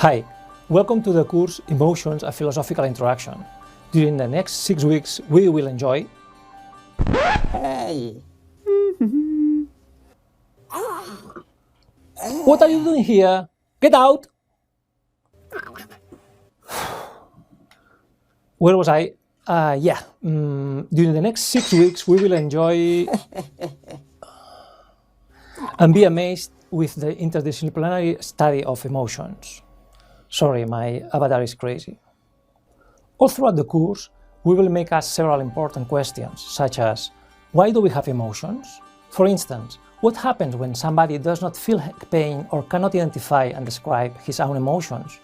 Hi, welcome to the course Emotions: A Philosophical Introduction. During the next 6 weeks, we will enjoy... Hey! What are you doing here? Get out! Where was I? During the next 6 weeks, we will enjoy and be amazed with the interdisciplinary study of emotions. Sorry, my avatar is crazy. All throughout the course, we will make ask several important questions, such as, why do we have emotions? For instance, what happens when somebody does not feel pain or cannot identify and describe his own emotions?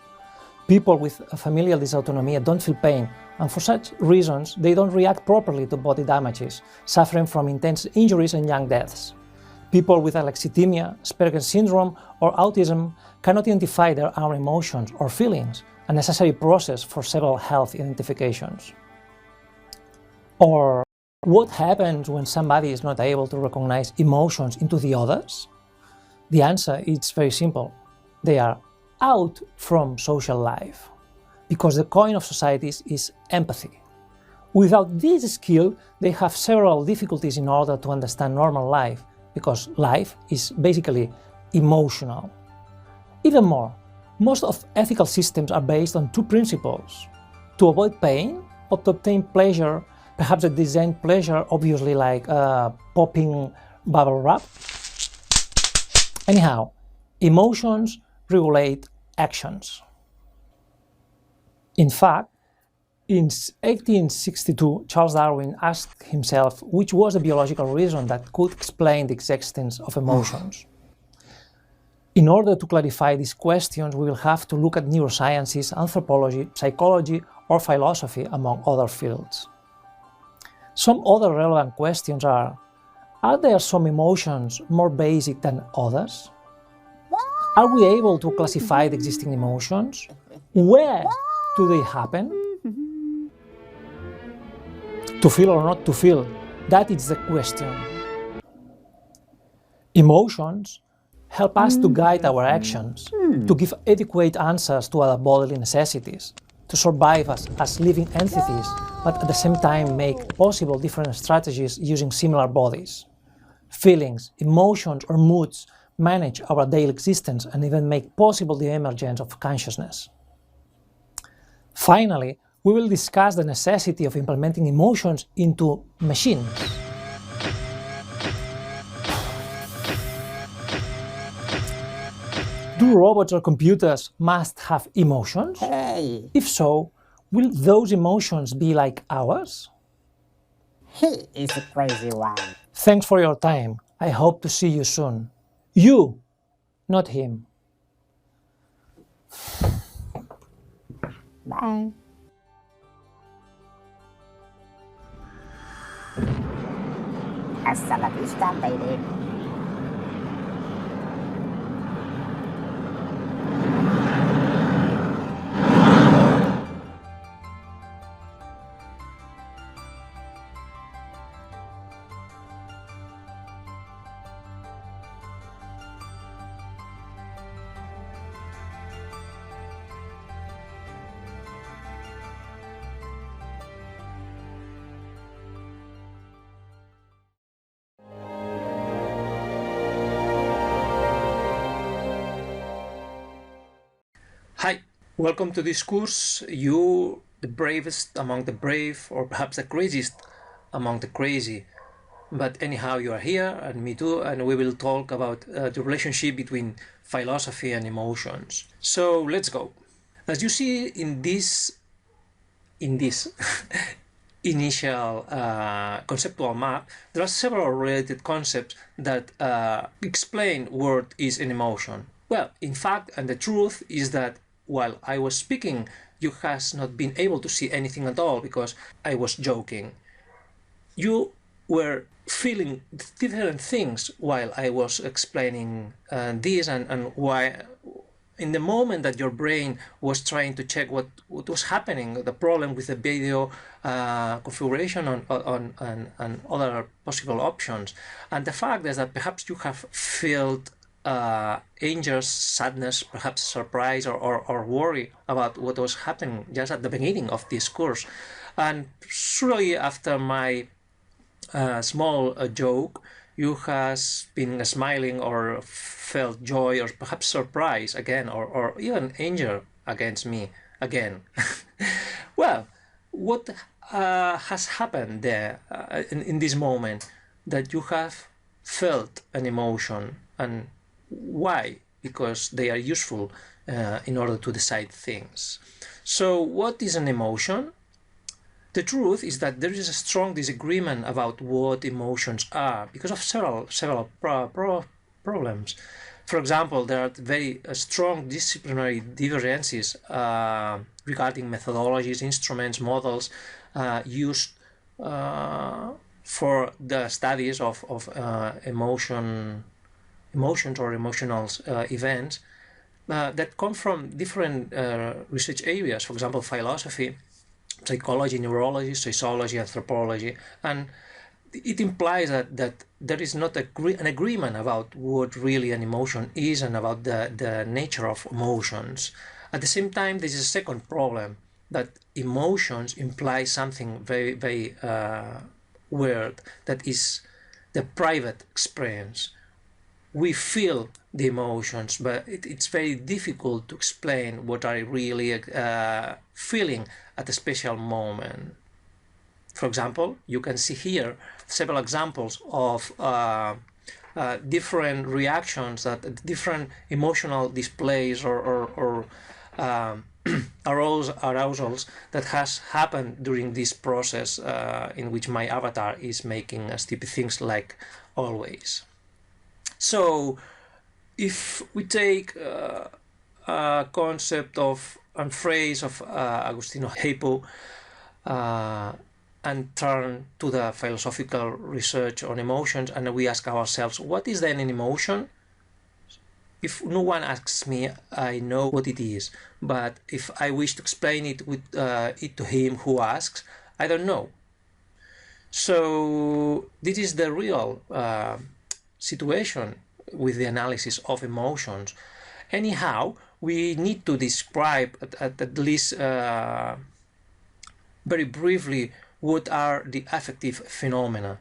People with familial dysautonomia don't feel pain, and for such reasons, they don't react properly to body damages, suffering from intense injuries and young deaths. People with alexithymia, Asperger's syndrome, or autism cannot identify their own emotions or feelings, a necessary process for several health identifications. Or what happens when somebody is not able to recognize emotions into the others? The answer is very simple. They are out from social life, because the coin of societies is empathy. Without this skill, they have several difficulties in order to understand normal life, because life is basically emotional. Even more, most of ethical systems are based on two principles: to avoid pain or to obtain pleasure, perhaps a designed pleasure, obviously like popping bubble wrap. Anyhow, emotions regulate actions. In fact, in 1862, Charles Darwin asked himself which was the biological reason that could explain the existence of emotions. In order to clarify these questions, we will have to look at neurosciences, anthropology, psychology, or philosophy, among other fields. Some other relevant questions are there some emotions more basic than others? Are we able to classify the existing emotions? Where do they happen? To feel or not to feel, that is the question. Emotions help us to guide our actions, to give adequate answers to our bodily necessities, to survive as living entities, but at the same time make possible different strategies using similar bodies. Feelings, emotions, or moods manage our daily existence and even make possible the emergence of consciousness. Finally, we will discuss the necessity of implementing emotions into machines. Do robots or computers must have emotions? Hey! If so, will those emotions be like ours? He is a crazy one. Thanks for your time. I hope to see you soon. You, not him. Bye. Hasta la vista, baby. Hi, welcome to this course. You, the bravest among the brave, or perhaps the craziest among the crazy. But anyhow, you are here, and me too, and we will talk about the relationship between philosophy and emotions. So let's go. As you see in this initial conceptual map, there are several related concepts that explain what is an emotion. Well, in fact, and the truth is that while I was speaking, you has not been able to see anything at all because I was joking. You were feeling different things while I was explaining this, and why in the moment that your brain was trying to check what was happening, the problem with the video configuration and other possible options. And the fact is that perhaps you have felt anger, sadness, perhaps surprise or worry about what was happening just at the beginning of this course. And surely after my small joke, you has been smiling or felt joy or perhaps surprise again, or even anger against me again. Well, what has happened there in this moment that you have felt an emotion, and why? Because they are useful in order to decide things. So what is an emotion? The truth is that there is a strong disagreement about what emotions are because of several problems. For example, there are very strong disciplinary divergences regarding methodologies, instruments, models used for the studies of emotions or emotional events that come from different research areas. For example, philosophy, psychology, neurology, sociology, anthropology, and it implies that there is not an agreement about what really an emotion is and about the nature of emotions. At the same time, there is a second problem, that emotions imply something very, very weird, that is the private experience. We feel the emotions, but it's very difficult to explain what I really feeling at a special moment. For example, you can see here several examples of different reactions, that different emotional displays or arousals that has happened during this process in which my avatar is making stupid things like always. So if we take a concept of and phrase of Agustino Hippo and turn to the philosophical research on emotions, and we ask ourselves, what is then an emotion? If no one asks me, I know what it is, but if I wish to explain it with it to him who asks, I don't know. So this is the real situation with the analysis of emotions. Anyhow, we need to describe at least very briefly what are the affective phenomena.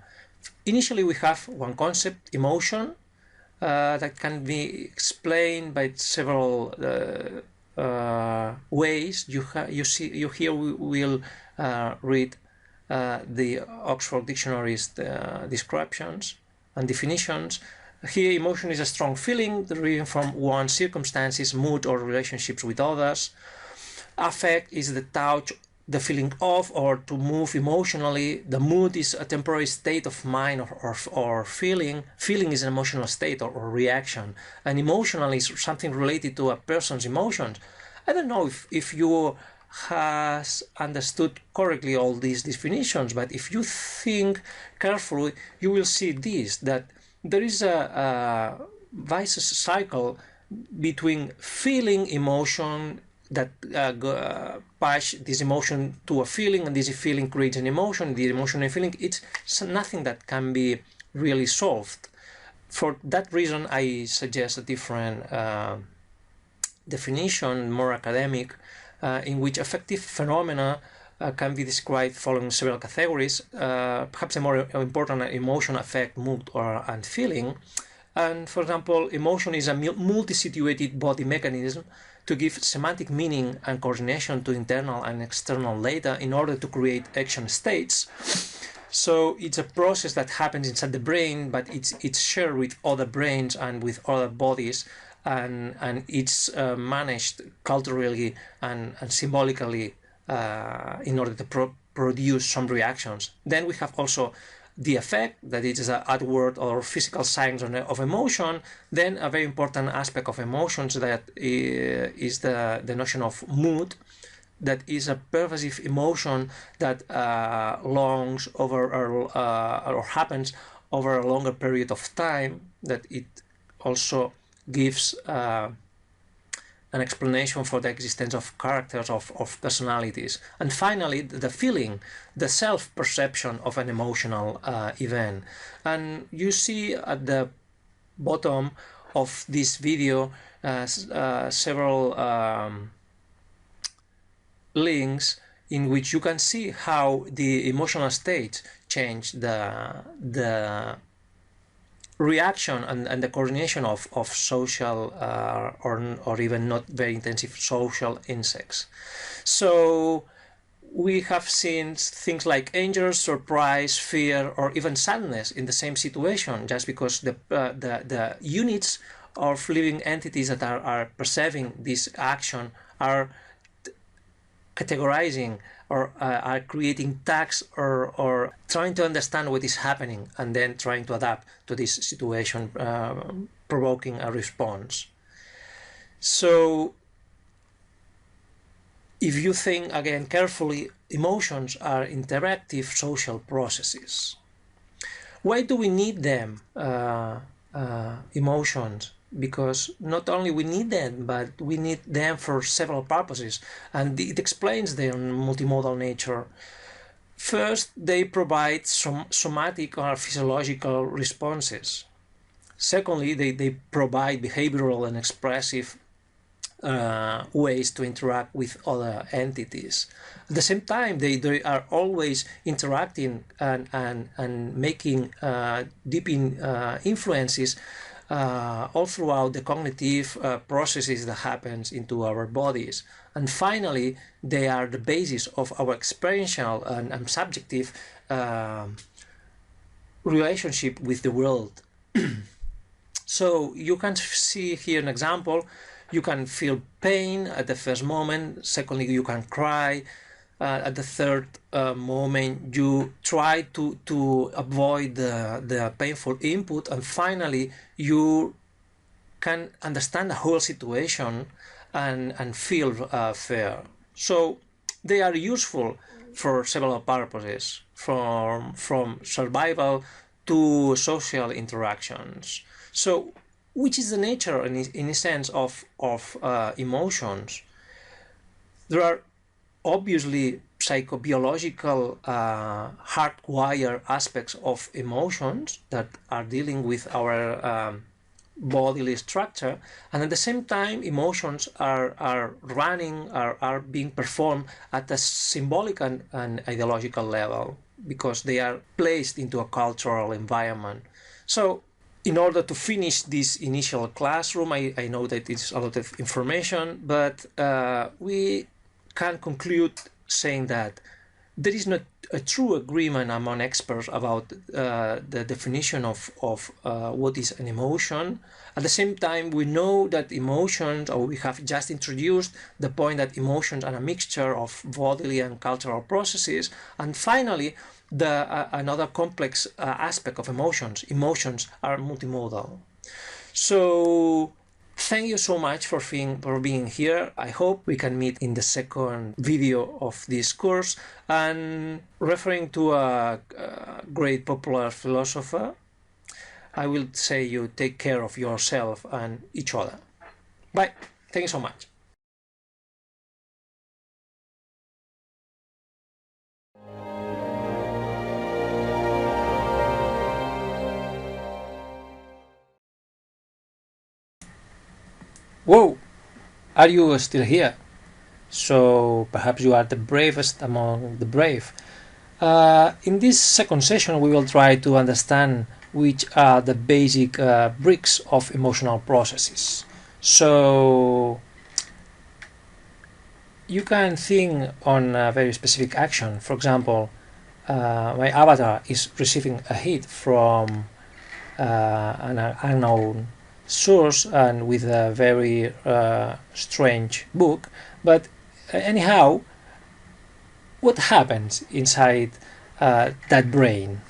Initially, we have one concept, emotion, that can be explained by several ways. You here will read the Oxford Dictionary's descriptions and definitions. Here, emotion is a strong feeling deriving from one's circumstances, mood, or relationships with others. Affect is the touch, the feeling of, or to move emotionally. The mood is a temporary state of mind or feeling. Feeling is an emotional state or reaction. And emotional is something related to a person's emotions. I don't know if you has understood correctly all these definitions, but if you think carefully, you will see this, that there is a vicious cycle between feeling emotion that pass this emotion to a feeling, and this feeling creates an emotion, the emotion and feeling, it's nothing that can be really solved. For that reason, I suggest a different definition, more academic, in which affective phenomena can be described following several categories. Perhaps a more important, emotion, affect, mood, and feeling. And for example, emotion is a multi-situated body mechanism to give semantic meaning and coordination to internal and external data in order to create action states. So it's a process that happens inside the brain, but it's shared with other brains and with other bodies, and it's managed culturally and symbolically in order to produce some reactions. Then we have also the effect, that it is an outward or physical signs of emotion. Then a very important aspect of emotions that is the notion of mood, that is a pervasive emotion that longs over or happens over a longer period of time, that it also gives an explanation for the existence of characters, of personalities. And finally, the feeling, the self-perception of an emotional event. And you see at the bottom of this video several links in which you can see how the emotional state change the reaction and the coordination of social or even not very intensive social insects. So we have seen things like anger, surprise, fear, or even sadness in the same situation, just because the units of living entities that are perceiving this action are categorizing or are creating tags or trying to understand what is happening and then trying to adapt to this situation, provoking a response. So if you think again carefully, emotions are interactive social processes. Why do we need them, emotions? Because not only we need them, but we need them for several purposes, and it explains their multimodal nature. First, they provide some somatic or physiological responses. Secondly, they provide behavioral and expressive ways to interact with other entities. At the same time, they are always interacting and making deep influences all throughout the cognitive processes that happens into our bodies. And finally, they are the basis of our experiential and subjective relationship with the world. So you can see here an example. You can feel pain at the first moment. Secondly, you can cry. At the third moment, you try to avoid the painful input, and finally, you can understand the whole situation and feel fear. So they are useful for several purposes, from survival to social interactions. So, which is the nature, in a sense, of emotions? There are obviously psychobiological hardwired aspects of emotions that are dealing with our bodily structure, and at the same time emotions are running, are being performed at a symbolic and ideological level, because they are placed into a cultural environment. So in order to finish this initial classroom, I know that it's a lot of information, but we can conclude saying that there is not a true agreement among experts about the definition of what is an emotion. At the same time, we know that emotions, or we have just introduced the point that emotions are a mixture of bodily and cultural processes. And finally, another complex aspect of emotions are multimodal. So thank you so much for being here. I hope we can meet in the second video of this course. And referring to a great popular philosopher, I will say you take care of yourself and each other. Bye. Thank you so much. Whoa! Are you still here? So perhaps you are the bravest among the brave. In this second session, we will try to understand which are the basic bricks of emotional processes. So you can think on a very specific action. For example, my avatar is receiving a hit from an unknown source and with a very strange book. But anyhow, what happens inside that brain?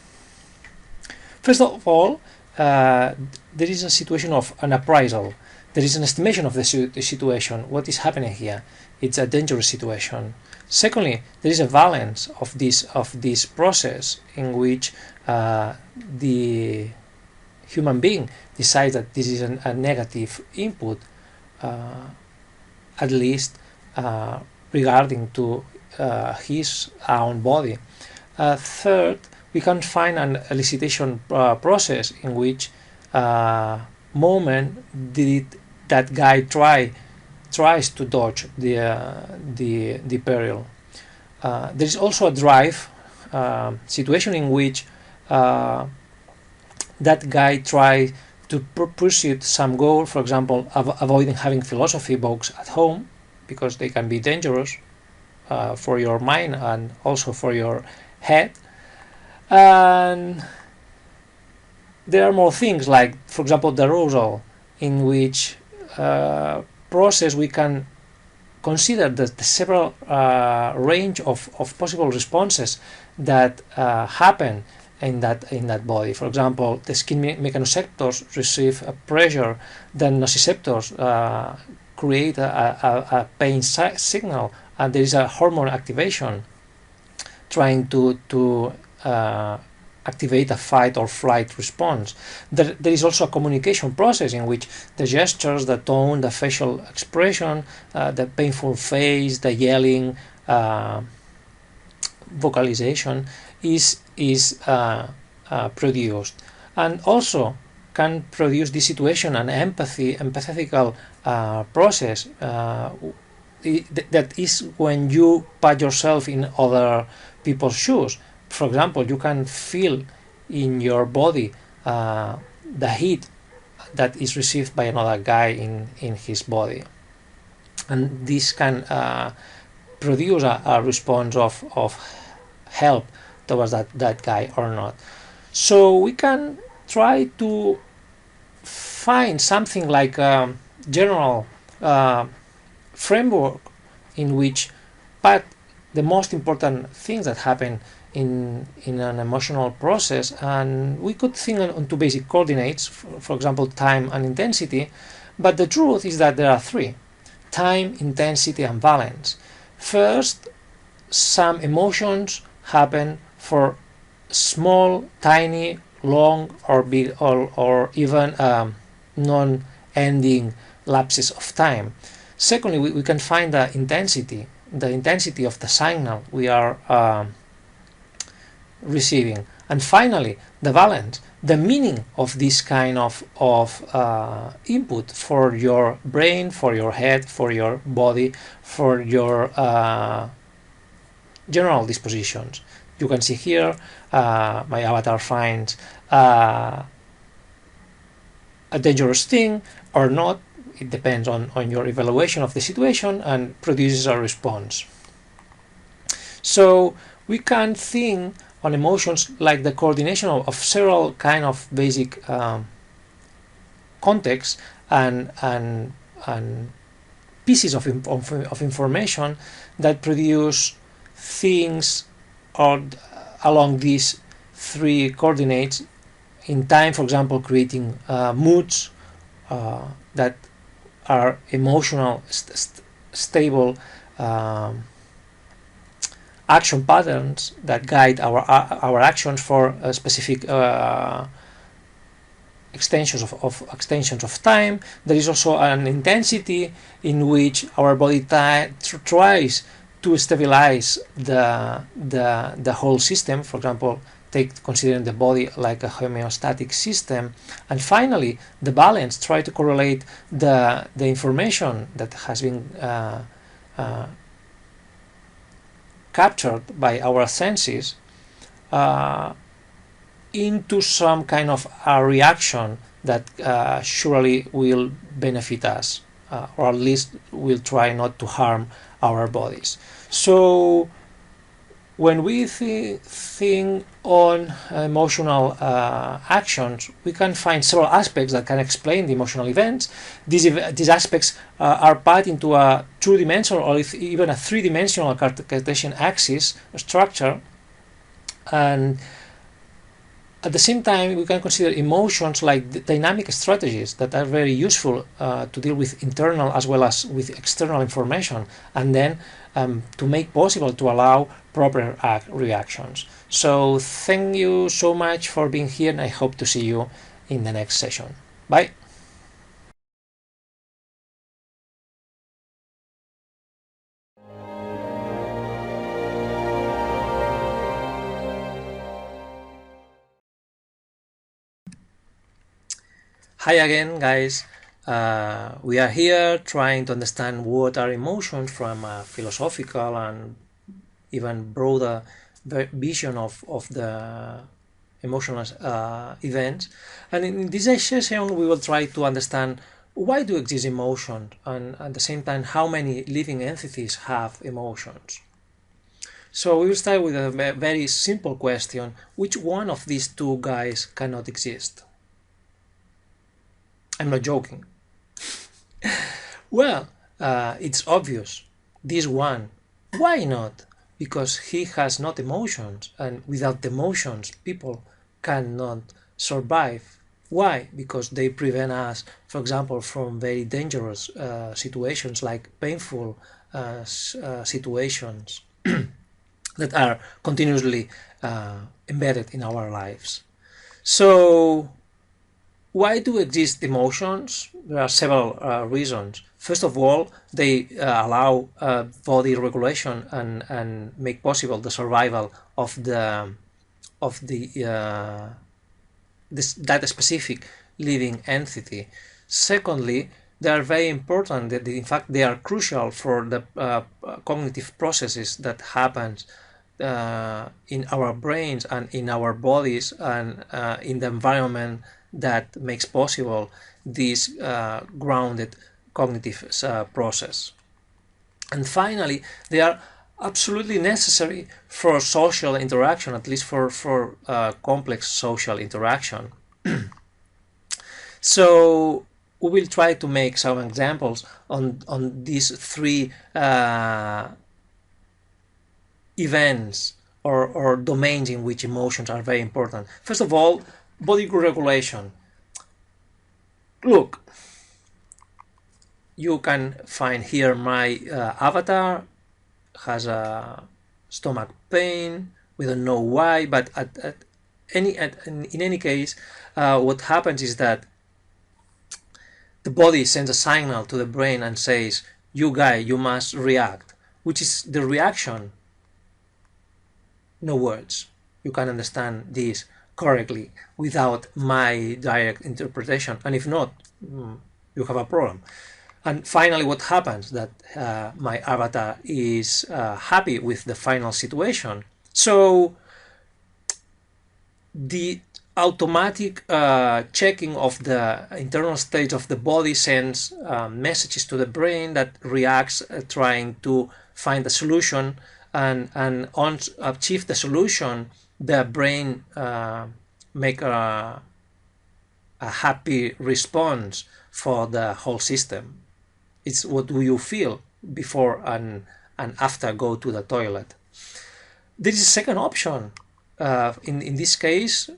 First of all, there is a situation of an appraisal. There is an estimation of the situation. What is happening here? It's a dangerous situation. Secondly, there is a balance of this process in which the human being decides that this is a negative input, at least regarding to his own body. Third, we can find an elicitation process in which moment did that guy tries to dodge the peril. There is also a drive situation in which that guy tries to pursue some goal, for example, avoiding having philosophy books at home because they can be dangerous for your mind and also for your head. And there are more things like, for example, the arousal, in which process we can consider the several range of possible responses that happen in that body. For example, the skin mechanoreceptors receive a pressure, then nociceptors create a pain signal, and there is a hormone activation trying to activate a fight or flight response. There is also a communication process in which the gestures, the tone, the facial expression, the painful face, the yelling, vocalization is produced, and also can produce this situation an empathetical process that is when you put yourself in other people's shoes. For example, you can feel in your body the heat that is received by another guy in his body, and this can produce a response of help towards that guy or not. So we can try to find something like a general framework in which but the most important things that happen in an emotional process, and we could think on two basic coordinates, for example, time and intensity, but the truth is that there are three: time, intensity, and valence. First, some emotions happen for small, tiny, long, or big, or even non-ending lapses of time. Secondly, we can find the intensity of the signal we are receiving. And finally, the valence, the meaning of this kind of input for your brain, for your head, for your body, for your general dispositions. You can see here my avatar finds a dangerous thing or not. It depends on your evaluation of the situation and produces a response. So we can think on emotions like the coordination of several kind of basic contexts and pieces of information that produce things along these three coordinates. In time, for example, creating moods that are emotional, stable action patterns that guide our actions for specific extensions of time. There is also an intensity in which our body tries to stabilize the whole system. For example, considering the body like a homeostatic system. And finally, the balance, try to correlate the information that has been captured by our senses into some kind of a reaction that surely will benefit us, or at least will try not to harm our bodies. So when we think on emotional actions, we can find several aspects that can explain the emotional events. These aspects are part into a two-dimensional or even a three-dimensional Cartesian axis structure, and at the same time we can consider emotions like dynamic strategies that are very useful to deal with internal as well as with external information, and then to make possible to allow proper reactions. So thank you so much for being here, and I hope to see you in the next session. Bye. Hi again, guys. We are here trying to understand what are emotions from a philosophical and even broader vision of the emotional events. And in this session, we will try to understand why do exist emotions, and at the same time, how many living entities have emotions. So we will start with a very simple question: which one of these two guys cannot exist? I'm not joking. Well, it's obvious. This one. Why not? Because he has not emotions, and without emotions, people cannot survive. Why? Because they prevent us, for example, from very dangerous situations like painful situations that are continuously embedded in our lives. So, why do exist emotions? There are several reasons. First of all, they allow body regulation and make possible the survival of that specific living entity. Secondly, they are very important. That in fact they are crucial for the cognitive processes that happen in our brains and in our bodies and in the environment that makes possible this grounded cognitive process. And finally, they are absolutely necessary for social interaction, at least for complex social interaction. So we will try to make some examples on these three events or domains in which emotions are very important. First of all, body regulation. Look, you can find here my avatar has a stomach pain. We don't know why, but in any case, what happens is that the body sends a signal to the brain and says, "You guy, you must react," which is the reaction. No words. You can understand this correctly without my direct interpretation, and if not, you have a problem. And finally, what happens that my avatar is happy with the final situation. So the automatic checking of the internal state of the body sends messages to the brain that reacts trying to find a solution, and on achieve the solution, the brain make a happy response for the whole system. It's what do you feel before and after go to the toilet. There is a second option. In this case,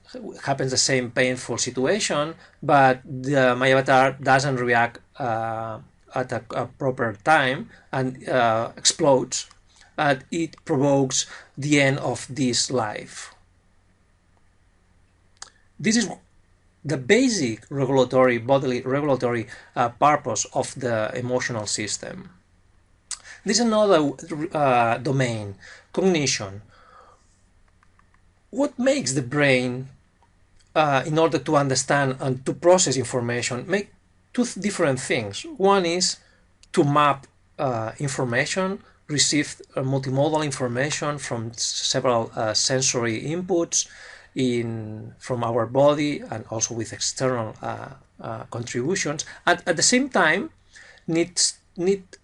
happens the same painful situation, but my avatar doesn't react at a proper time and explodes, and it provokes the end of this life. This is the basic regulatory, bodily regulatory purpose of the emotional system. This is another domain, cognition. What makes the brain, in order to understand and to process information, make two different things. One is to map information, receive multimodal information from several sensory inputs from our body and also with external contributions, and at the same time need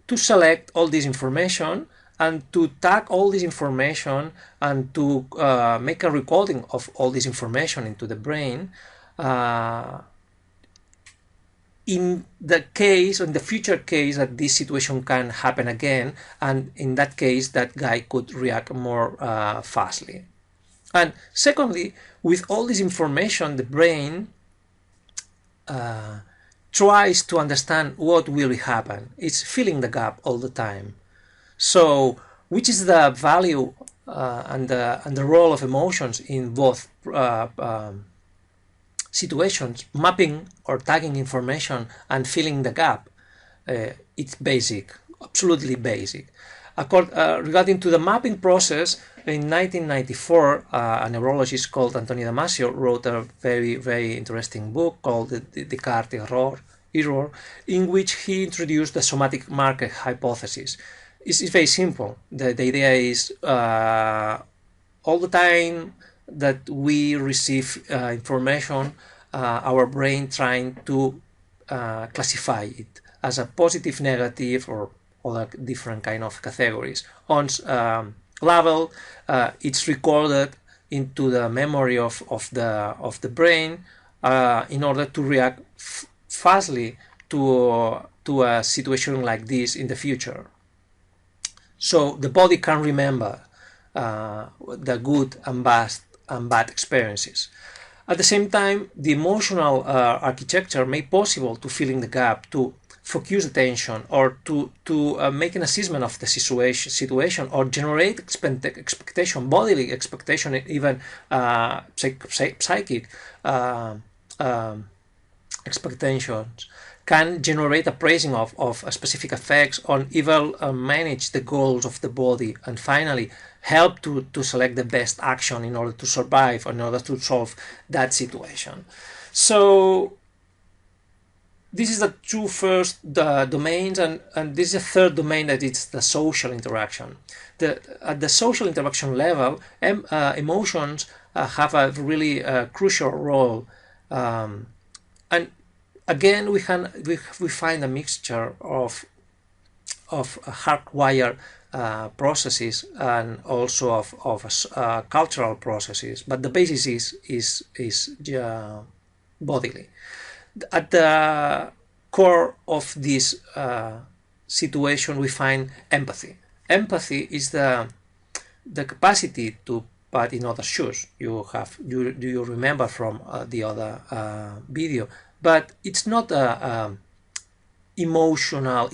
to select all this information and to tag all this information and to make a recording of all this information into the brain in the future case that this situation can happen again, and in that case that guy could react more fastly. And secondly, with all this information, the brain tries to understand what will happen. It's filling the gap all the time. So, which is the value and the role of emotions in both situations? Mapping or tagging information and filling the gap. It's basic, absolutely basic. Regarding to the mapping process, in 1994, a neurologist called Antonio Damasio wrote a very, very interesting book called the Descartes Error, in which he introduced the somatic marker hypothesis. It's very simple. The idea is all the time that we receive information, our brain trying to classify it as a positive, negative, or other different kind of categories. On level, it's recorded into the memory of the brain in order to react fastly to a situation like this in the future. So the body can remember the good and bad experiences. At the same time, the emotional architecture made possible to fill in the gap, to focus attention, or to make an assessment of the situation, or generate expectation, bodily expectation, even psychic expectations, can generate appraising of specific effects, or even manage the goals of the body, and finally help to select the best action in order to survive, in order to solve that situation. So this is the two first domains, and this is a third domain, that it's the social interaction. At the social interaction level, emotions have a really crucial role, and again we find a mixture of hardwired processes and also of cultural processes, but the basis is bodily. At the core of this situation, we find empathy. Empathy is the capacity to put in others' shoes. You remember from the other video, but it's not a emotional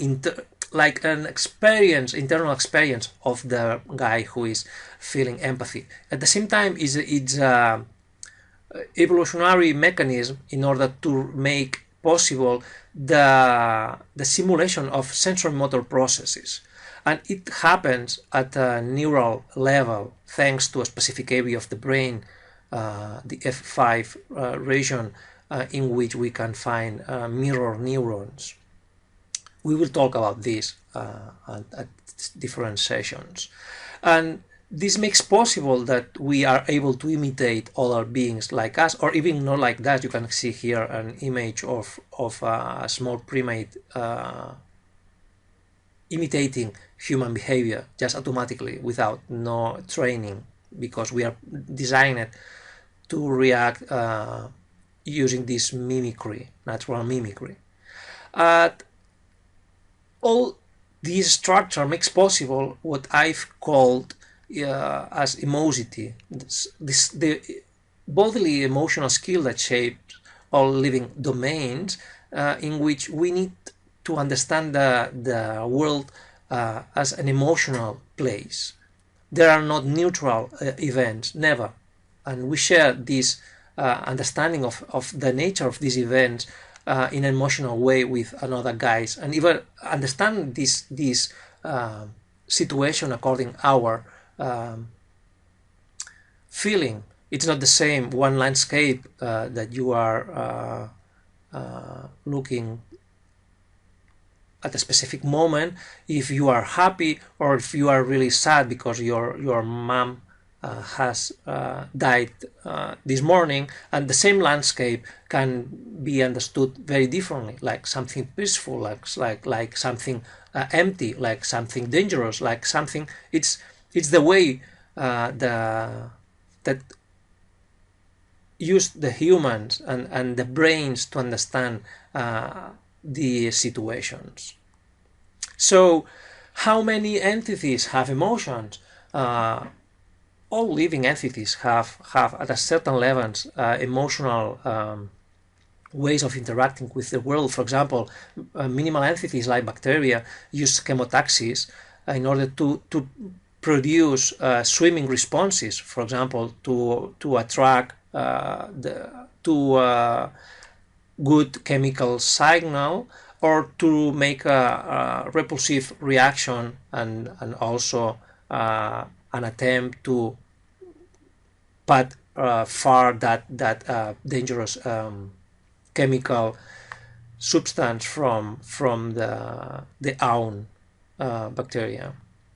like an internal experience of the guy who is feeling empathy. At the same time, it's a evolutionary mechanism in order to make possible the simulation of sensory motor processes, and it happens at a neural level thanks to a specific area of the brain, the F5 region, in which we can find mirror neurons. We will talk about this at different sessions, and this makes possible that we are able to imitate other beings like us, or even not like that. You can see here an image of a small primate imitating human behavior just automatically without no training, because we are designed to react using this mimicry, natural mimicry. All this structure makes possible what I've called as emosity, the bodily emotional skill that shapes all living domains, in which we need to understand the world as an emotional place. There are not neutral events, never, and we share this understanding of the nature of these events in an emotional way with another guys, and even understand this situation according our feeling. It's not the same one landscape that you are looking at a specific moment, if you are happy or if you are really sad because your mom has died this morning, and the same landscape can be understood very differently, like something peaceful, like something empty, like something dangerous, like something. It's the way that use the humans and the brains to understand the situations. So, how many entities have emotions? All living entities have at a certain levels emotional ways of interacting with the world. For example, minimal entities like bacteria use chemotaxis in order to produce swimming responses, for example, to attract good chemical signal, or to make a repulsive reaction, and also an attempt to put far that dangerous chemical substance from the own bacteria.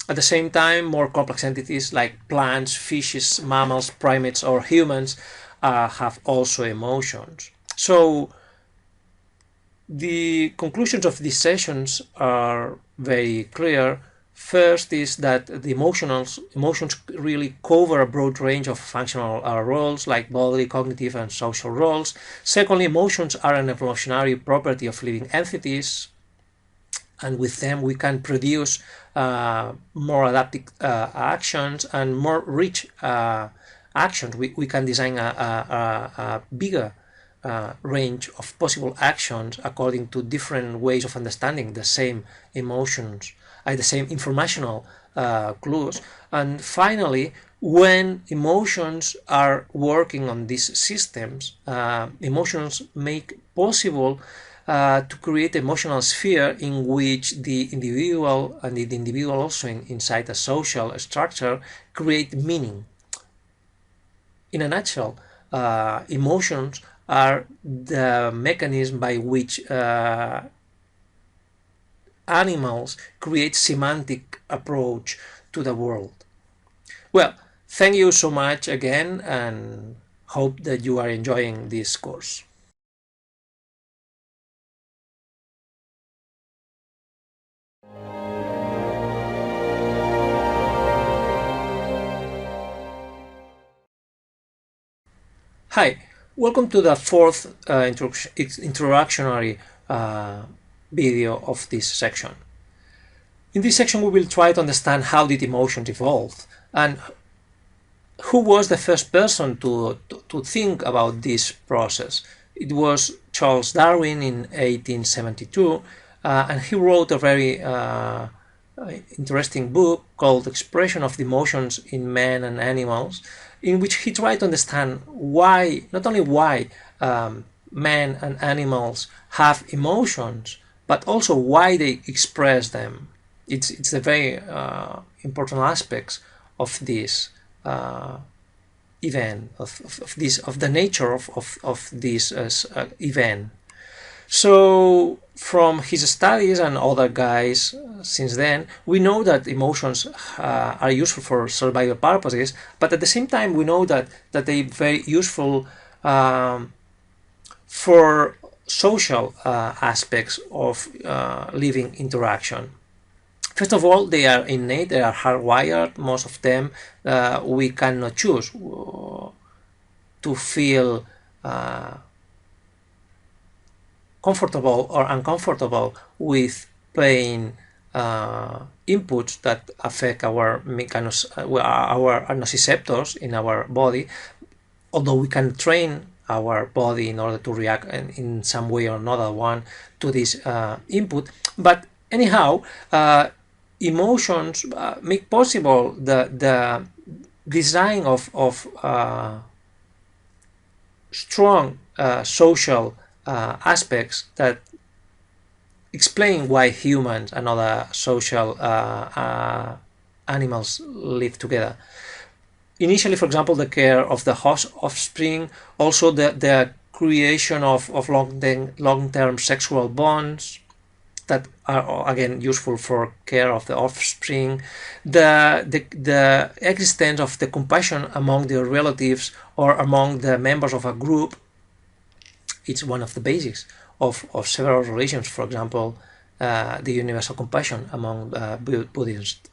At the same time, more complex entities like plants, fishes, mammals, primates, or humans have also emotions. So the conclusions of these sessions are very clear. First is that the emotions really cover a broad range of functional roles like bodily, cognitive, and social roles. Secondly, emotions are an evolutionary property of living entities, and with them we can produce more adaptive actions and more rich actions. We can design a bigger range of possible actions according to different ways of understanding the same emotions, the same informational clues. And finally, when emotions are working on these systems, emotions make possible to create emotional sphere in which the individual and the individual also inside a social structure create meaning. In a nutshell, emotions are the mechanism by which animals create semantic approach to the world. Well, thank you so much again, and hope that you are enjoying this course. Hi, welcome to the fourth introductory video of this section. In this section we will try to understand how did emotions evolve, and who was the first person to think about this process. It was Charles Darwin in 1872, and he wrote a very interesting book called Expression of the Emotions in Men and Animals, in which he tried to understand why, not only why men and animals have emotions, but also why they express them. It's a very important aspects of this event, of the nature of this event. So from his studies and other guys since then, we know that emotions are useful for survival purposes, but at the same time we know that they're very useful for social aspects of living interaction. First of all, they are innate, they are hardwired. Most of them we cannot choose to feel comfortable or uncomfortable with pain inputs that affect our our nociceptors in our body. Although we can train our body in order to react in some way or another one to this input, but anyhow, emotions make possible the design of strong social aspects that explain why humans and other social animals live together. Initially, for example, the care of the offspring, also the creation of long-term sexual bonds that are again useful for care of the offspring, the existence of the compassion among the relatives or among the members of a group. It's one of the basics of several religions. For example, the universal compassion among Buddhist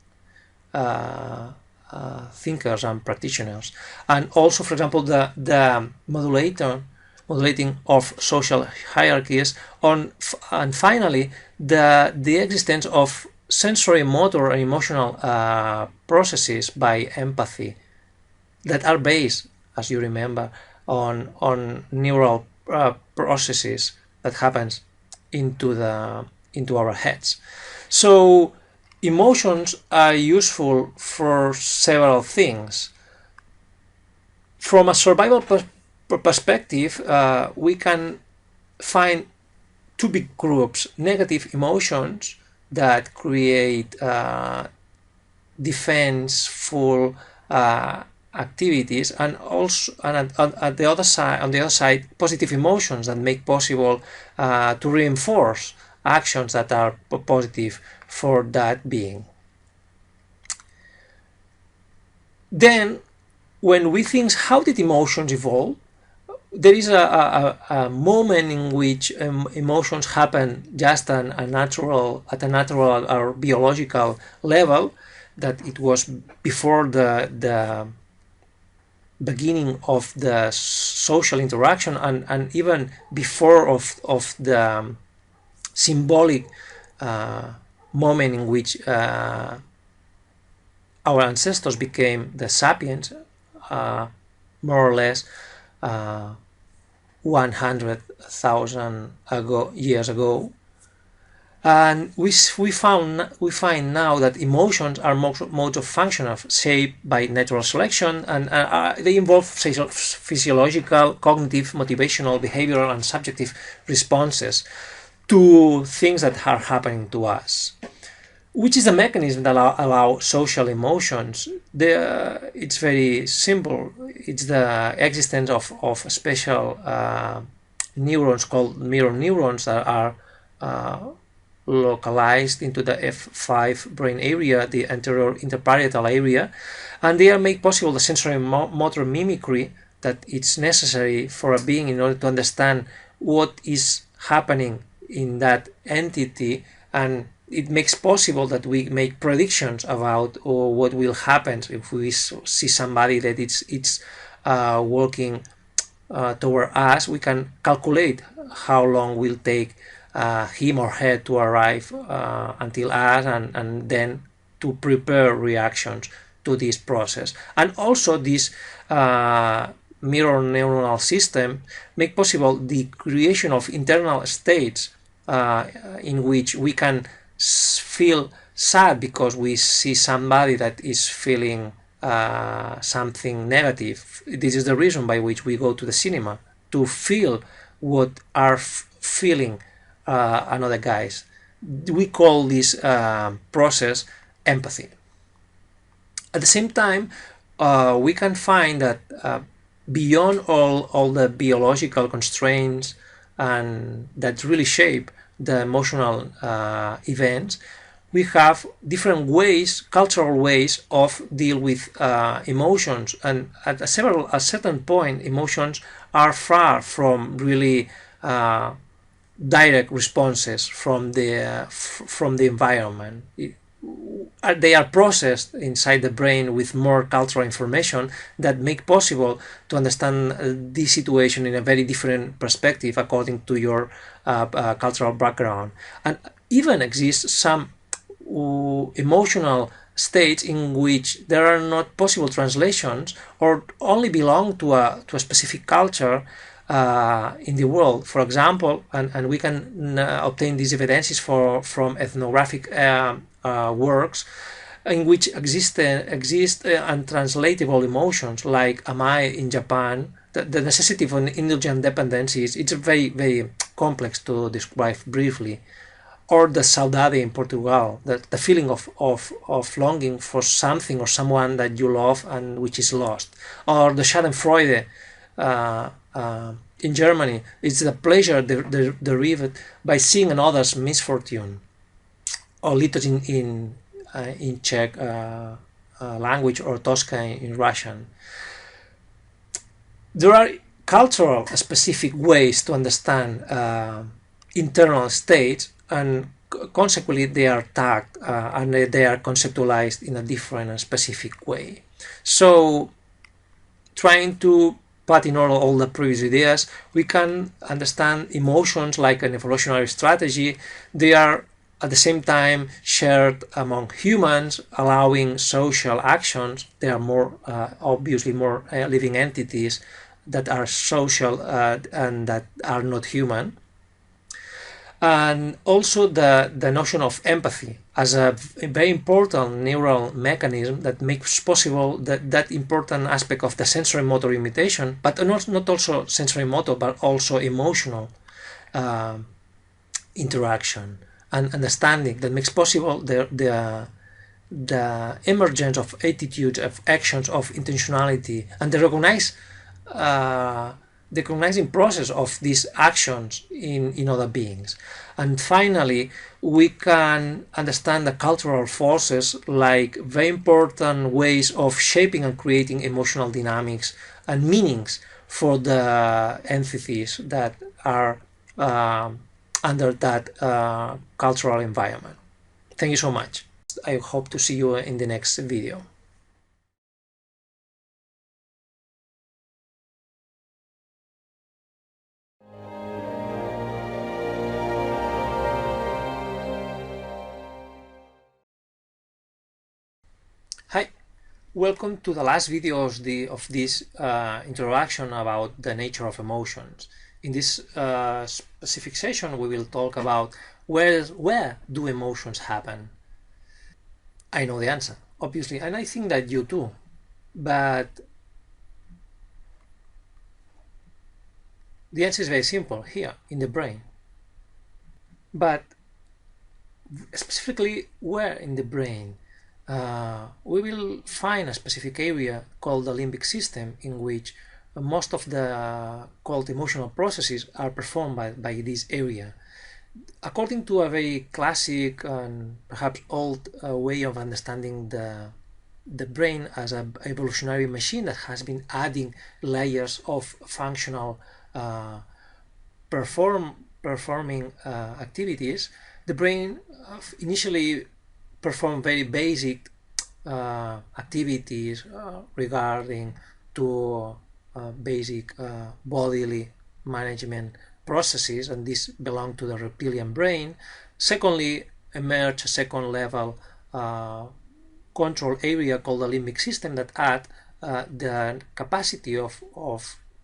thinkers and practitioners, and also, for example, the modulating of social hierarchies, and finally the existence of sensory, motor, and emotional processes by empathy that are based, as you remember, on neural processes that happens into our heads. So emotions are useful for several things. From a survival perspective, we can find two big groups: negative emotions that create defenseful activities, and also at the other side, on the other side, positive emotions that make possible to reinforce actions that are positive for that being. Then, when we think how did emotions evolve, there is a moment in which emotions happen just at a natural or biological level, that it was before the beginning of the social interaction, and even before of the symbolic moment in which our ancestors became the sapiens, more or less 100,000 years ago. And we find now that emotions are modes of function shaped by natural selection, and they involve physiological, cognitive, motivational, behavioral, and subjective responses to things that are happening to us. Which is the mechanism that allow social emotions? It's very simple. It's the existence of special neurons called mirror neurons that are localized into the F5 brain area, the anterior interparietal area, and they make possible the sensory motor mimicry that it's necessary for a being in order to understand what is happening in that entity, and it makes possible that we make predictions about what will happen if we see somebody that it's walking toward us. We can calculate how long will take him or her to arrive until us, and then to prepare reactions to this process. And also this mirror neuronal system make possible the creation of internal states in which we can feel sad because we see somebody that is feeling something negative. This is the reason by which we go to the cinema, to feel what are feeling another guys. We call this process empathy. At the same time, we can find that beyond all the biological constraints and that really shape the emotional events, we have different ways, cultural ways of deal with emotions, and at a certain point, emotions are far from really direct responses from the environment. They are processed inside the brain with more cultural information that make possible to understand this situation in a very different perspective according to your cultural background. And even exists some emotional states in which there are not possible translations or only belong to a specific culture in the world. For example, and we can obtain these evidences from ethnographic works in which exist untranslatable emotions like amai in Japan. The necessity for indulgent dependencies, it's very, very complex to describe briefly. Or the saudade in Portugal, the feeling of longing for something or someone that you love and which is lost. Or the Schadenfreude in Germany, it's the pleasure derived by seeing another's misfortune. Or liturgy in Czech language, or Tosca in Russian. There are cultural specific ways to understand internal states, and consequently they are tagged and they are conceptualized in a different and specific way. So, trying to put in order all the previous ideas, we can understand emotions like an evolutionary strategy. They are at the same time shared among humans, allowing social actions. They are more obviously more living entities that are social and that are not human. And also the notion of empathy as a very important neural mechanism that makes possible that important aspect of the sensory motor imitation, but not also sensory motor, but also emotional interaction and understanding that makes possible the emergence of attitudes, of actions, of intentionality, and the recognizing process of these actions in other beings. And finally, we can understand the cultural forces like very important ways of shaping and creating emotional dynamics and meanings for the entities that are under that cultural environment. Thank you so much. I hope to see you in the next video. Hi, welcome to the last video of this introduction about the nature of emotions. In this specific session, we will talk about where do emotions happen. I know the answer, obviously, and I think that you too. But the answer is very simple, here, in the brain. But specifically, where in the brain? We will find a specific area called the limbic system, in which most of the called emotional processes are performed by this area. According to a very classic and perhaps old way of understanding the brain as an evolutionary machine that has been adding layers of functional performing activities, the brain initially performed very basic activities regarding to basic bodily management processes, and this belong to the reptilian brain. Secondly, emerged a second level control area called the limbic system that add the capacity of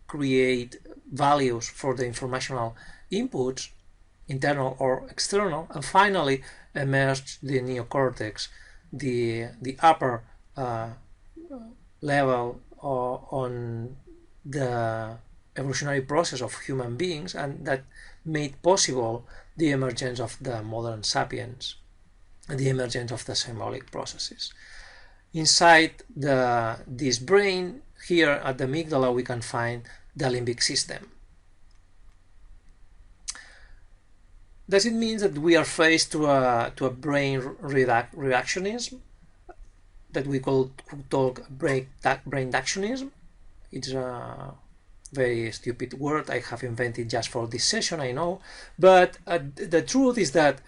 create values for the informational inputs, internal or external. And finally emerged the neocortex, the upper level on the evolutionary process of human beings, and that made possible the emergence of the modern sapiens, the emergence of the symbolic processes. Inside this brain, here at the amygdala, we can find the limbic system. Does it mean that we are faced to a brain reactionism that we could talk brain actionism? It's a very stupid word I have invented just for this session, I know, but the truth is that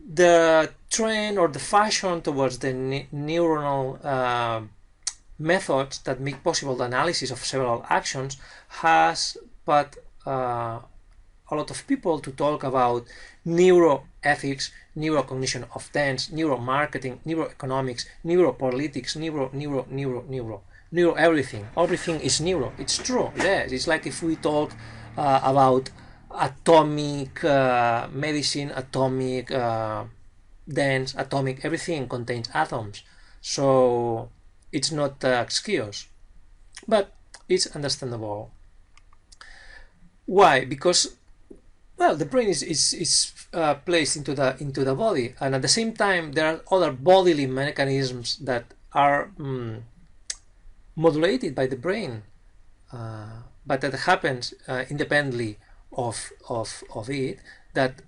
the trend or the fashion towards the neuronal methods that make possible the analysis of several actions has put a lot of people to talk about neuroethics, neurocognition of dance, neuromarketing, neuroeconomics, neuropolitics, neuro everything. Everything is neuro. It's true. Yes, it's like if we talk about atomic medicine, atomic dance, atomic everything contains atoms. So it's not an excuse, but it's understandable. Why? Because, well, the brain is placed into the body, and at the same time there are other bodily mechanisms that are modulated by the brain, but that happens independently of it, that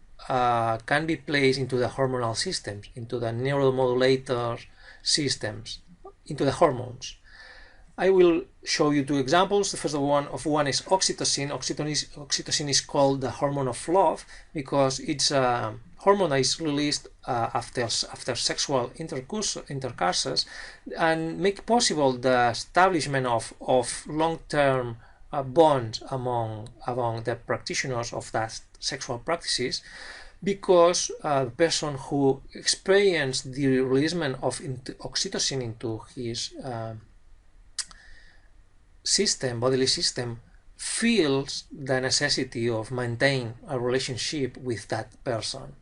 can be placed into the hormonal systems, into the neuromodulator systems, into the hormones. I will show you two examples. The first one is oxytocin. Oxytocin is called the hormone of love because it's a hormone that is released after sexual intercourses and make possible the establishment of long-term bonds among the practitioners of that sexual practices, because the person who experienced the releasement of oxytocin into his bodily system, feels the necessity of maintain a relationship with that person.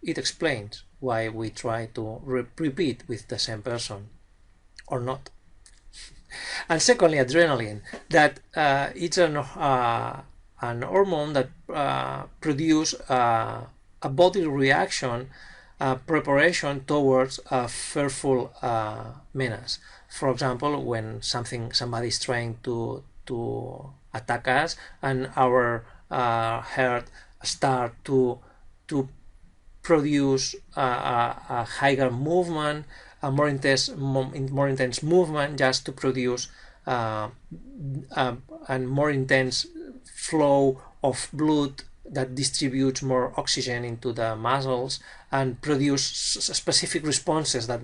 It explains why we try to repeat with the same person or not. And secondly, adrenaline, that it's an hormone that produces a bodily reaction, preparation towards a fearful menace. For example, when somebody is trying to attack us, and our heart start to produce a higher movement, a more intense movement, just to produce a more intense flow of blood that distributes more oxygen into the muscles and produce specific responses that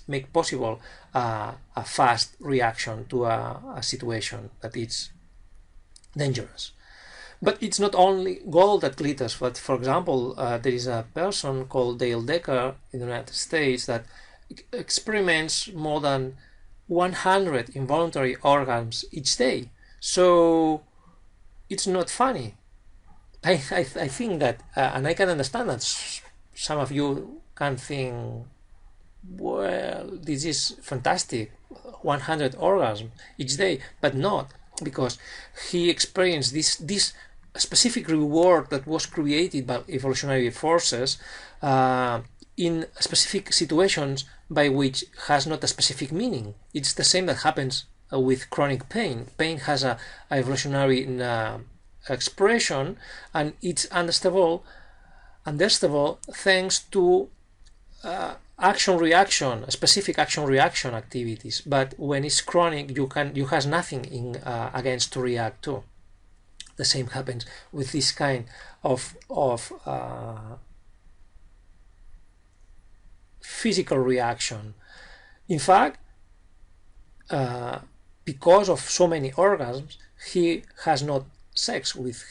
make possible a fast reaction to a situation that is dangerous. But it's not only gold that glitters, but for example, there is a person called Dale Decker in the United States that experiments more than 100 involuntary orgasms each day. So it's not funny. I think that, and I can understand that some of you can think, well, this is fantastic, 100 orgasms each day, but not, because he experienced this specific reward that was created by evolutionary forces in specific situations by which has not a specific meaning. It's the same that happens with chronic pain. Pain has a evolutionary expression, and it's understandable thanks to specific action-reaction activities. But when it's chronic, you has nothing against to react to. The same happens with this kind of physical reaction. In fact, because of so many orgasms, he has not sex with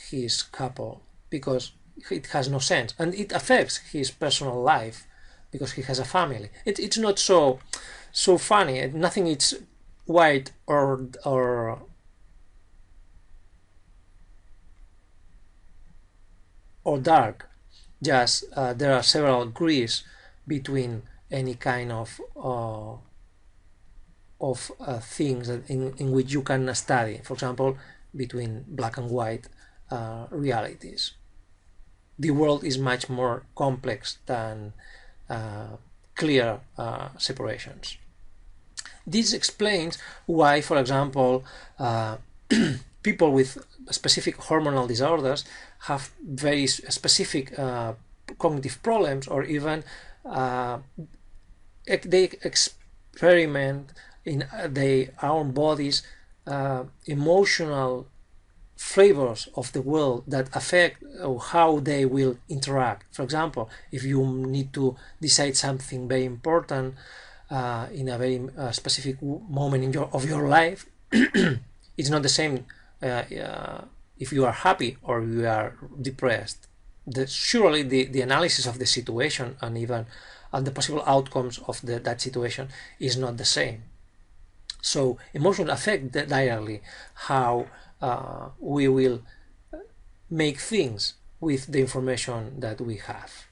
his couple because it has no sense, and it affects his personal life because he has a family. It's not so funny. Nothing is white or dark. Just there are several degrees between any kind of things in which you can study. For example, between black and white realities. The world is much more complex than clear separations. This explains why, for example, people with specific hormonal disorders have very specific cognitive problems, or even they experiment in their own bodies emotional flavors of the world that affect how they will interact. For example, if you need to decide something very important in a very specific moment of your life, it's not the same if you are happy or you are depressed. Surely the analysis of the situation and even the possible outcomes of that situation is not the same. So emotions affect directly how we will make things with the information that we have.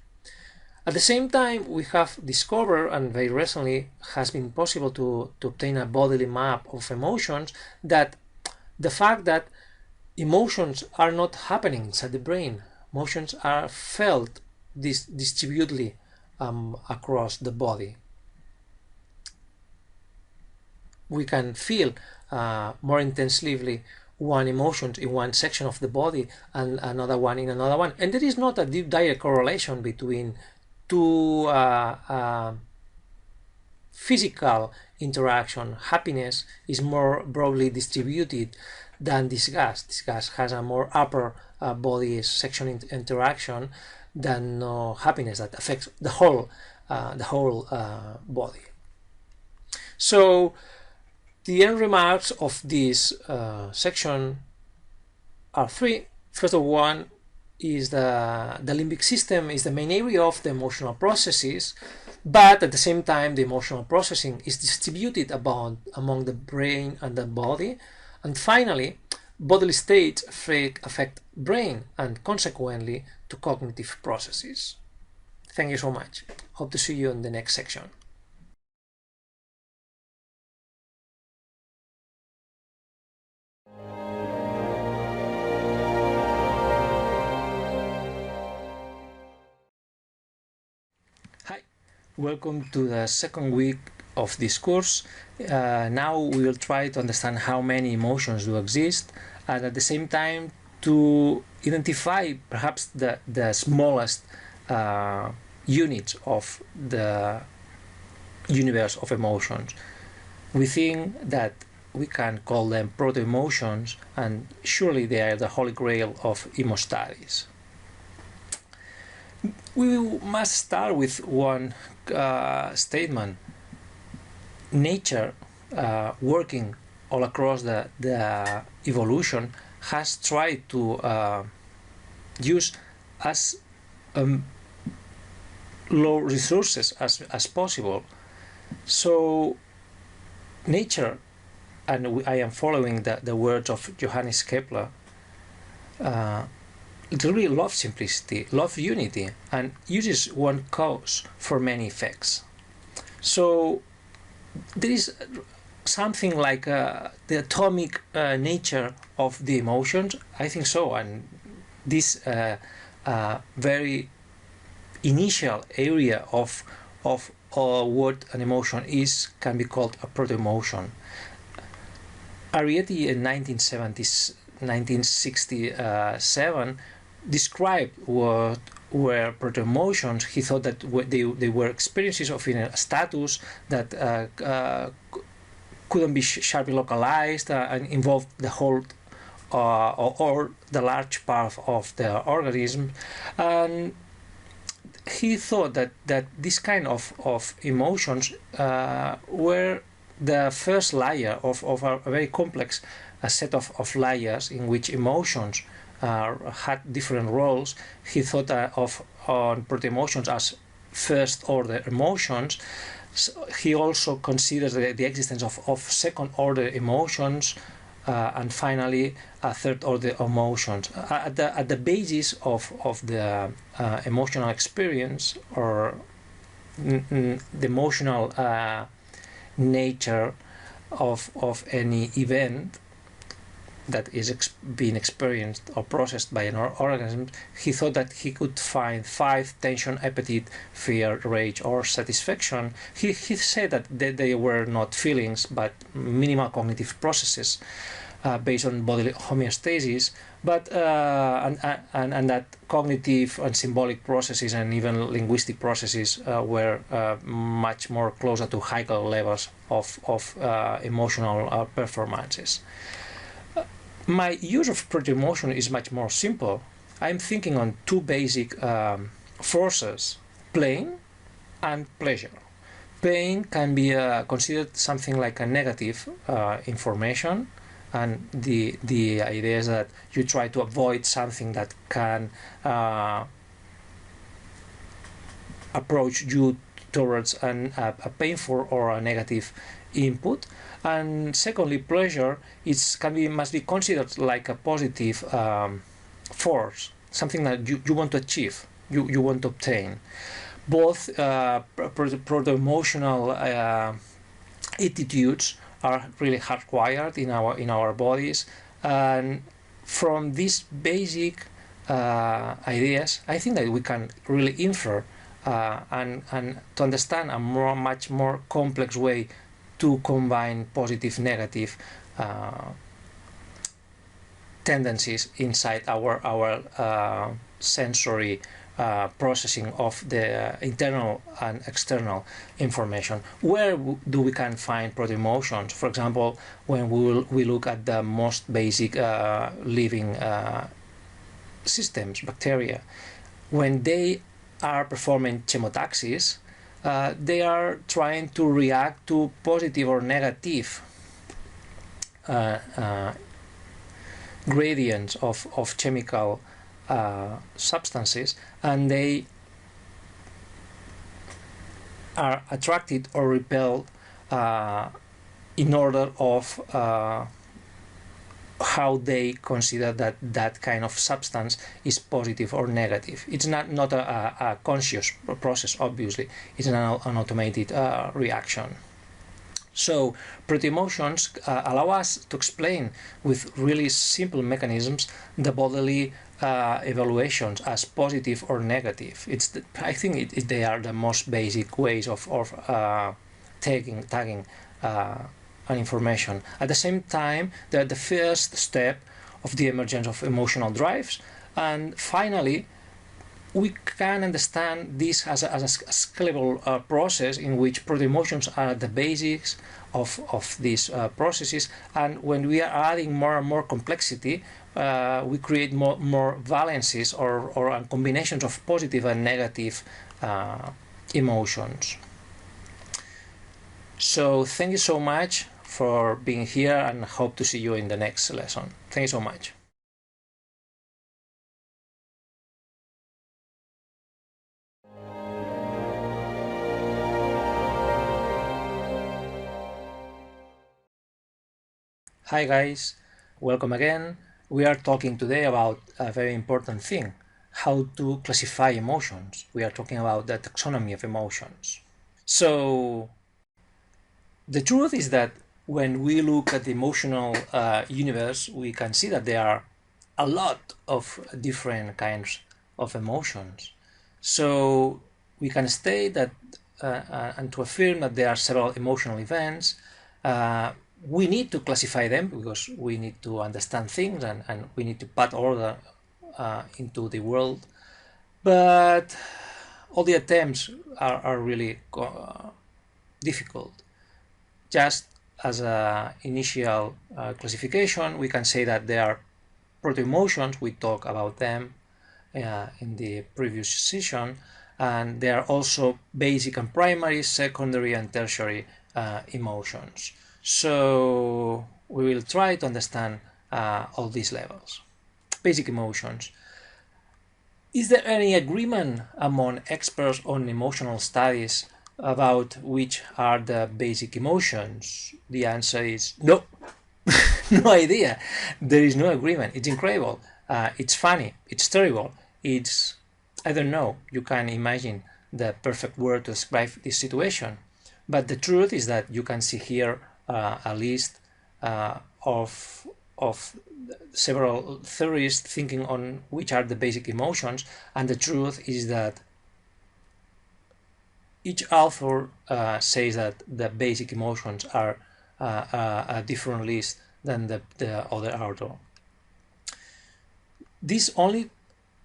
At the same time, we have discovered, and very recently has been possible to obtain a bodily map of emotions, that the fact that emotions are not happening inside the brain. Emotions are felt distributedly across the body. We can feel more intensively one emotion in one section of the body and another one in another one. And there is not a deep direct correlation between two physical interaction. Happiness is more broadly distributed than disgust. Disgust has a more upper body section interaction than happiness that affects the whole body. So the end remarks of this section are three. First of one is the limbic system is the main area of the emotional processes, but at the same time the emotional processing is distributed among the brain and the body. And finally, bodily states affect brain and consequently to cognitive processes. Thank you so much. Hope to see you in the next section. Welcome to the second week of this course. Now we will try to understand how many emotions do exist, and at the same time to identify perhaps the smallest units of the universe of emotions. We think that we can call them proto-emotions, and surely they are the holy grail of emo studies. We must start with one statement. Nature, working all across the evolution, has tried to use as low resources as possible. So nature, and I am following the words of Johannes Kepler, it really loves simplicity, loves unity, and uses one cause for many effects. So there is something like the atomic nature of the emotions. I think so, and this very initial area of what an emotion is can be called a proto-emotion. Arrietty in 1967 described what were proto-emotions. He thought that they were experiences of inner status that couldn't be sharply localized and involved the whole or the large part of the organism. And he thought that this kind of emotions were the first layer of a very complex set of layers in which emotions had different roles. He thought on proto-emotions as first-order emotions. So he also considers the existence of second-order emotions and finally third-order emotions. At the basis of the emotional experience or the emotional nature of any event that is being experienced or processed by an organism, he thought that he could find 5: tension, appetite, fear, rage, or satisfaction. He said that they were not feelings but minimal cognitive processes based on bodily homeostasis, but and that cognitive and symbolic processes and even linguistic processes were much more closer to higher levels of emotional performances. My use of proto-emotion is much more simple. I'm thinking on two basic forces: pain and pleasure. Pain can be considered something like a negative information, and the idea is that you try to avoid something that can approach you towards a painful or a negative input. And secondly, pleasure must be considered like a positive force, something that you want to achieve, you want to obtain. Both proto-emotional attitudes are really hardwired in our bodies, and from these basic ideas, I think that we can really infer and to understand a much more complex way to combine positive, negative tendencies inside our sensory processing of the internal and external information. Where do we can find proto-emotions? For example, when we look at the most basic living systems, bacteria, when they are performing chemotaxis, they are trying to react to positive or negative gradients of chemical substances, and they are attracted or repelled in order of how they consider that kind of substance is positive or negative. It's not a conscious process, obviously. It's an automated reaction. So proto-emotions allow us to explain with really simple mechanisms the bodily evaluations as positive or negative. I think they are the most basic ways of tagging an information. At the same time, they're the first step of the emergence of emotional drives, and finally, we can understand this as a scalable process in which proto-emotions are the basics of these processes, and when we are adding more and more complexity, we create more valences or combinations of positive and negative emotions. So thank you so much for being here, and hope to see you in the next lesson. Thank you so much. Hi guys, welcome again. We are talking today about a very important thing, how to classify emotions. We are talking about the taxonomy of emotions. So the truth is that when we look at the emotional universe, we can see that there are a lot of different kinds of emotions. So we can state that and to affirm that there are several emotional events. We need to classify them because we need to understand things, and we need to put order into the world. But all the attempts are really difficult. Just as an initial classification, we can say that there are proto-emotions. We talked about them in the previous session, and there are also basic and primary, secondary and tertiary emotions. So we will try to understand all these levels. Basic emotions. Is there any agreement among experts on emotional studies about which are the basic emotions? The answer is no. No idea. There is no agreement. It's incredible. It's funny. It's terrible. It's, I don't know. You can imagine the perfect word to describe this situation. But the truth is that you can see here a list of several theories thinking on which are the basic emotions, and the truth is that each author says that the basic emotions are a different list than the other author. This only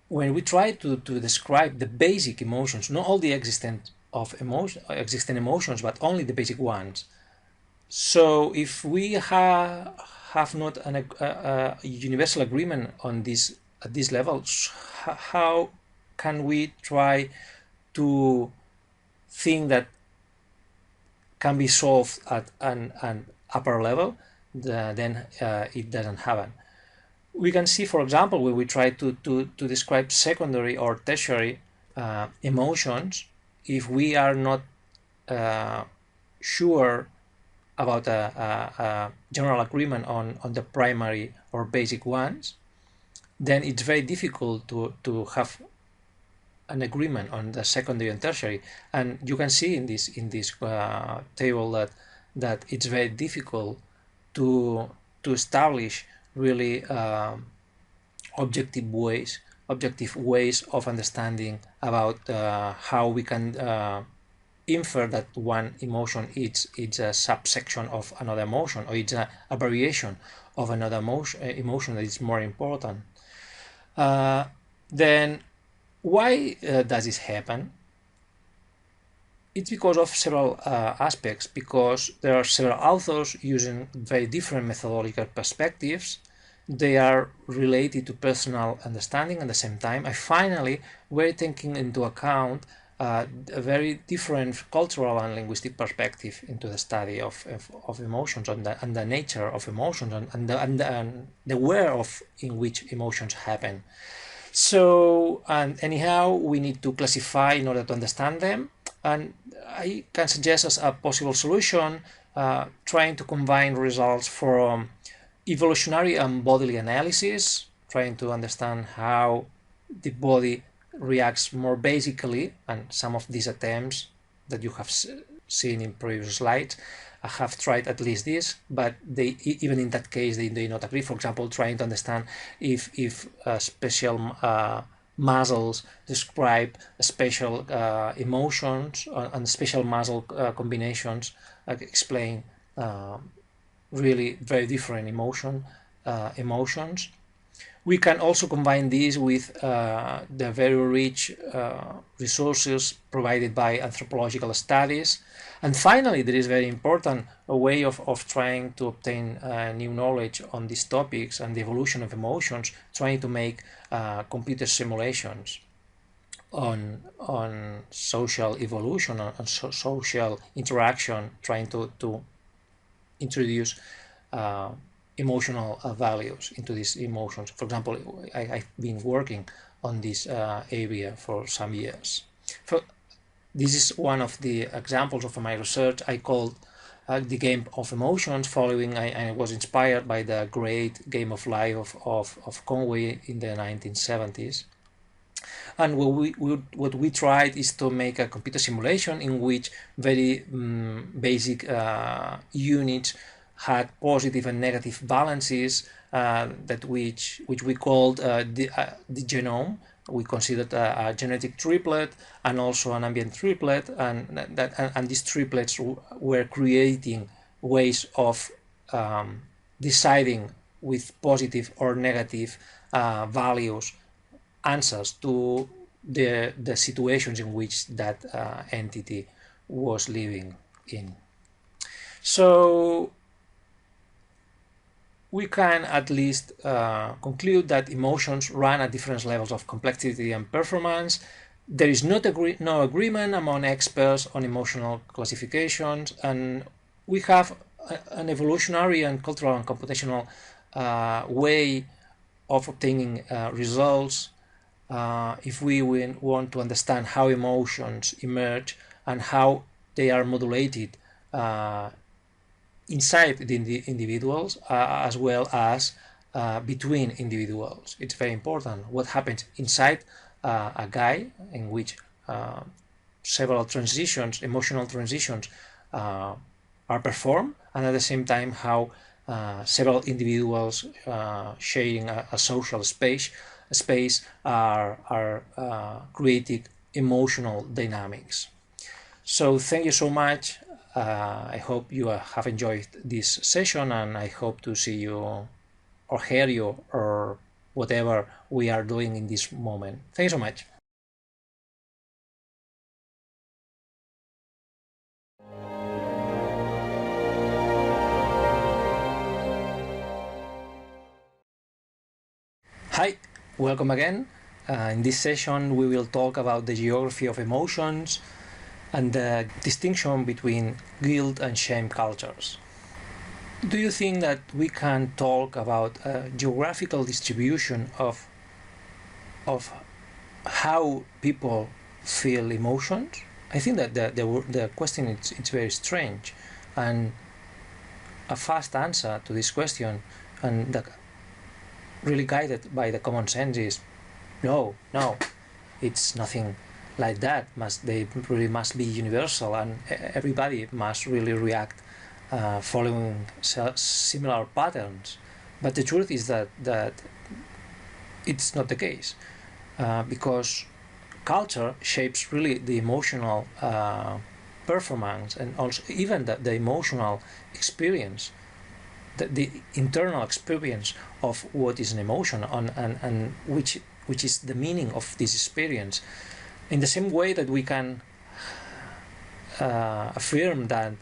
when we try to describe the basic emotions, not all the existent emotions, but only the basic ones. So if we have not a universal agreement on this at this level, how can we try to think that can be solved at an upper level? Then it doesn't happen. We can see, for example, when we try to describe secondary or tertiary emotions, if we are not sure about a general agreement on the primary or basic ones, then it's very difficult to have an agreement on the secondary and tertiary. And you can see in this table that it's very difficult to establish really objective ways of understanding about how we can infer that one emotion it's a subsection of another emotion, or it's a variation of another emotion that is more important. Then why does this happen? It's because of several aspects, because there are several authors using very different methodological perspectives. They are related to personal understanding at the same time. And finally, we're taking into account a very different cultural and linguistic perspective into the study of emotions and the nature of emotions and the way in which emotions happen. So, and anyhow, we need to classify in order to understand them. And I can suggest as a possible solution trying to combine results from evolutionary and bodily analysis, trying to understand how the body reacts more basically, and some of these attempts that you have seen in previous slides, have tried at least this, but even in that case they do not agree. For example, trying to understand if special muscles describe special emotions, and special muscle combinations explain really very different emotions. We can also combine this with the very rich resources provided by anthropological studies. And finally, there is very important a way of trying to obtain new knowledge on these topics and the evolution of emotions, trying to make computer simulations on social evolution, on social interaction, trying to introduce emotional values into these emotions. For example, I've been working on this area for some years. This is one of the examples of my research. I called the Game of Emotions, following I was inspired by the great Game of Life of Conway in the 1970s. And what we tried is to make a computer simulation in which very basic units had positive and negative balances, which we called the genome. We considered a genetic triplet and also an ambient triplet, and these triplets were creating ways of deciding with positive or negative values answers to the situations in which that entity was living in. So we can at least conclude that emotions run at different levels of complexity and performance. There is no agreement among experts on emotional classifications, and we have an evolutionary and cultural and computational way of obtaining results if we want to understand how emotions emerge and how they are modulated inside the individuals as well as between individuals. It's very important what happens inside a guy, in which several transitions, emotional transitions, are performed, and at the same time how several individuals sharing a social space are creating emotional dynamics. So thank you so much. I hope you have enjoyed this session, and I hope to see you or hear you or whatever we are doing in this moment. Thank you so much. Hi, welcome again. In this session we will talk about the geography of emotions and the distinction between guilt and shame cultures. Do you think that we can talk about a geographical distribution of how people feel emotions? I think that the question it's very strange, and a fast answer to this question, and really guided by the common sense, is no, it's nothing like that. They really must be universal, and everybody must really react following similar patterns. But the truth is that it's not the case, because culture shapes really the emotional performance, and also even the emotional experience, the internal experience of what is an emotion, and which is the meaning of this experience. In the same way that we can affirm that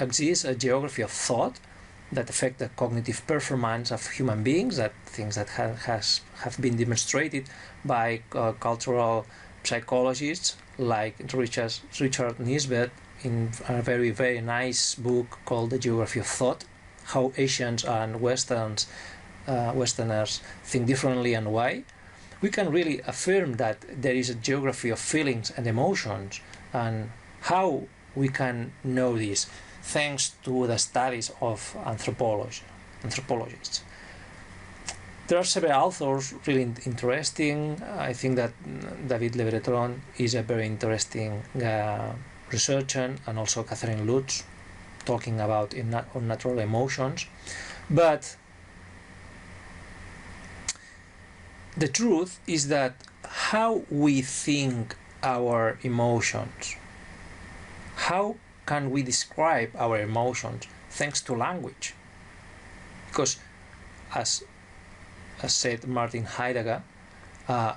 exists a geography of thought that affect the cognitive performance of human beings, that things that have been demonstrated by cultural psychologists like Richard Nisbett in a very, very nice book called The Geography of Thought, How Asians and Westerners think differently and why. We can really affirm that there is a geography of feelings and emotions, and how we can know this thanks to the studies of anthropologists. There are several authors really interesting. I think that David Le Breton is a very interesting researcher, and also Catherine Lutz, talking about unnatural emotions. But the truth is that how we think our emotions, how can we describe our emotions thanks to language? Because as said Martin Heidegger,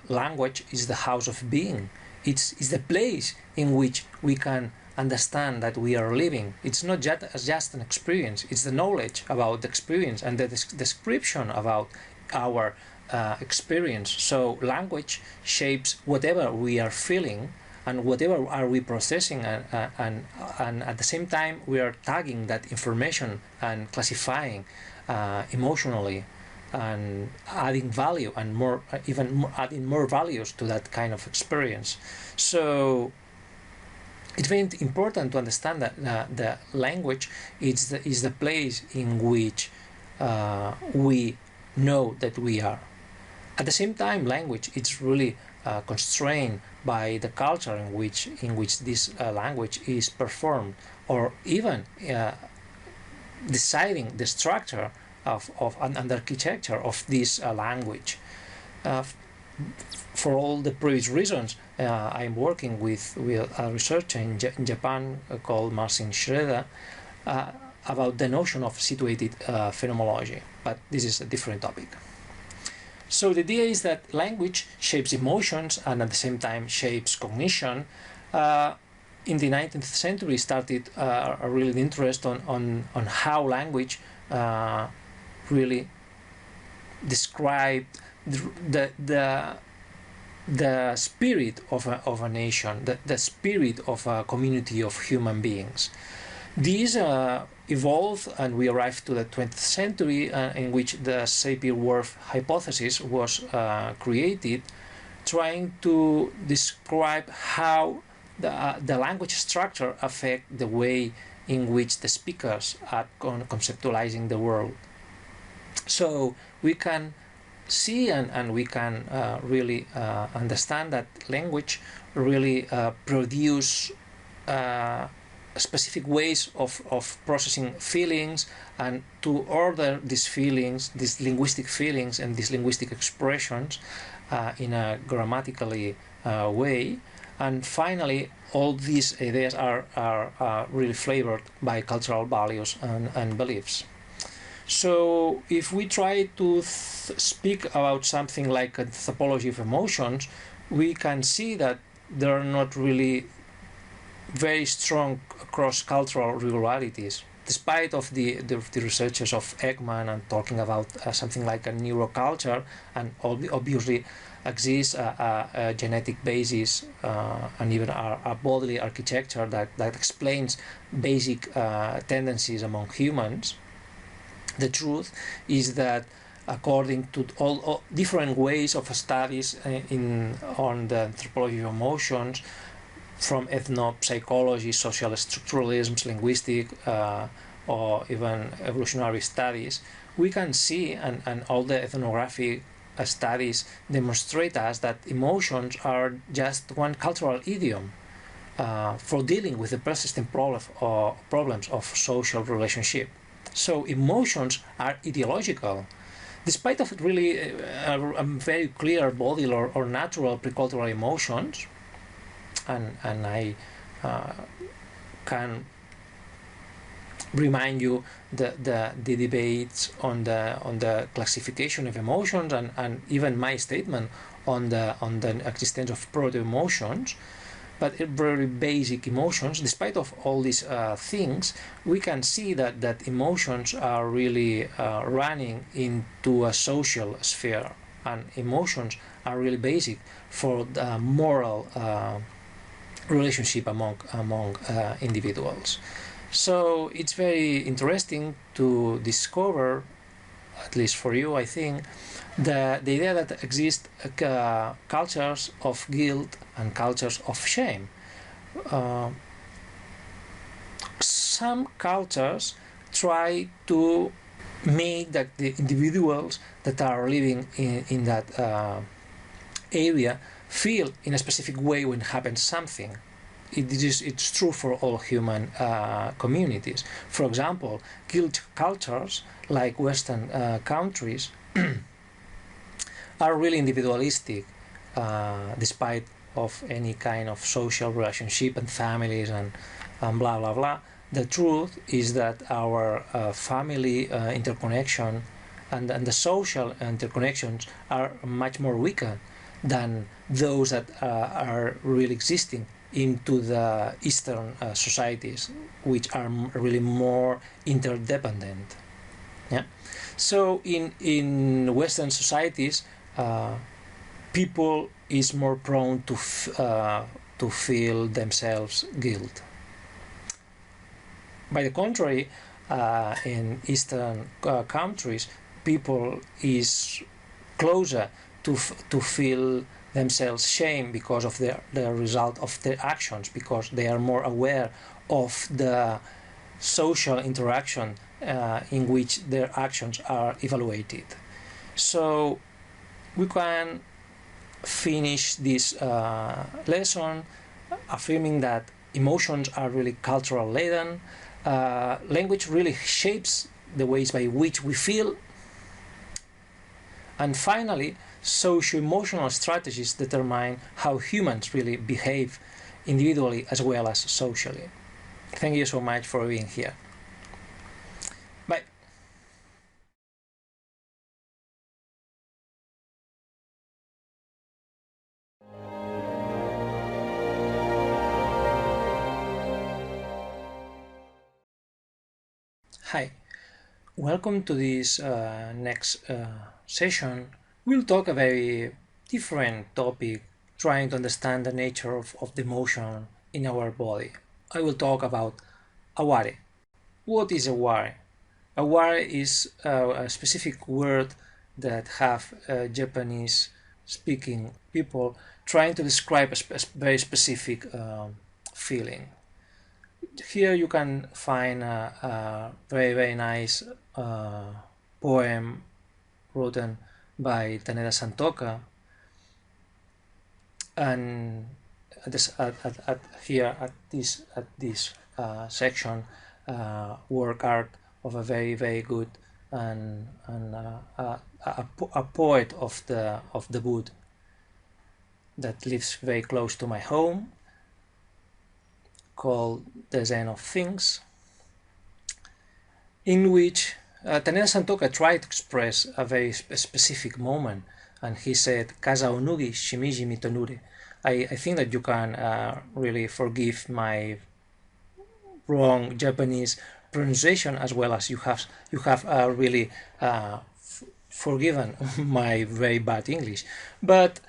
language is the house of being. It's the place in which we can understand that we are living. It's not just an experience, it's the knowledge about the experience and the description about our experience. So language shapes whatever we are feeling and whatever are we processing, and at the same time we are tagging that information and classifying emotionally and adding value and more, adding more values to that kind of experience. So it's very important to understand that the language is the place in which we know that we are. At the same time, language is really constrained by the culture in which this language is performed, or even deciding the structure of and the architecture of this language. For all the previous reasons, I'm working with a researcher in Japan called Marcin Schroeder about the notion of situated phenomenology, but this is a different topic. So the idea is that language shapes emotions and at the same time shapes cognition. In the 19th century started a real interest on how language really described the spirit of a nation, the spirit of a community of human beings. These evolved, and we arrived to the 20th century, in which the Sapir-Whorf hypothesis was created, trying to describe how the language structure affects the way in which the speakers are conceptualizing the world. So we can see and we can really understand that language really produce specific ways of processing feelings, and to order these feelings, these linguistic feelings and these linguistic expressions in a grammatically way. And finally, all these ideas are really flavored by cultural values and beliefs. So if we try to speak about something like a topology of emotions, we can see that there are not really very strong cross-cultural regularities, despite of the researchers of Ekman and talking about something like a neuroculture, and obviously exists a genetic basis and even a bodily architecture that explains basic tendencies among humans. The truth is that according to all different ways of studies on the anthropology of emotions, from ethnopsychology, social structuralisms, linguistic, or even evolutionary studies, we can see, and all the ethnographic studies demonstrate us, that emotions are just one cultural idiom for dealing with the persistent problems of social relationship. So emotions are ideological, despite of really a very clear bodily or natural precultural emotions. And I can remind you the debates on the classification of emotions, and even my statement on the existence of proto-emotions. But very basic emotions, despite of all these things, we can see that emotions are really running into a social sphere, and emotions are really basic for the moral relationship among individuals. So it's very interesting to discover, at least for you, I think, the idea that exist cultures of guilt and cultures of shame. Some cultures try to make that the individuals that are living in that area feel in a specific way when happens something. it's true for all human communities. For example, guilt cultures like Western countries are really individualistic, despite of any kind of social relationship and families and blah blah blah. The truth is that our family interconnection and the social interconnections are much more weaker than those that are really existing into the Eastern societies, which are really more interdependent. Yeah. So in Western societies, people is more prone to feel themselves guilt. By the contrary, in Eastern countries, people is closer to feel themselves shame because of the result of their actions, because they are more aware of the social interaction in which their actions are evaluated. So we can finish this lesson affirming that emotions are really cultural laden. Language really shapes the ways by which we feel. And finally, socio-emotional strategies determine how humans really behave individually as well as socially. Thank you so much for being here. Bye. Hi, welcome to this next session. We'll talk a very different topic, trying to understand the nature of the emotion in our body. I will talk about aware. What is aware? Aware is a specific word that have Japanese speaking people trying to describe a very specific feeling. Here you can find a very nice poem written by Taneda Santoka, and here at this section, work art of a very good and a poet of the wood that lives very close to my home, called The Zen of Things, in which Taneda Santoka tried to express a very specific moment, and he said, Kaza onugi shimiji mitonure. I think that you can really forgive my wrong Japanese pronunciation, as well as you have really forgiven my very bad English. But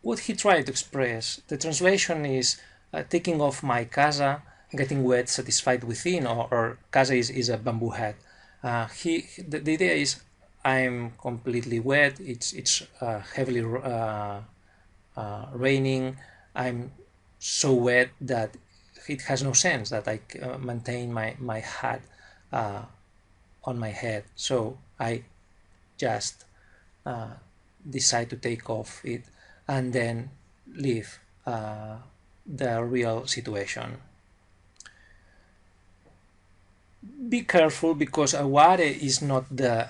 what he tried to express, the translation is taking off my kaza, getting wet, satisfied within, or kaza is a bamboo hat. The idea is I'm completely wet. It's heavily raining. I'm so wet that it has no sense that I maintain my hat on my head. So I just decide to take off it and then leave the real situation. Be careful, because aware is not the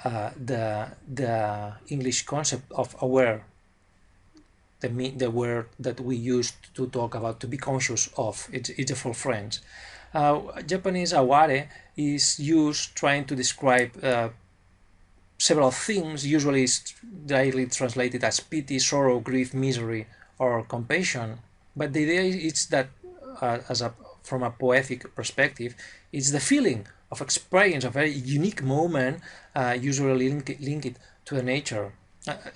English concept of aware, the word that we use to talk about to be conscious of. It's for friends. Japanese aware is used trying to describe several things. Usually it's directly translated as pity, sorrow, grief, misery, or compassion. But the idea is that, from a poetic perspective, it's the feeling of experience, a very unique moment, usually linked to the nature.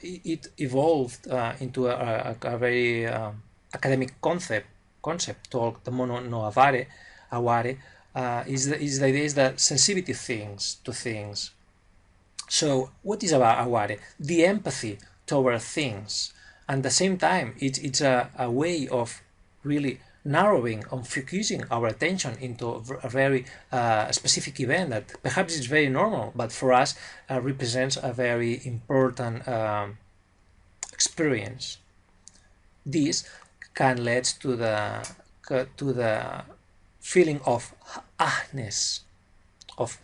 It evolved into a very academic concept called the mono no aware. Aware is the idea is that sensitivity to things. So what is about aware? The empathy toward things, and at the same time, it's a way of really narrowing and focusing our attention into a very specific event that perhaps is very normal, but for us represents a very important experience. This can lead to to the feeling of ahness, of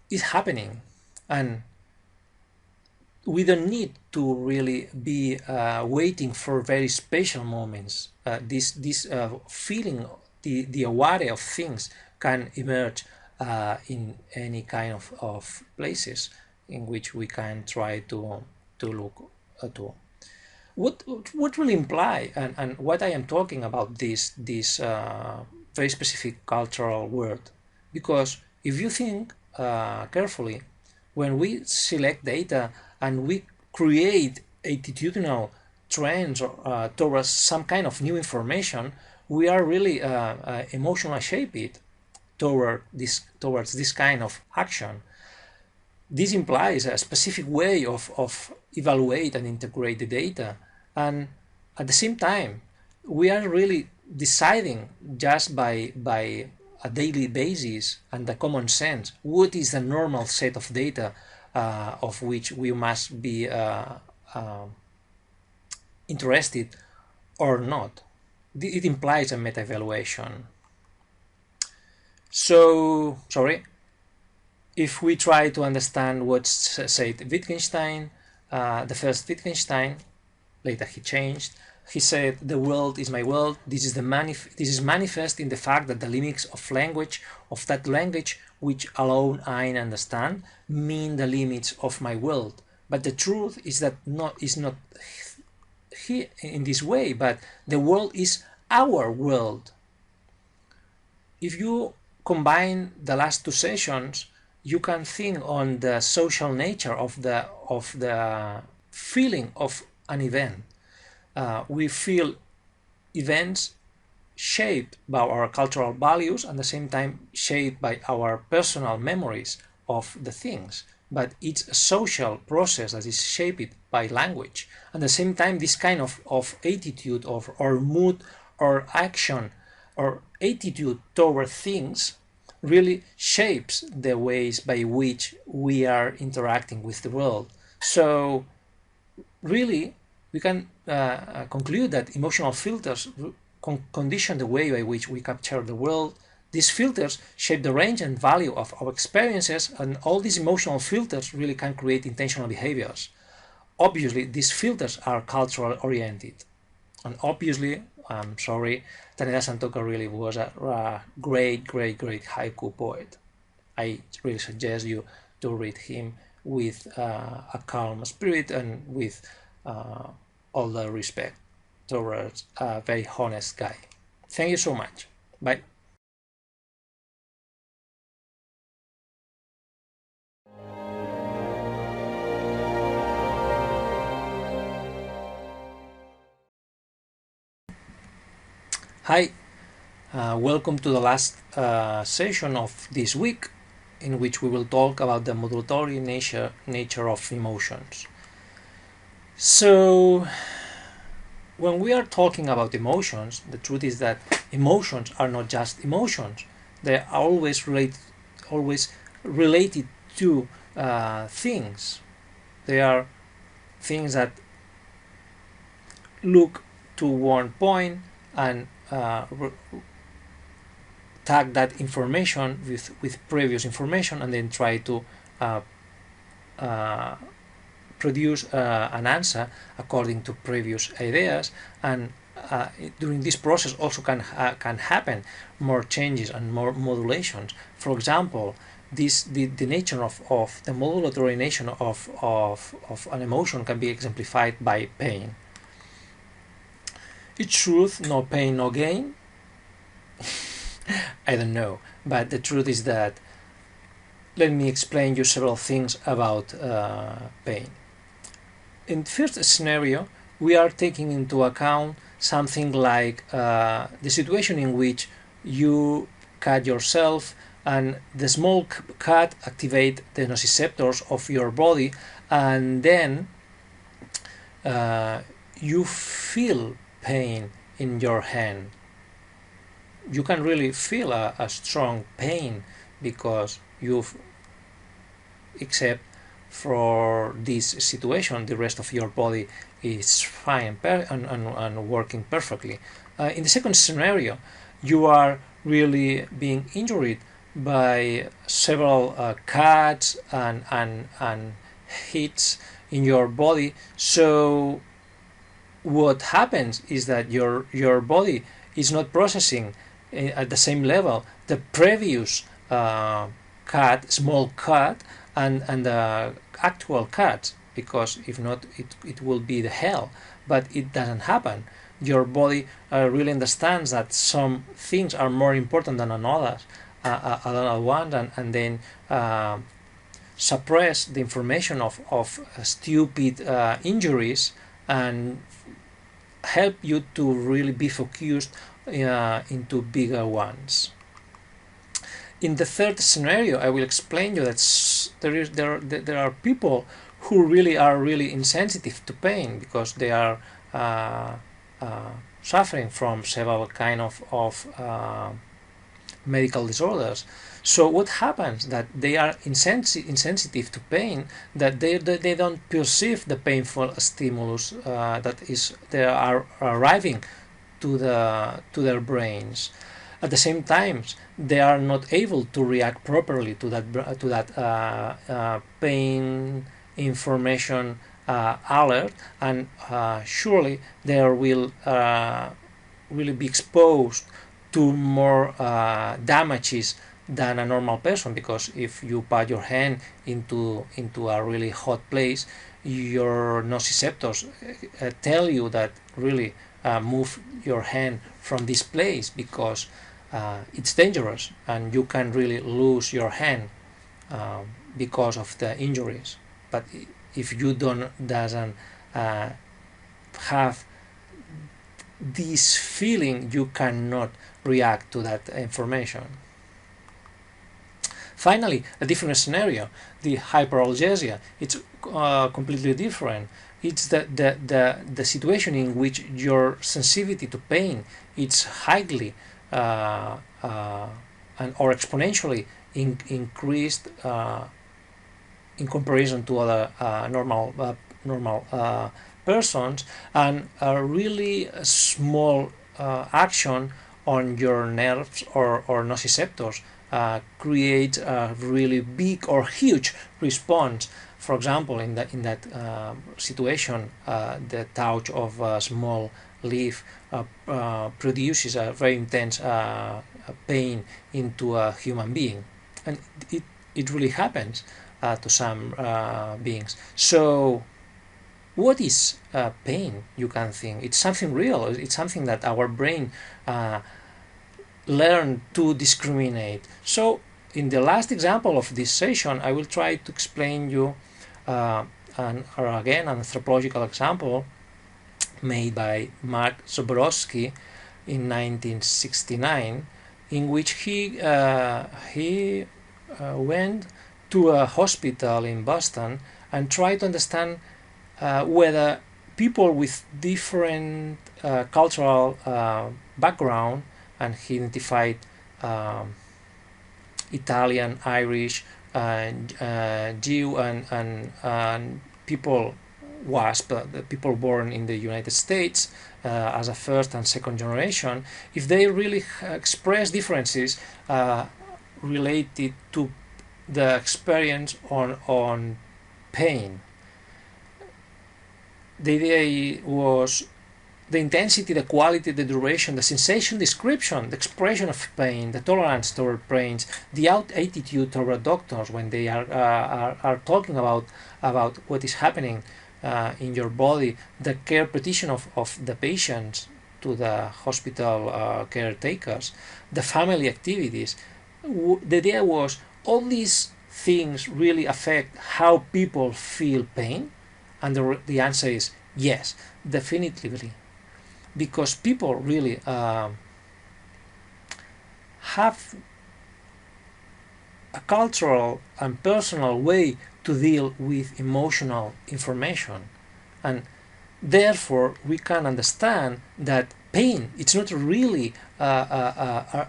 it's happening, and we don't need to really be waiting for very special moments. This feeling, the aware of things can emerge in any kind of places in which we can try to look to. What will imply, and what I am talking about this very specific cultural word, because if you think carefully, when we select data and we create attitudinal trends towards some kind of new information, we are really emotionally shaped towards this kind of action. This implies a specific way of evaluate and integrate the data, and at the same time we are really deciding just by a daily basis and the common sense what is the normal set of data of which we must be interested or not. It implies a meta-evaluation. So, sorry, if we try to understand what said Wittgenstein, the first Wittgenstein, later he changed, he said, the world is my world, this is manifest in the fact that the limits of language, of that language which alone I understand, mean the limits of my world. But the truth is that is not here in this way, but the world is our world. If you combine the last two sessions, you can think on the social nature of the feeling of an event. We feel events shaped by our cultural values and at the same time shaped by our personal memories of the things. But it's a social process that is shaped by language. At the same time, this kind of attitude or mood or action or attitude toward things really shapes the ways by which we are interacting with the world. So really, we can conclude that emotional filters condition the way by which we capture the world. These filters shape the range and value of our experiences, and all these emotional filters really can create intentional behaviors. Obviously, these filters are cultural oriented. And obviously, I'm sorry, Taneda Santoka really was a great haiku poet. I really suggest you to read him with a calm spirit and with all the respect towards a very honest guy. Thank you so much. Bye. Hi, welcome to the last session of this week, in which we will talk about the modulatory nature of emotions. So, when we are talking about emotions, the truth is that emotions are not just emotions; they are always related to things. They are things that look to one point and tag that information with previous information and then try to produce an answer according to previous ideas. And during this process also can happen more changes and more modulations. For example, the nature of the modulatory nature of an emotion can be exemplified by pain. It's truth, no pain, no gain. I don't know, but the truth is that, let me explain you several things about pain. In the first scenario, we are taking into account something like the situation in which you cut yourself and the small cut activate the nociceptors of your body, and then you feel pain in your hand. You can really feel a strong pain because you've accept for this situation, the rest of your body is fine and working perfectly. In the second scenario, you are really being injured by several cuts and hits in your body. So what happens is that your body is not processing at the same level the previous small cut and the actual cut, because if not, it will be the hell. But it doesn't happen. Your body really understands that some things are more important than another one, and then suppress the information of stupid injuries and help you to really be focused into bigger ones. In the third scenario, I will explain you that there are people who really are really insensitive to pain because they are suffering from several kind of medical disorders. So what happens that they are insensitive to pain, that they don't perceive the painful stimulus they are arriving to their brains. At the same time, they are not able to react properly to that pain information alert, and surely they will really be exposed to more damages than a normal person, because if you put your hand into a really hot place, your nociceptors tell you that really move your hand from this place, because it's dangerous and you can really lose your hand because of the injuries. But if you doesn't have this feeling, you cannot react to that information. Finally, a different scenario, the hyperalgesia. It's completely different. It's the situation in which your sensitivity to pain is highly or exponentially increased in comparison to other normal persons, and a really small action on your nerves or nociceptors create a really big or huge response. For example, in that situation, the touch of a small leaf produces a very intense pain into a human being, and it really happens to some beings. So what is pain? You can think it's something real. It's something that our brain learn to discriminate. So in the last example of this session, I will try to explain you an anthropological example made by Mark Zaborowski in 1969, in which he went to a hospital in Boston and tried to understand whether people with different cultural background, and he identified Italian, Irish, Jew, and people the people born in the United States as a first and second generation, if they really express differences related to the experience on pain. The idea was the intensity, the quality, the duration, the sensation description, the expression of pain, the tolerance toward pain, the attitude toward doctors when they are talking about what is happening in your body, the care petition of the patients to the hospital caretakers, the family activities. The idea was all these things really affect how people feel pain, and the answer is yes, definitively. Because people really have a cultural and personal way to deal with emotional information, and therefore we can understand that pain, it's not really a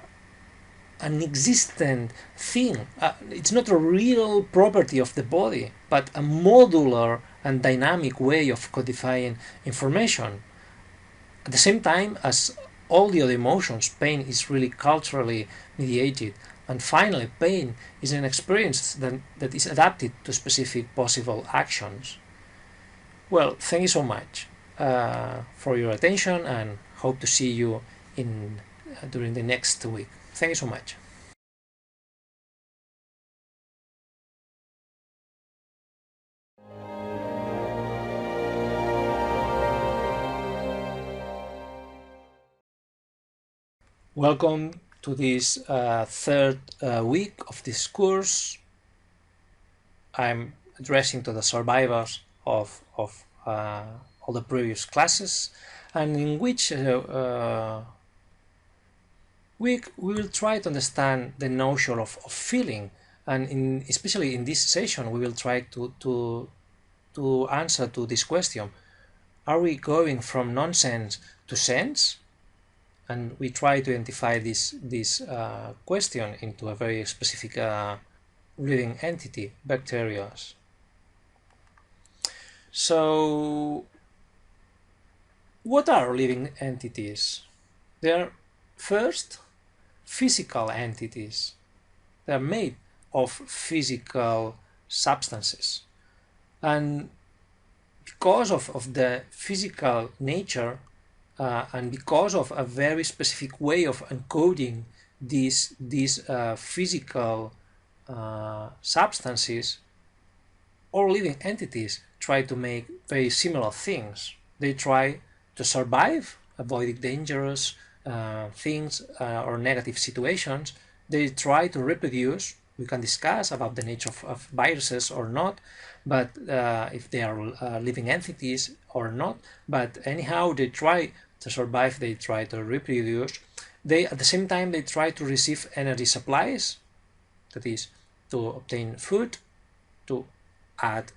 an existent thing. It's not a real property of the body, but a modular and dynamic way of codifying information. At the same time as all the other emotions, pain is really culturally mediated. And finally, pain is an experience that is adapted to specific possible actions. Well, thank you so much for your attention, and hope to see you in during the next week. Thank you so much. Welcome to this third week of this course. I'm addressing to the survivors of all the previous classes, and in which week we will try to understand the notion of feeling, and especially in this session we will try to answer to this question: are we going from nonsense to sense? And we try to identify this question into a very specific living entity, bacteria. So, what are living entities? They are first physical entities. They are made of physical substances, and because of the physical nature, and because of a very specific way of encoding these physical substances, all living entities try to make very similar things. They try to survive, avoiding dangerous things or negative situations. They try to reproduce. We can discuss about the nature of viruses or not, but if they are living entities or not. But anyhow, they try to survive, they try to reproduce. They, at the same time, they try to receive energy supplies, that is, to obtain food, to add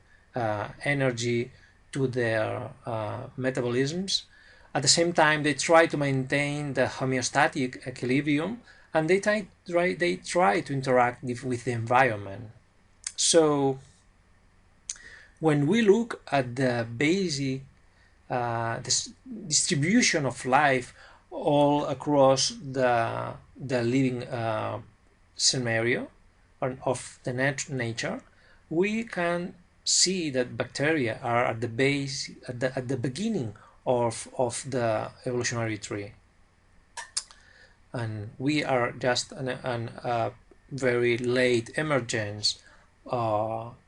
energy to their metabolisms. At the same time, they try to maintain the homeostatic equilibrium, and they try to interact with the environment. So, when we look at the basic this distribution of life all across the living scenario of the nature, we can see that bacteria are at the base, at the beginning of the evolutionary tree, and we are just a very late emergence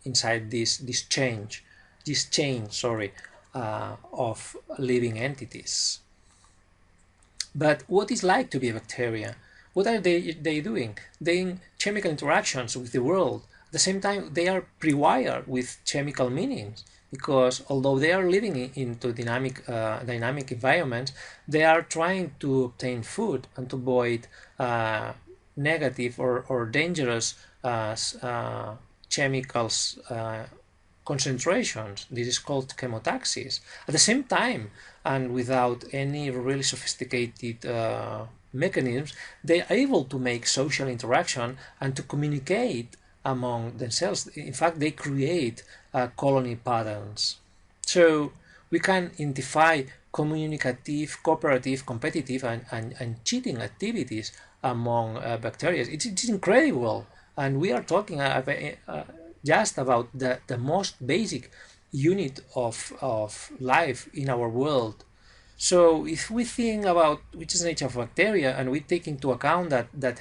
inside this chain, sorry, of living entities. But what is like to be a bacteria? What are they doing? They in chemical interactions with the world. At the same time, they are pre-wired with chemical meanings, because although they are living into dynamic environments, they are trying to obtain food and to avoid negative or dangerous chemicals concentrations. This is called chemotaxis. At the same time, and without any really sophisticated mechanisms, they are able to make social interaction and to communicate among themselves. In fact, they create colony patterns. So we can identify communicative, cooperative, competitive, and cheating activities among bacteria. It's incredible, and we are talking just about the most basic unit of life in our world. So if we think about which is the nature of bacteria, and we take into account that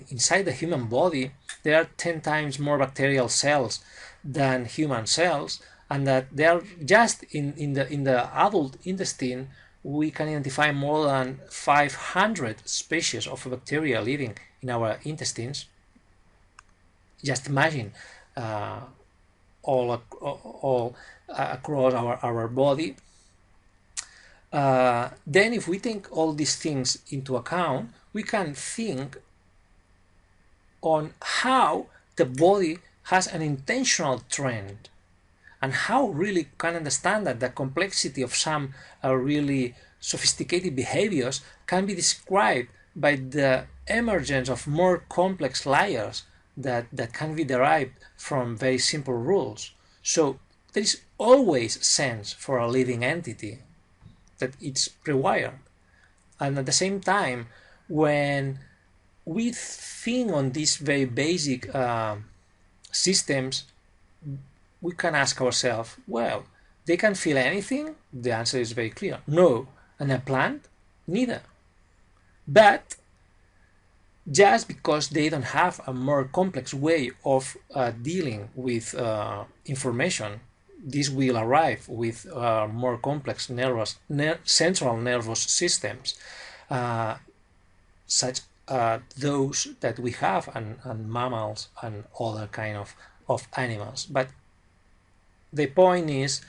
inside the human body there are 10 times more bacterial cells than human cells, and that they are just in the adult intestine, we can identify more than 500 species of bacteria living in our intestines. Just imagine all across our body. Then if we take all these things into account, we can think on how the body has an intentional trend, and how really can understand that the complexity of some really sophisticated behaviors can be described by the emergence of more complex layers that can be derived from very simple rules. So there is always sense for a living entity, that it's pre-wired. And at the same time, when we think on these very basic systems, we can ask ourselves, well, they can feel anything? The answer is very clear. No. And a plant? Neither. But just because they don't have a more complex way of dealing with information, this will arrive with more complex central nervous systems, such those that we have and mammals and other kind of animals. But the point is,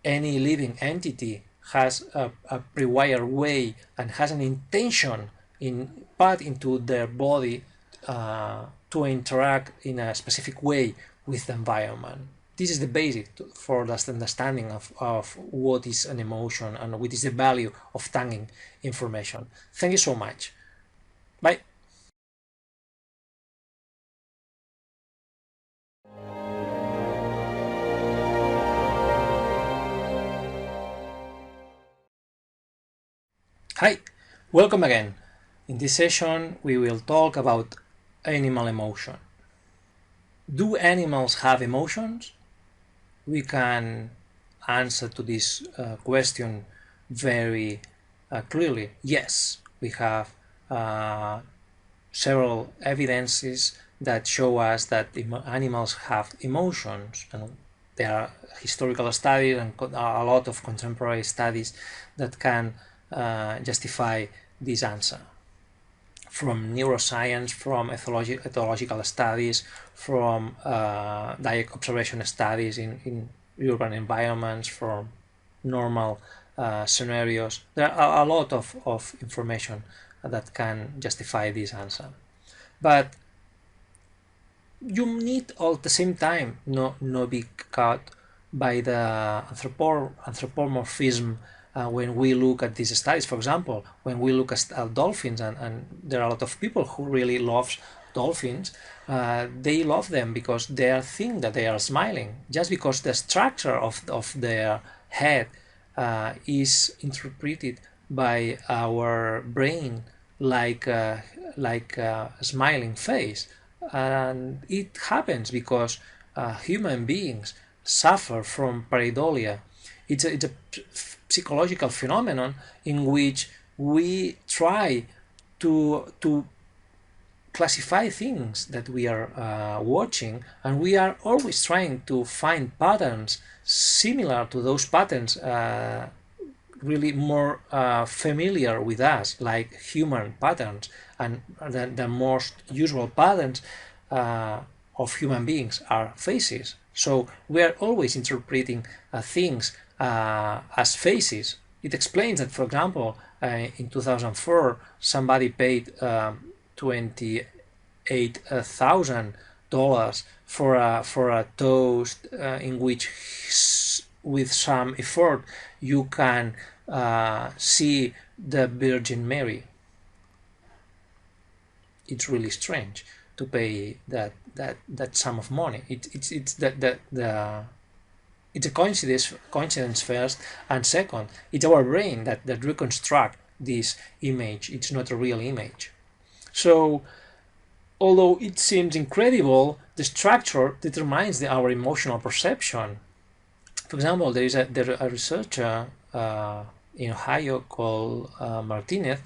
any living entity has a pre-wired way and has an intention put into their body to interact in a specific way with the environment. This is the basic for the understanding of what is an emotion and what is the value of tagging information. Thank you so much. Bye. Hi, welcome again. In this session, we will talk about animal emotion. Do animals have emotions? We can answer to this question very clearly. Yes, we have several evidences that show us that animals have emotions, and there are historical studies and a lot of contemporary studies that can justify this answer. From neuroscience, from ethological studies, from direct observation studies in urban environments, from normal scenarios. There are a lot of information that can justify this answer. But you need all at the same time not be caught by the anthropomorphism when we look at these studies. For example, when we look at dolphins, and there are a lot of people who really love dolphins, they love them because they think that they are smiling, just because the structure of their head is interpreted by our brain like a smiling face. And it happens because human beings suffer from pareidolia. It's a psychological phenomenon in which we try to classify things that we are watching, and we are always trying to find patterns similar to those patterns really more familiar with us, like human patterns. And the most usual patterns of human beings are faces. So we are always interpreting things as faces. It explains that, for example, in 2004, somebody paid $28,000 for a toast in which, with some effort, you can see the Virgin Mary. It's really strange to pay that sum of money. It's a coincidence first, and second, it's our brain that reconstruct this image. It's not a real image. So, although it seems incredible, the structure determines our emotional perception. For example, there is a researcher in Ohio called Martinez,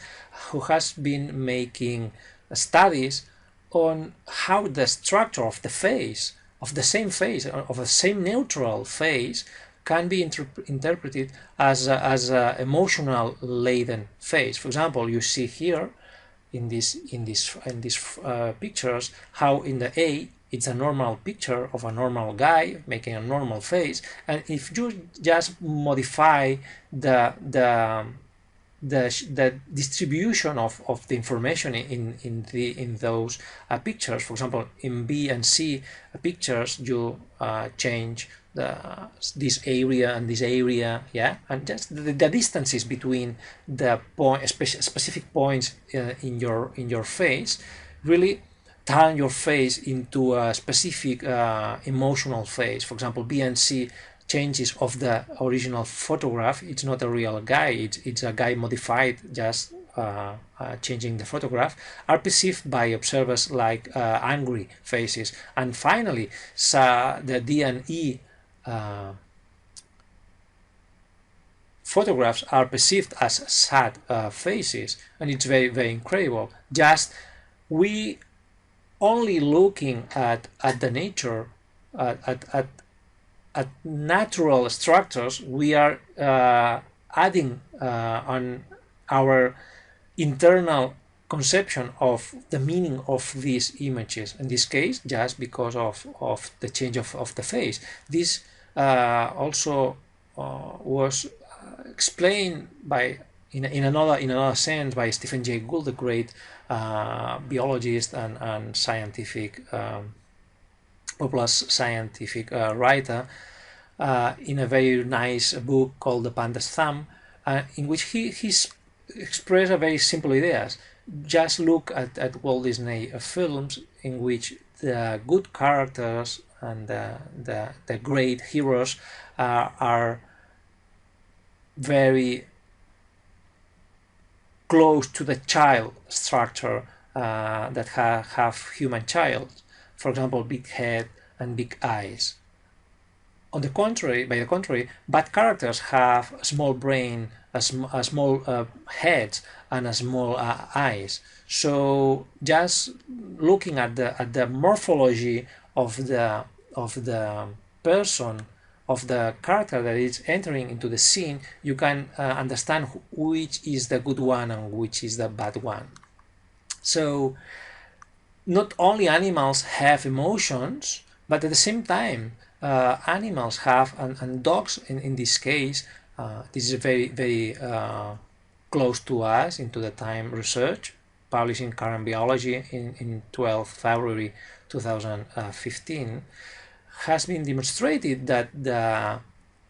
who has been making studies on how the structure of the face, of the same face, of the same neutral face, can be interpreted as a emotional laden face. For example, you see here in these pictures how in the A it's a normal picture of a normal guy making a normal face, and if you just modify the distribution of the information in those pictures, for example, in B and C pictures, you change this area and this area, yeah, and just the distances between the specific points in your face really turn your face into a specific emotional phase. For example, BNC changes of the original photograph. It's not a real guy. It's a guy modified, just changing the photograph, are perceived by observers like angry faces. And finally, the DNE photographs are perceived as sad faces, and it's very, very incredible. Just we only looking at the nature, at natural structures, we are adding on our internal conception of the meaning of these images. In this case, just because of the change of the face. This also was explained by in another sense by Stephen Jay Gould, the great biologist and scientific popular scientific writer, in a very nice book called The Panda's Thumb, in which he expressed a very simple ideas. Just look at Walt Disney films in which the good characters and the great heroes are very close to the child structure that have human child. For example, big head and big eyes. By the contrary, bad characters have a small brain, a small head, and a small eyes. So just looking at the morphology of the person, of the character that is entering into the scene, you can understand which is the good one and which is the bad one. So not only animals have emotions, but at the same time animals have, and dogs in this case, this is very, very close to us, into the Time research, published in Current Biology in 12 February 2015, has been demonstrated that the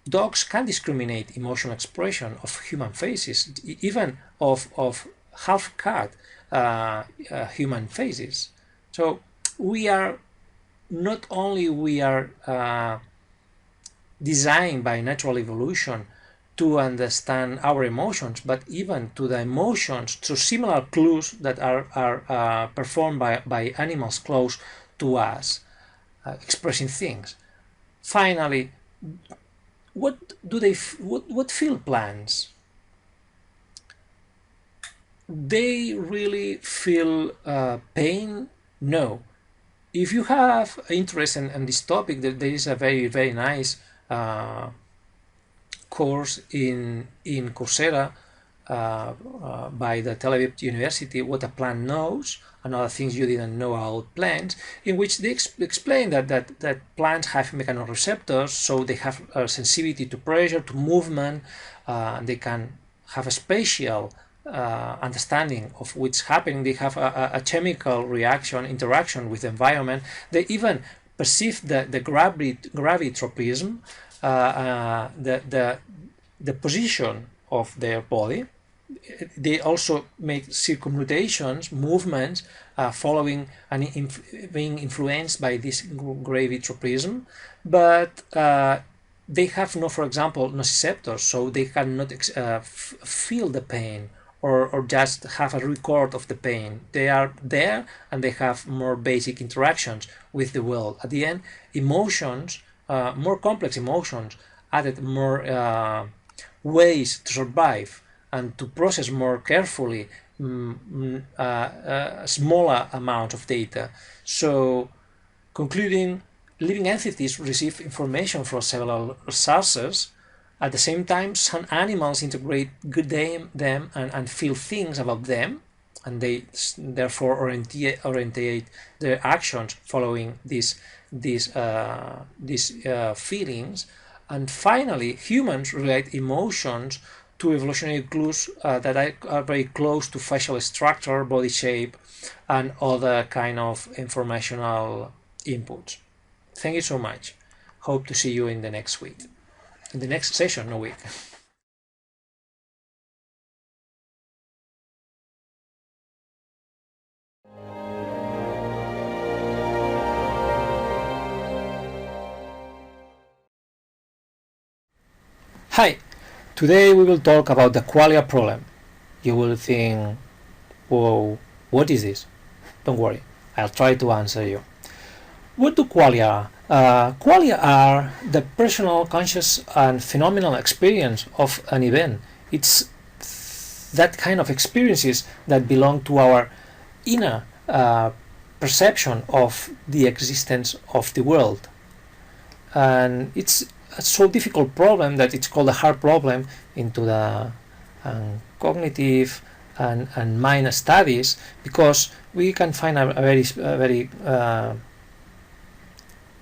dogs can discriminate emotional expression of human faces, even of half-cut human faces. So we are not only designed by natural evolution to understand our emotions, but even to the emotions, to similar clues that are performed by animals close to us, expressing things. Finally, what feel plants? They really feel pain? No. If you have interest in this topic, there is a very, very nice course in Coursera by the Tel Aviv University, What a Plant Knows, and other things you didn't know about plants, in which they explain that plants have mechanoreceptors, so they have a sensitivity to pressure, to movement, they can have a spatial understanding of what's happening. They have a chemical interaction with the environment. They even perceive the gravitropism, the position of their body. They also make circumlotations, movements, following and being influenced by this gravitropism, but they have no, for example, nociceptors, so they cannot feel the pain or just have a record of the pain. They are there and they have more basic interactions with the world. At the end, emotions, more complex emotions, added more ways to survive and to process more carefully a smaller amount of data. So, concluding, living entities receive information from several sources. At the same time, some animals integrate them and feel things about them, and they therefore orientate their actions following these feelings. And finally, humans relate emotions to evolutionary clues that are very close to facial structure, body shape, and other kind of informational inputs. Thank you so much. hope to see you in the next week, in the next session, no week. Hi, today we will talk about the qualia problem. You will think, whoa, what is this? Don't worry, I'll try to answer you. What do qualia are? Qualia are the personal, conscious and phenomenal experience of an event. It's that kind of experiences that belong to our inner perception of the existence of the world. And it's a so difficult problem that it's called a hard problem into the cognitive and mind studies, because we can find a very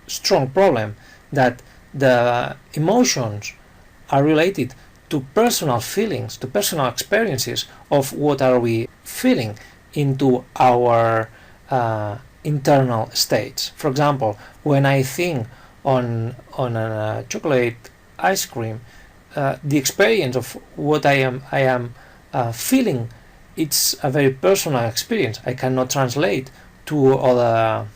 strong problem that the emotions are related to personal feelings, to personal experiences of what are we feeling into our internal states. For example, when I think on a chocolate ice cream, the experience of what I am feeling, it's a very personal experience. I cannot translate to other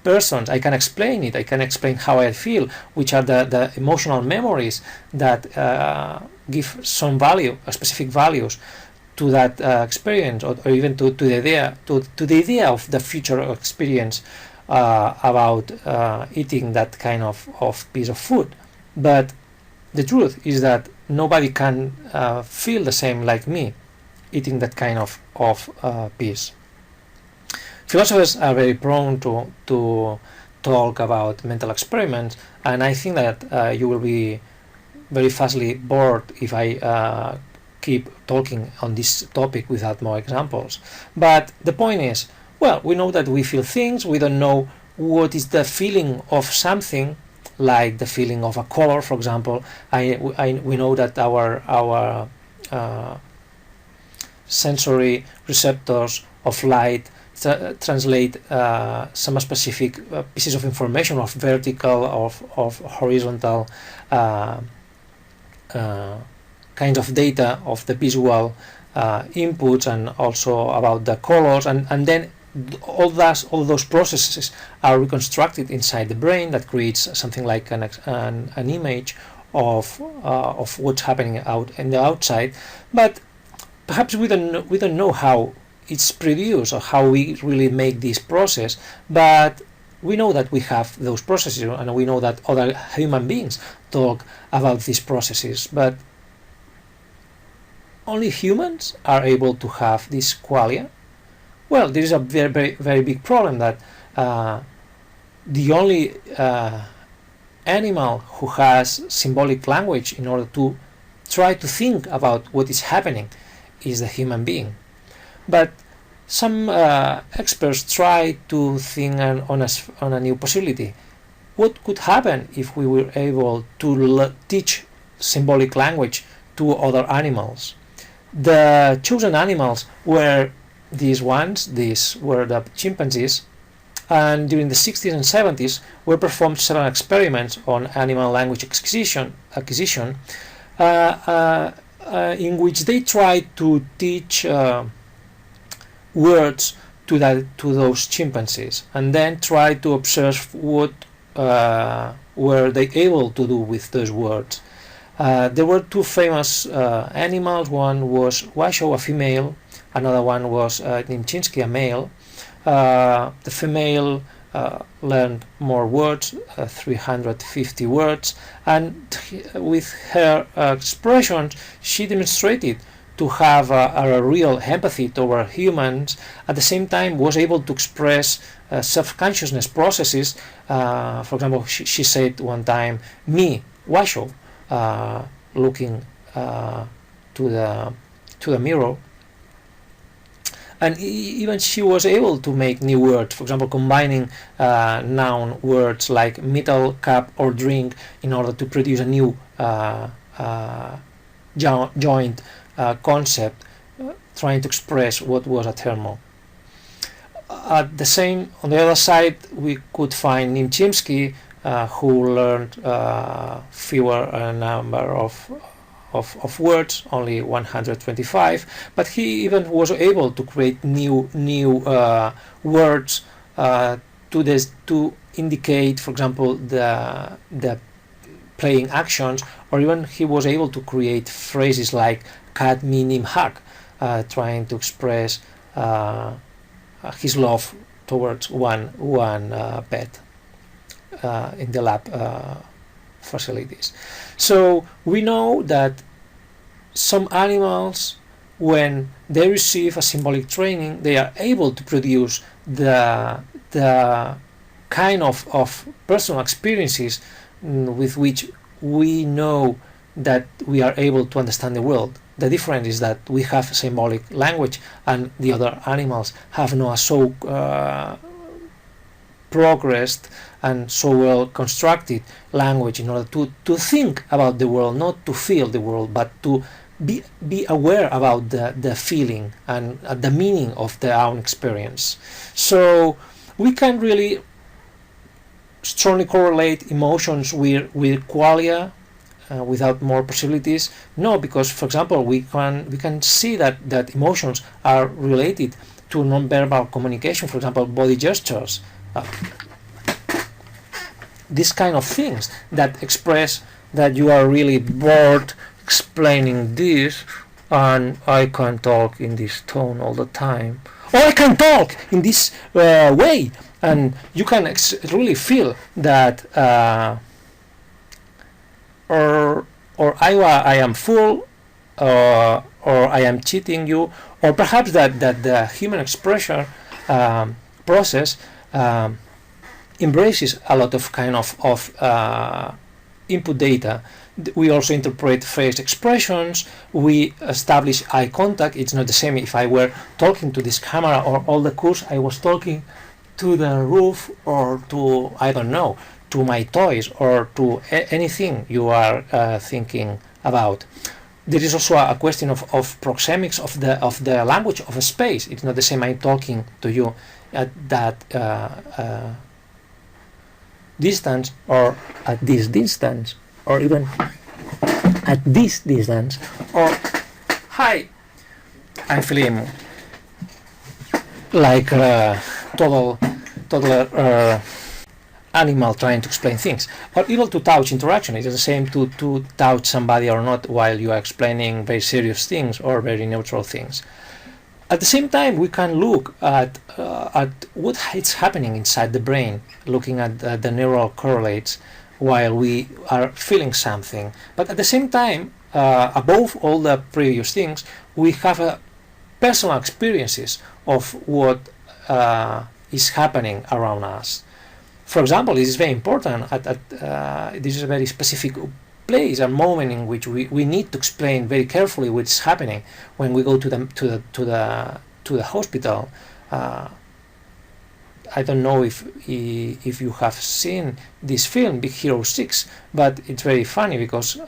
persons. I can explain it. I can explain how I feel, which are the emotional memories that give some value, specific values to that experience, or even to the idea of the future experience about eating that kind of piece of food. But the truth is that nobody can feel the same like me eating that kind of piece. Philosophers are very prone to talk about mental experiments, and I think that you will be very fastly bored if I keep talking on this topic without more examples. But the point is, well, we know that we feel things. We don't know what is the feeling of something, like the feeling of a color, for example. We know that our sensory receptors of light translate some specific pieces of information, of vertical, of horizontal kind of data of the visual inputs, and also about the colors, and then all those processes are reconstructed inside the brain that creates something like an image of what's happening out in the outside. But perhaps we don't know how it's produced or how we really make this process, but we know that we have those processes, and we know that other human beings talk about these processes, but only humans are able to have this qualia. Well, there is a very big problem that the only animal who has symbolic language in order to try to think about what is happening is the human being. But some experts try to think on a new possibility. What could happen if we were able to teach symbolic language to other animals? The chosen animals were these were the chimpanzees, and during the 60s and 70s were performed several experiments on animal language acquisition in which they tried to teach words to those chimpanzees, and then try to observe what were they able to do with those words. There were two famous animals. One was Washoe, a female. Another one was Nimchinsky, a male. The female learned more words, 350 words, and with her expressions she demonstrated to have a real empathy toward humans. At the same time was able to express self-consciousness processes. For example, she said one time, "Me, Washoe," looking to the mirror. And even she was able to make new words, for example, combining noun words like metal, cup, or drink in order to produce a new joint concept, trying to express what was a thermal. On the other side, we could find Nimchinsky, who learned fewer number of words, only 125, but he even was able to create new words to indicate, for example, the playing actions, or even he was able to create phrases like "cat me nim hug," trying to express his love towards one pet in the lab facilities. So we know that some animals, when they receive a symbolic training, they are able to produce the kind of personal experiences with which we know that we are able to understand the world. The difference is that we have symbolic language and the other animals have not so progressed and so well constructed language in order to think about the world, not to feel the world, but to be aware about the feeling and the meaning of their own experience. So we can really strongly correlate emotions with qualia without more possibilities. No, because for example we can see that emotions are related to non-verbal communication, for example body gestures, these kind of things that express that you are really bored explaining this, and I can talk in this tone all the time, or I can talk in this way, and you can really feel that or I am full, or I am cheating you, or perhaps that the human expression process embraces a lot of kind of input data. We also interpret face expressions, we establish eye contact. It's not the same if I were talking to this camera, or all the course I was talking to the roof, or to, I don't know, to my toys, or to anything you are thinking about. There is also a question of proxemics of the language of a space. It's not the same I'm talking to you at that distance, or at this distance, or even at this distance, or hi, I'm feeling like a toddler animal trying to explain things. Or even to touch interaction. It's the same to touch somebody or not while you are explaining very serious things or very neutral things. At the same time, we can look at what is happening inside the brain, looking at the neural correlates while we are feeling something. But at the same time, above all the previous things, we have personal experiences of what is happening around us. For example, this is very important. This is a very specific place, a moment in which we need to explain very carefully what's happening when we go to the hospital. I don't know if you have seen this film, Big Hero 6, but it's very funny because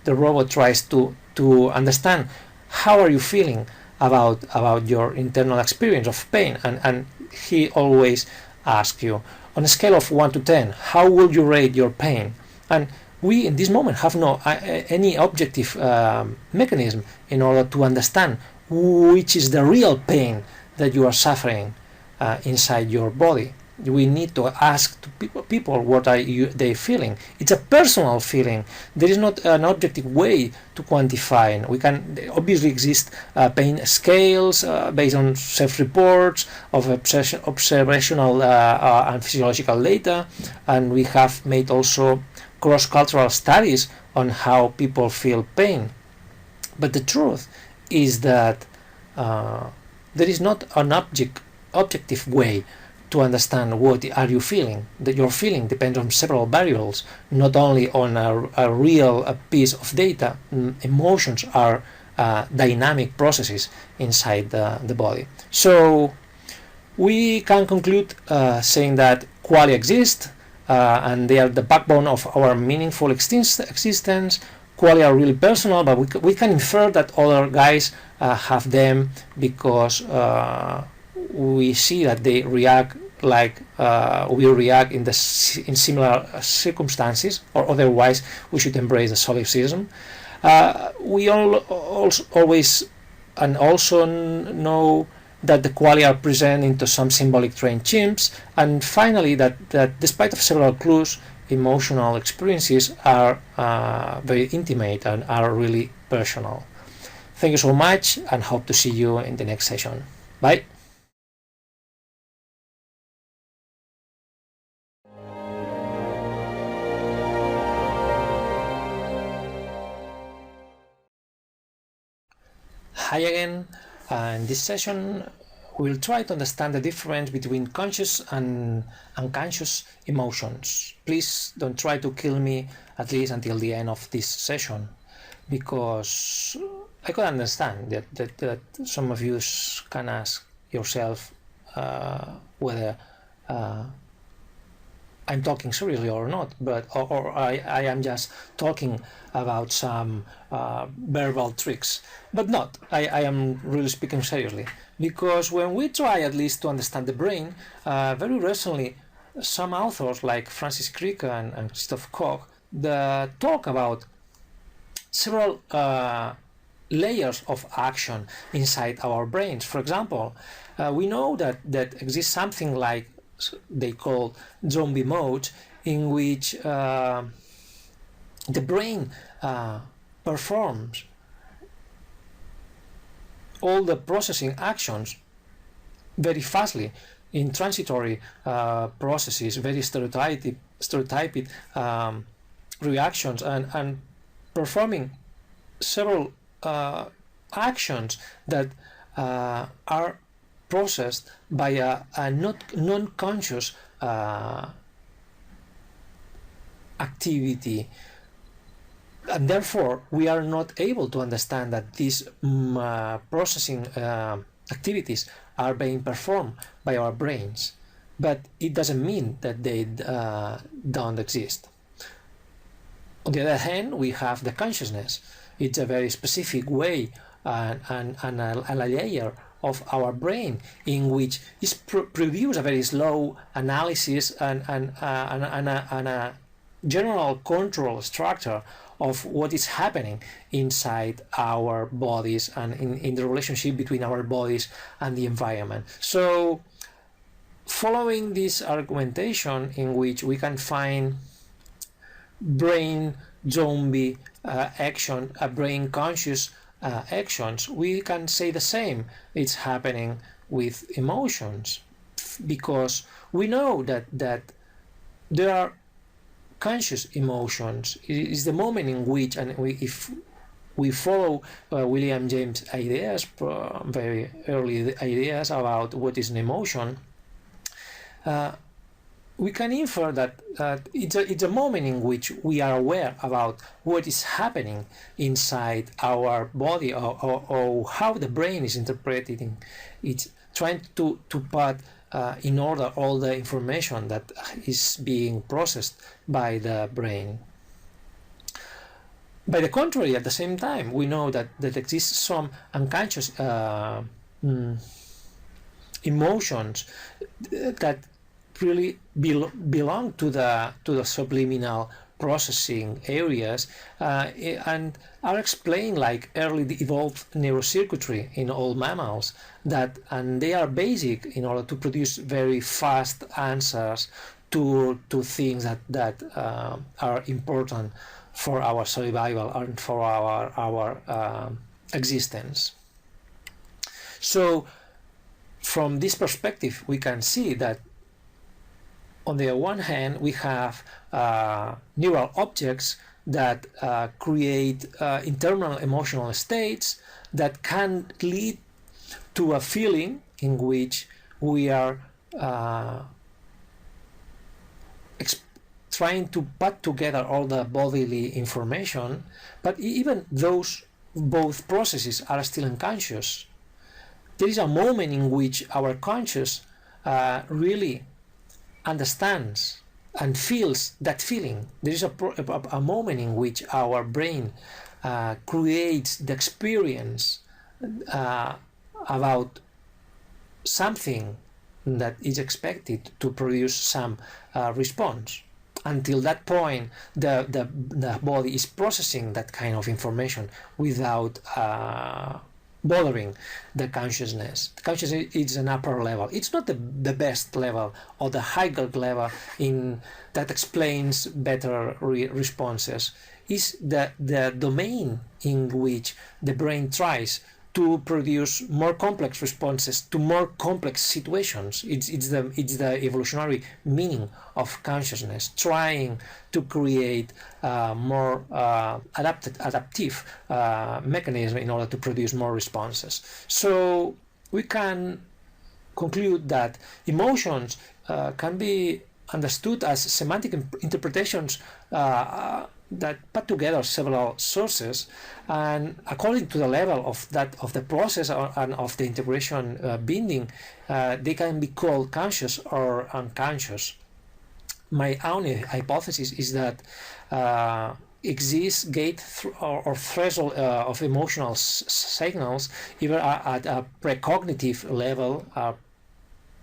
the robot tries to understand how are you feeling about your internal experience of pain, and he always asks you, on a scale of 1 to 10, how would you rate your pain? And we in this moment have no any objective mechanism in order to understand which is the real pain that you are suffering inside your body. We need to ask to people what are they feeling. It's a personal feeling. There is not an objective way to quantify. We can obviously exist pain scales based on self-reports of observational and physiological data, and we have made also cross-cultural studies on how people feel pain. But the truth is that there is not an objective way to understand what are you feeling. That your feeling depends on several variables, not only on a real piece of data. Emotions are dynamic processes inside the body. So we can conclude saying that qualia exist, and they are the backbone of our meaningful existence. Qualia are really personal, but we can infer that other guys have them because we see that they react like we react in similar circumstances, or otherwise we should embrace the solipsism. We always and also know that the qualia are present into some symbolic trained chimps, and finally that despite of several clues, emotional experiences are very intimate and are really personal. Thank you so much, and hope to see you in the next session. Bye. Hi again. In this session, we'll try to understand the difference between conscious and unconscious emotions. Please don't try to kill me, at least until the end of this session, because I could understand that some of you can ask yourself whether I'm talking seriously or not, but or I am just talking about some verbal tricks, but not. I am really speaking seriously, because when we try at least to understand the brain, very recently some authors like Francis Crick and Christoph Koch talk about several layers of action inside our brains. For example, we know that exists something like they call zombie mode, in which the brain performs all the processing actions very fastly in transitory processes, very stereotyped reactions, and performing several actions that are processed by a non-conscious activity, and therefore we are not able to understand that these processing activities are being performed by our brains, but it doesn't mean that they don't exist. On the other hand, we have the consciousness. It's a very specific way and a layer of our brain in which is produce a very slow analysis and a general control structure of what is happening inside our bodies and in the relationship between our bodies and the environment. So following this argumentation, in which we can find brain zombie action, brain conscious actions, we can say the same. It's happening with emotions, because we know that there are conscious emotions. It is the moment in which, and if we follow William James' ideas, very early ideas about what is an emotion, we can infer that it's a moment in which we are aware about what is happening inside our body, or how the brain is interpreting. It's trying to put in order all the information that is being processed by the brain. By the contrary, at the same time, we know that exists some unconscious emotions that really belong to the subliminal processing areas, and are explained like early evolved neurocircuitry in all mammals, and they are basic in order to produce very fast answers to things that are important for our survival and for our existence. So from this perspective, we can see that on the one hand, we have neural objects that create internal emotional states that can lead to a feeling in which we are trying to put together all the bodily information, but even those both processes are still unconscious. There is a moment in which our conscious really understands and feels that feeling. There is a moment in which our brain creates the experience about something that is expected to produce some response. Until that point, the body is processing that kind of information without bothering the consciousness. The consciousness is an upper level. It's not the best level or the higher level that explains better responses. It's the domain in which the brain tries to produce more complex responses to more complex situations. It's the evolutionary meaning of consciousness, trying to create more adaptive mechanism in order to produce more responses. So we can conclude that emotions can be understood as semantic interpretations that put together several sources, and according to the level of the process and of the integration binding, they can be called conscious or unconscious. My own hypothesis is that exists gate or threshold of emotional signals either at a precognitive level,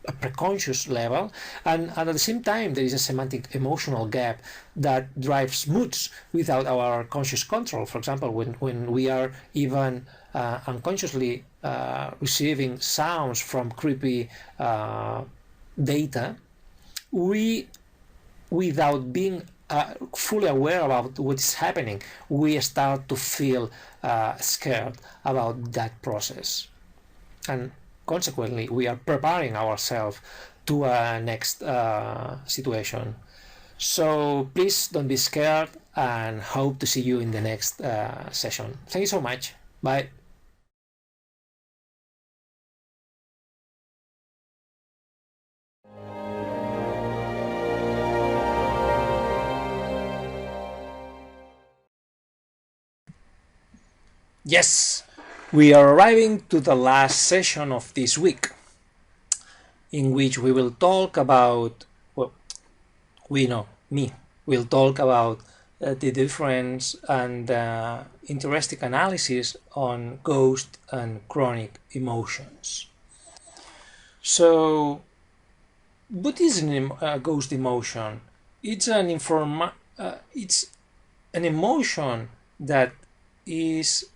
a preconscious level, and at the same time there is a semantic emotional gap that drives moods without our conscious control. For example, when we are even unconsciously receiving sounds from creepy data, we, without being fully aware about what is happening, we start to feel scared about that process, and consequently we are preparing ourselves to a next situation. So please don't be scared, and hope to see you in the next session. Thank you so much. Bye. Yes, we are arriving to the last session of this week, in which we will talk about, well, me will talk about the difference and interesting analysis on ghost and chronic emotions. So, what is a ghost emotion? It's an emotion that is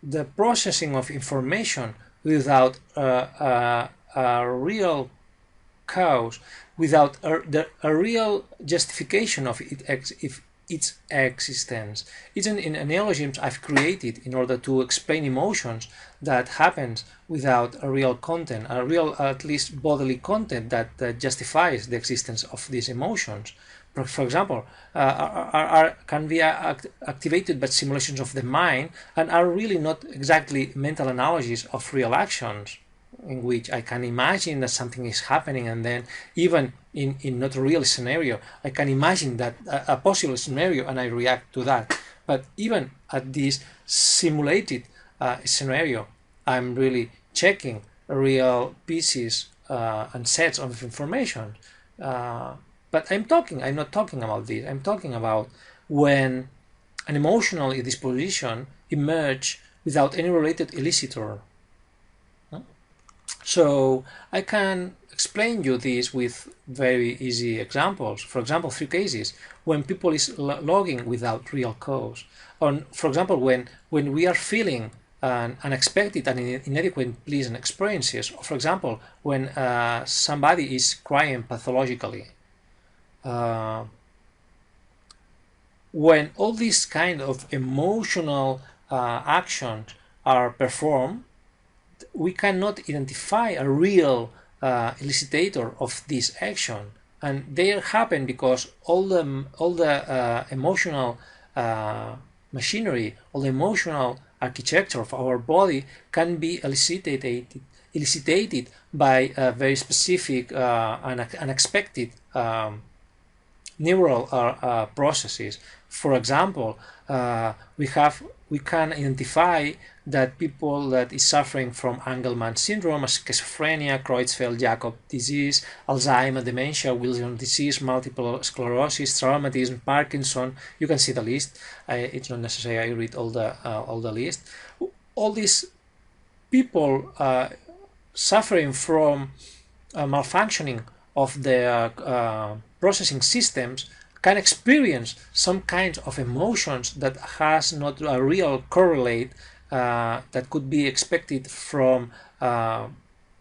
the processing of information without a real cause, without a real justification of its existence. It's an analogy I've created in order to explain emotions that happens without a real content, a real, at least bodily content that justifies the existence of these emotions. For example, can be activated by simulations of the mind and are really not exactly mental analogies of real actions, in which I can imagine that something is happening, and then even in not a real scenario, I can imagine that a possible scenario and I react to that. But even at this simulated scenario, I'm really checking real pieces and sets of information. But I'm not talking about this. I'm talking about when an emotional disposition emerges without any related elicitor. So I can explain you this with very easy examples. For example, 3 cases when people is logging without real cause. Or, for example, when we are feeling unexpected and inadequate pleasant experiences. Or, for example, when somebody is crying pathologically. When all these kind of emotional actions are performed, we cannot identify a real elicitator of this action, and they happen because all the emotional machinery, all the emotional architecture of our body can be elicited by very specific and unexpected neural processes. For example, we can identify that people that is suffering from Angelman syndrome, schizophrenia, Creutzfeldt-Jakob disease, Alzheimer, dementia, Wilson disease, multiple sclerosis, traumatism, Parkinson. You can see the list. It's not necessary I read all the list. All these people suffering from malfunctioning of the processing systems can experience some kinds of emotions that has not a real correlate that could be expected from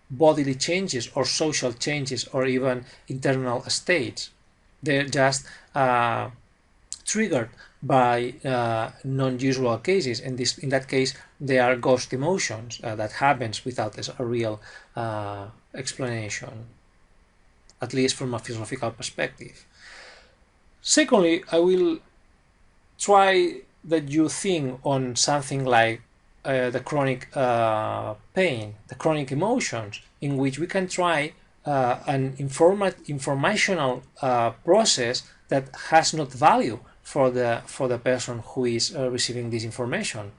bodily changes or social changes or even internal states. They're just triggered by non-usual cases. In that case, they are ghost emotions that happens without a real explanation, at least from a philosophical perspective. Secondly, I will try that you think on something like the chronic pain, the chronic emotions, in which we can try an informational process that has not value for the person who is receiving this information.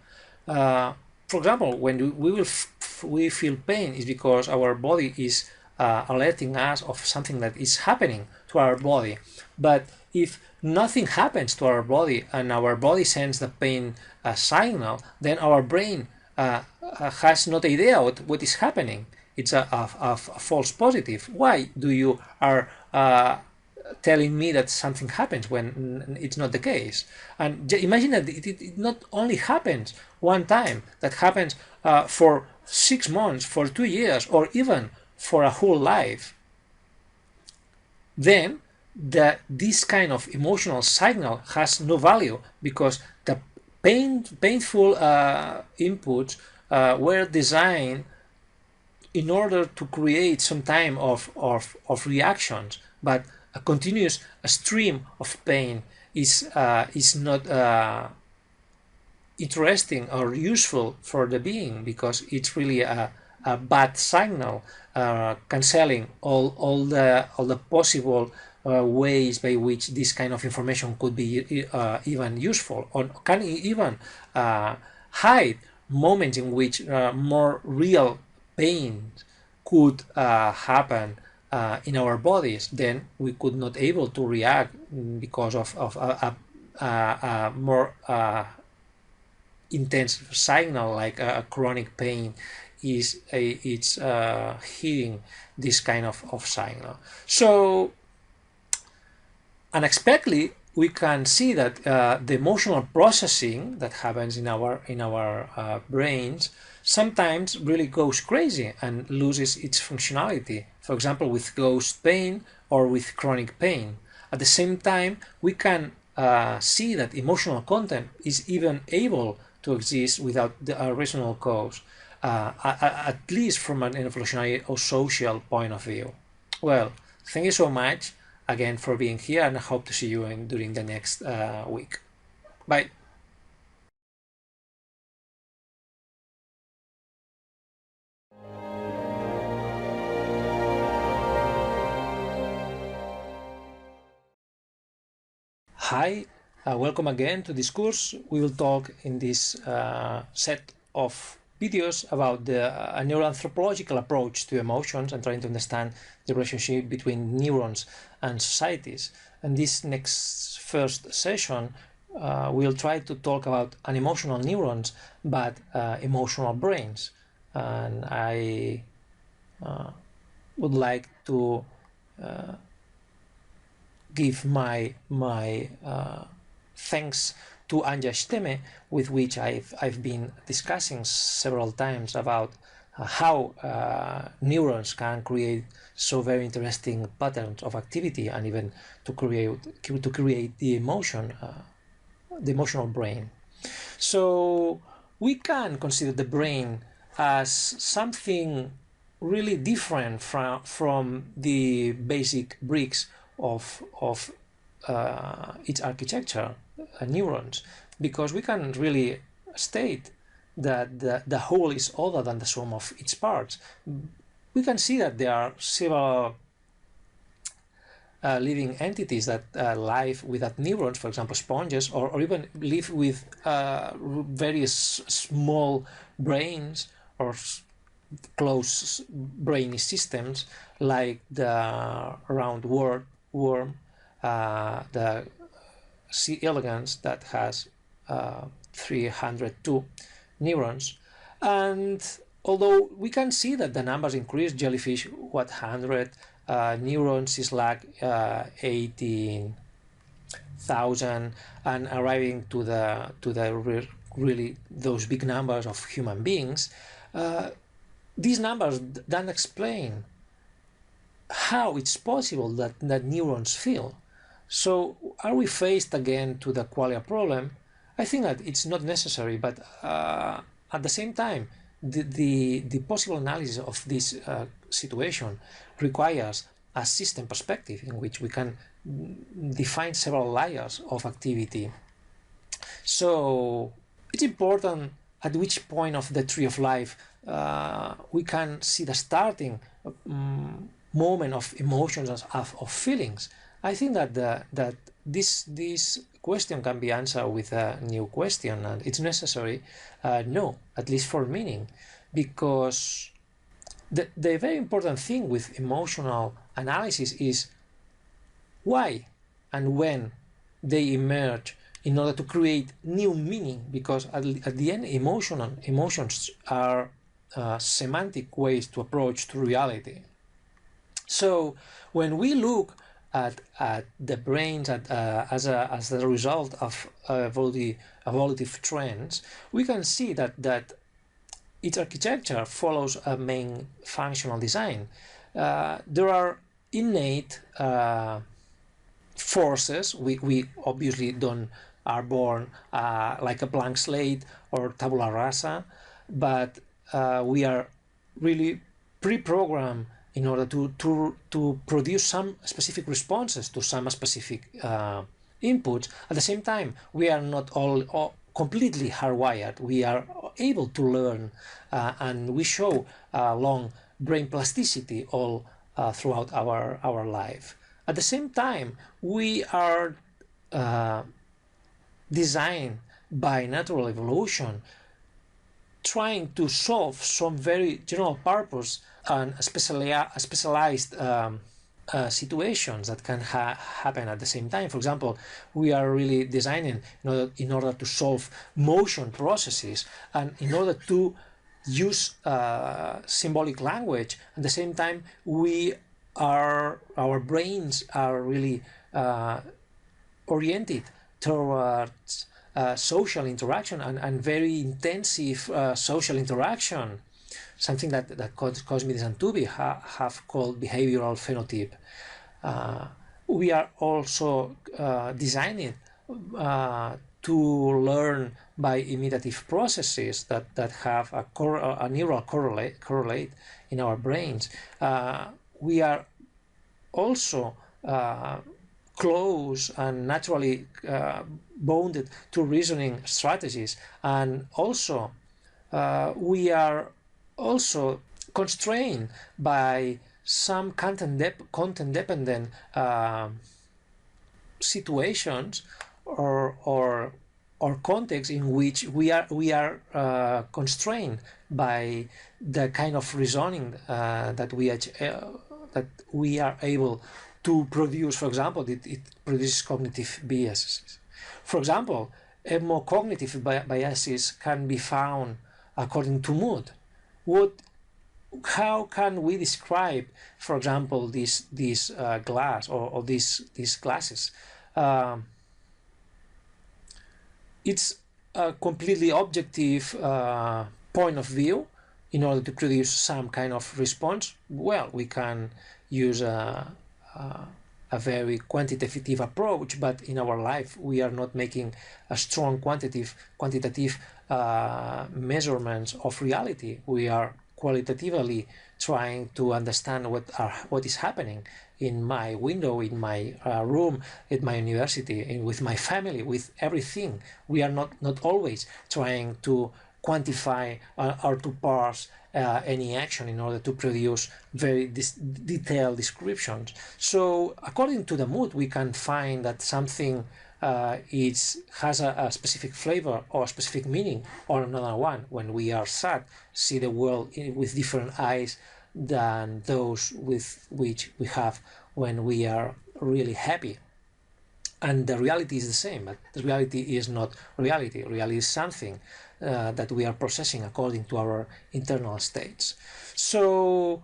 For example, when we feel pain, is because our body is alerting us of something that is happening to our body. But if nothing happens to our body and our body sends the pain signal, then our brain has no idea what is happening. It's a false positive. Why do you are telling me that something happens when it's not the case? And imagine that it not only happens one time, that happens for 6 months, for 2 years, or even for a whole life. Then this kind of emotional signal has no value, because the painful inputs were designed in order to create some time of reactions, but a continuous stream of pain is not interesting or useful for the being, because it's really a bad signal, canceling all the possible ways by which this kind of information could be even useful, or can even hide moments in which more real pain could happen in our bodies. Then we could not able to react because of a more intense signal like a chronic pain it's hitting this kind of signal. So unexpectedly, we can see that the emotional processing that happens in our brains sometimes really goes crazy and loses its functionality. For example, with ghost pain or with chronic pain. At the same time, we can see that emotional content is even able to exist without a rational cause, at least from an evolutionary or social point of view. Well, thank you so much again for being here, and I hope to see you during the next week. Bye. Hi, welcome again to this course. We will talk in this set of videos about a neuroanthropological approach to emotions and trying to understand the relationship between neurons and societies. And this next first session, we'll try to talk about unemotional neurons, but emotional brains. And I would like to give my thanks to Anja Stemme, with which I've been discussing several times about how neurons can create so very interesting patterns of activity, and even to create the emotional brain. So we can consider the brain as something really different from the basic bricks of its architecture, neurons, because we can really state that the whole is other than the sum of its parts. We can see that there are several living entities that live without neurons, for example sponges, or even live with various small brains or close brainy systems, like the roundworm worm, the C. elegans that has 302 neurons, and although we can see that the numbers increase, jellyfish 100, neurons is like 18,000, and arriving to the really those big numbers of human beings. These numbers don't explain how it's possible that neurons feel. So are we faced again to the qualia problem? I think that it's not necessary, but at the same time, the possible analysis of this situation requires a system perspective in which we can define several layers of activity. So it's important at which point of the tree of life we can see the starting moment of emotions, of feelings. I think that this question can be answered with a new question, and it's necessary, no, at least for meaning, because the very important thing with emotional analysis is why and when they emerge in order to create new meaning, because at the end emotions are semantic ways to approach to reality. So when we look at the brains as a result of evolutive trends, we can see that its architecture follows a main functional design. There are innate forces. We obviously are born like a blank slate or tabula rasa, but we are really pre-programmed in order to produce some specific responses to some specific inputs. At the same time, we are not all completely hardwired. We are able to learn, and we show long brain plasticity all throughout our life. At the same time, we are designed by natural evolution trying to solve some very general purpose and specialized situations that can happen at the same time. For example, we are really designing in order to solve motion processes and in order to use symbolic language. At the same time, our brains are really oriented towards social interaction and very intensive social interaction, something that Cosmides and Tooby have called behavioral phenotype. We are also designing to learn by imitative processes that have a neural correlate in our brains. We are also close and naturally bounded to reasoning strategies, and also we are also constrained by some content dependent situations or context in which we are constrained by the kind of reasoning that we are able to produce. For example, it produces cognitive biases. For example, cognitive biases can be found according to mood. How can we describe, for example, this glass or these glasses? It's a completely objective point of view in order to produce some kind of response. Well, we can use a very quantitative approach, but in our life we are not making a strong quantitative measurements of reality. We are qualitatively trying to understand what is happening in my window, in my room, at my university, with my family, with everything. We are not always trying to quantify or to parse any action in order to produce very detailed descriptions. So according to the mood, we can find that something has a specific flavor or a specific meaning, or another one. When we are sad, see the world with different eyes than those with which we have when we are really happy. And the reality is the same, but the reality is not reality. Reality is something. that we are processing according to our internal states. So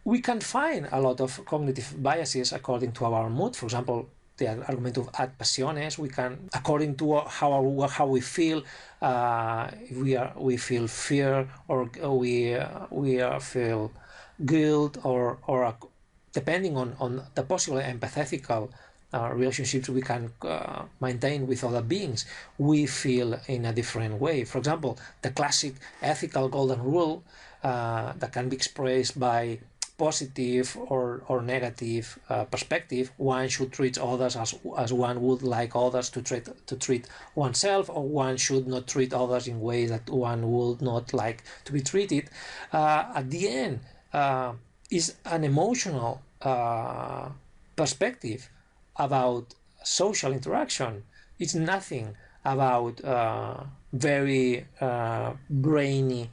we can find a lot of cognitive biases according to our mood. For example, the argument of ad passiones. We can, according to how we feel, we feel fear, or we feel guilt, or depending on the possible empathetical relationships we can maintain with other beings, we feel in a different way. For example, the classic ethical golden rule that can be expressed by positive or negative perspective. One should treat others as one would like others to treat oneself, or one should not treat others in ways that one would not like to be treated. At the end, is an emotional perspective about social interaction. It's nothing about very brainy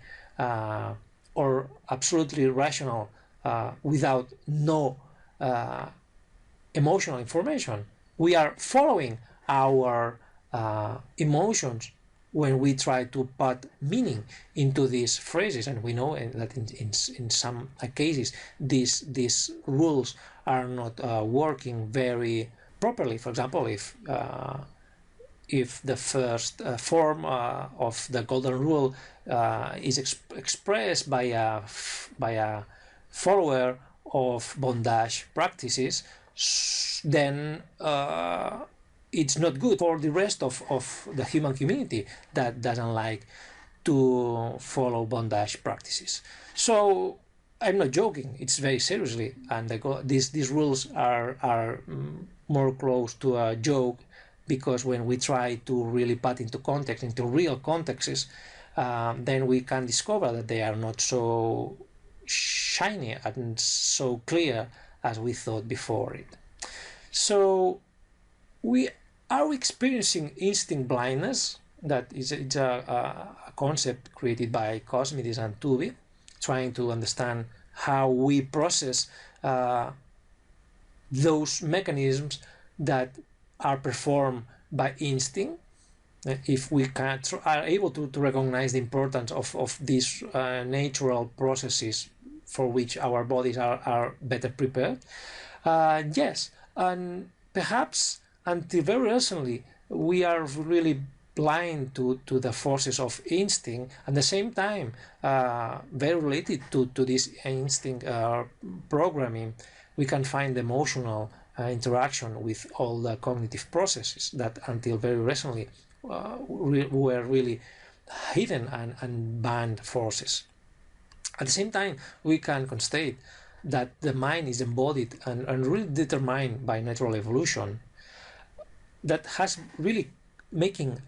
or absolutely rational without no emotional information. We are following our emotions when we try to put meaning into these phrases, and we know that in some cases these rules are not working very properly. For example, if the first form of the golden rule is expressed by a follower of bondage practices, then it's not good for the rest of the human community that doesn't like to follow bondage practices. So I'm not joking, it's very seriously, and these rules are more close to a joke, because when we try to really put into context, into real contexts, then we can discover that they are not so shiny and so clear as we thought before it. So we are experiencing instinct blindness. That is a concept created by Cosmides and Tooby, trying to understand how we process those mechanisms that are performed by instinct. If we are able to recognize the importance of these natural processes for which our bodies are better prepared, yes, and perhaps until very recently we are really blind to the forces of instinct. At the same time, very related to this instinct programming, we can find emotional interaction with all the cognitive processes that until very recently were really hidden and banned forces. At the same time, we can constate that the mind is embodied and really determined by natural evolution, that has really making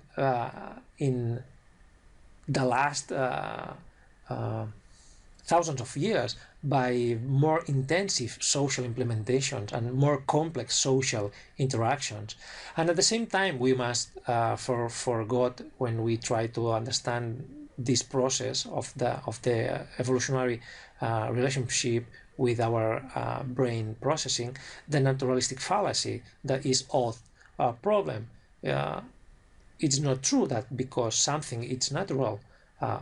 in the last thousands of years by more intensive social implementations and more complex social interactions. And at the same time, we must forget, when we try to understand this process of the evolutionary relationship with our brain processing, the naturalistic fallacy that is a problem. It's not true that because something is natural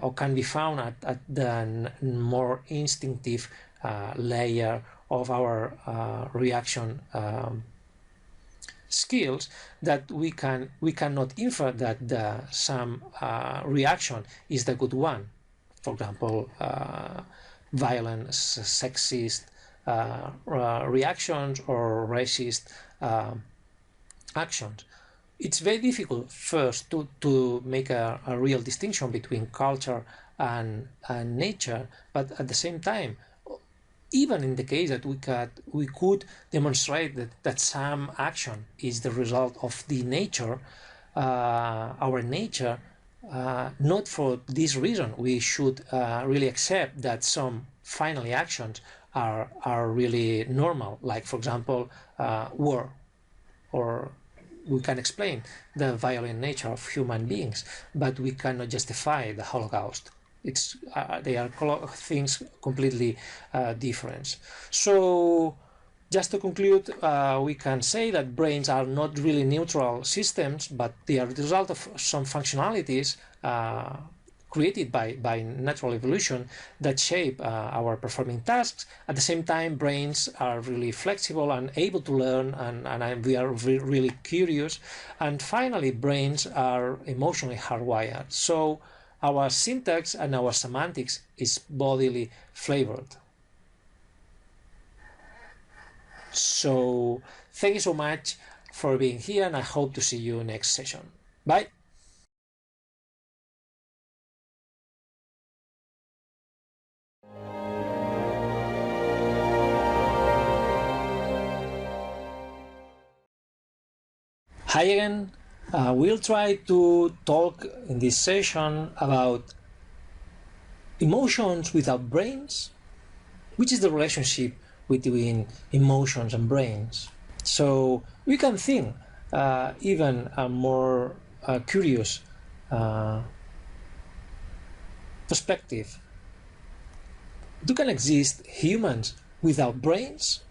or can be found at the more instinctive layer of our reaction skills, that we cannot infer that some reaction is the good one. For example, violent, sexist reactions or racist actions. It's very difficult first to make a real distinction between culture and nature, but at the same time, even in the case that we could demonstrate that some action is the result of the nature, our nature, not for this reason we should really accept that some finally actions are really normal, like for example war, or we can explain the violent nature of human beings, but we cannot justify the Holocaust. They are things completely different. So, just to conclude, we can say that brains are not really neutral systems, but they are the result of some functionalities created by natural evolution that shape our performing tasks. At the same time, brains are really flexible and able to learn, and we are really curious. And finally, brains are emotionally hardwired. So our syntax and our semantics is bodily flavored. So thank you so much for being here, and I hope to see you next session. Bye. Hi again. We'll try to talk in this session about emotions without brains, which is the relationship between emotions and brains. So we can think even a more curious perspective. Do can exist humans without brains?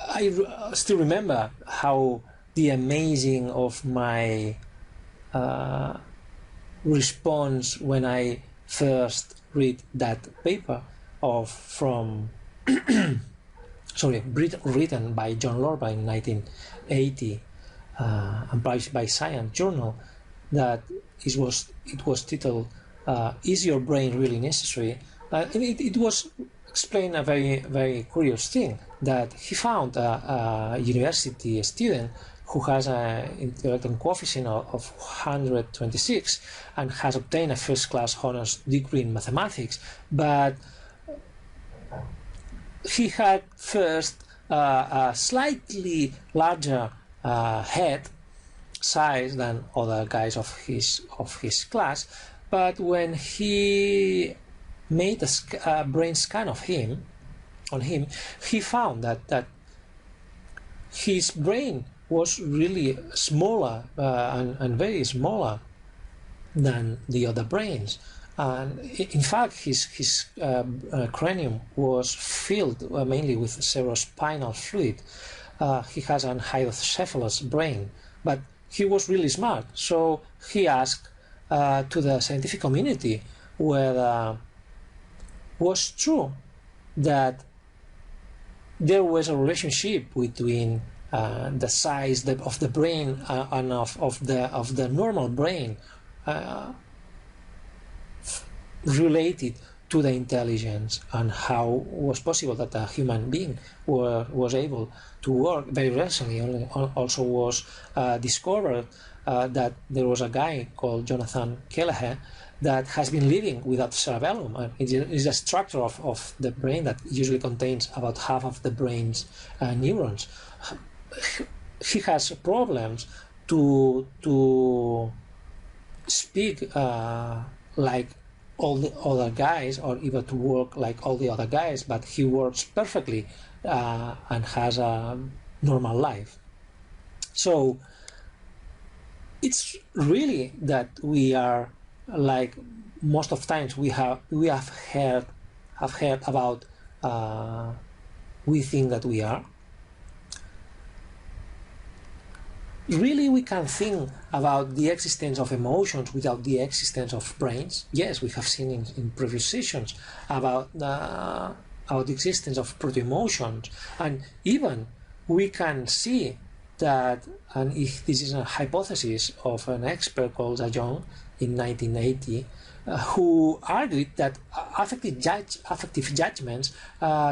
I still remember how the amazing of my response when I first read that paper from written by John Lorber in 1980 and published by Science Journal, that it was titled "Is Your Brain Really Necessary?" It was explained a very curious thing, that he found a university student who has an intellectual coefficient of 126 and has obtained a first-class honors degree in mathematics, but he had first a slightly larger head size than other guys of his class, but when he made a brain scan of him, he found that his brain was really smaller and very smaller than the other brains. And in fact, his cranium was filled mainly with cerebrospinal fluid. He has an hydrocephalus brain, but he was really smart. So he asked to the scientific community whether was true that there was a relationship between the size of the brain and of the normal brain related to the intelligence, and how was possible that a human being was able to work. Very recently also was discovered that there was a guy called Jonathan Kelleher that has been living without cerebellum. It is a structure of the brain that usually contains about half of the brain's neurons. He has problems to speak like all the other guys, or even to work like all the other guys, but he works perfectly and has a normal life. So it's really that we are, like most of times we have heard about we think that we are. Really, we can think about the existence of emotions without the existence of brains. Yes, we have seen in previous sessions about the existence of proto-emotions, and even we can see that, and if this is a hypothesis of an expert called Zajong in 1980, who argued that affective judgments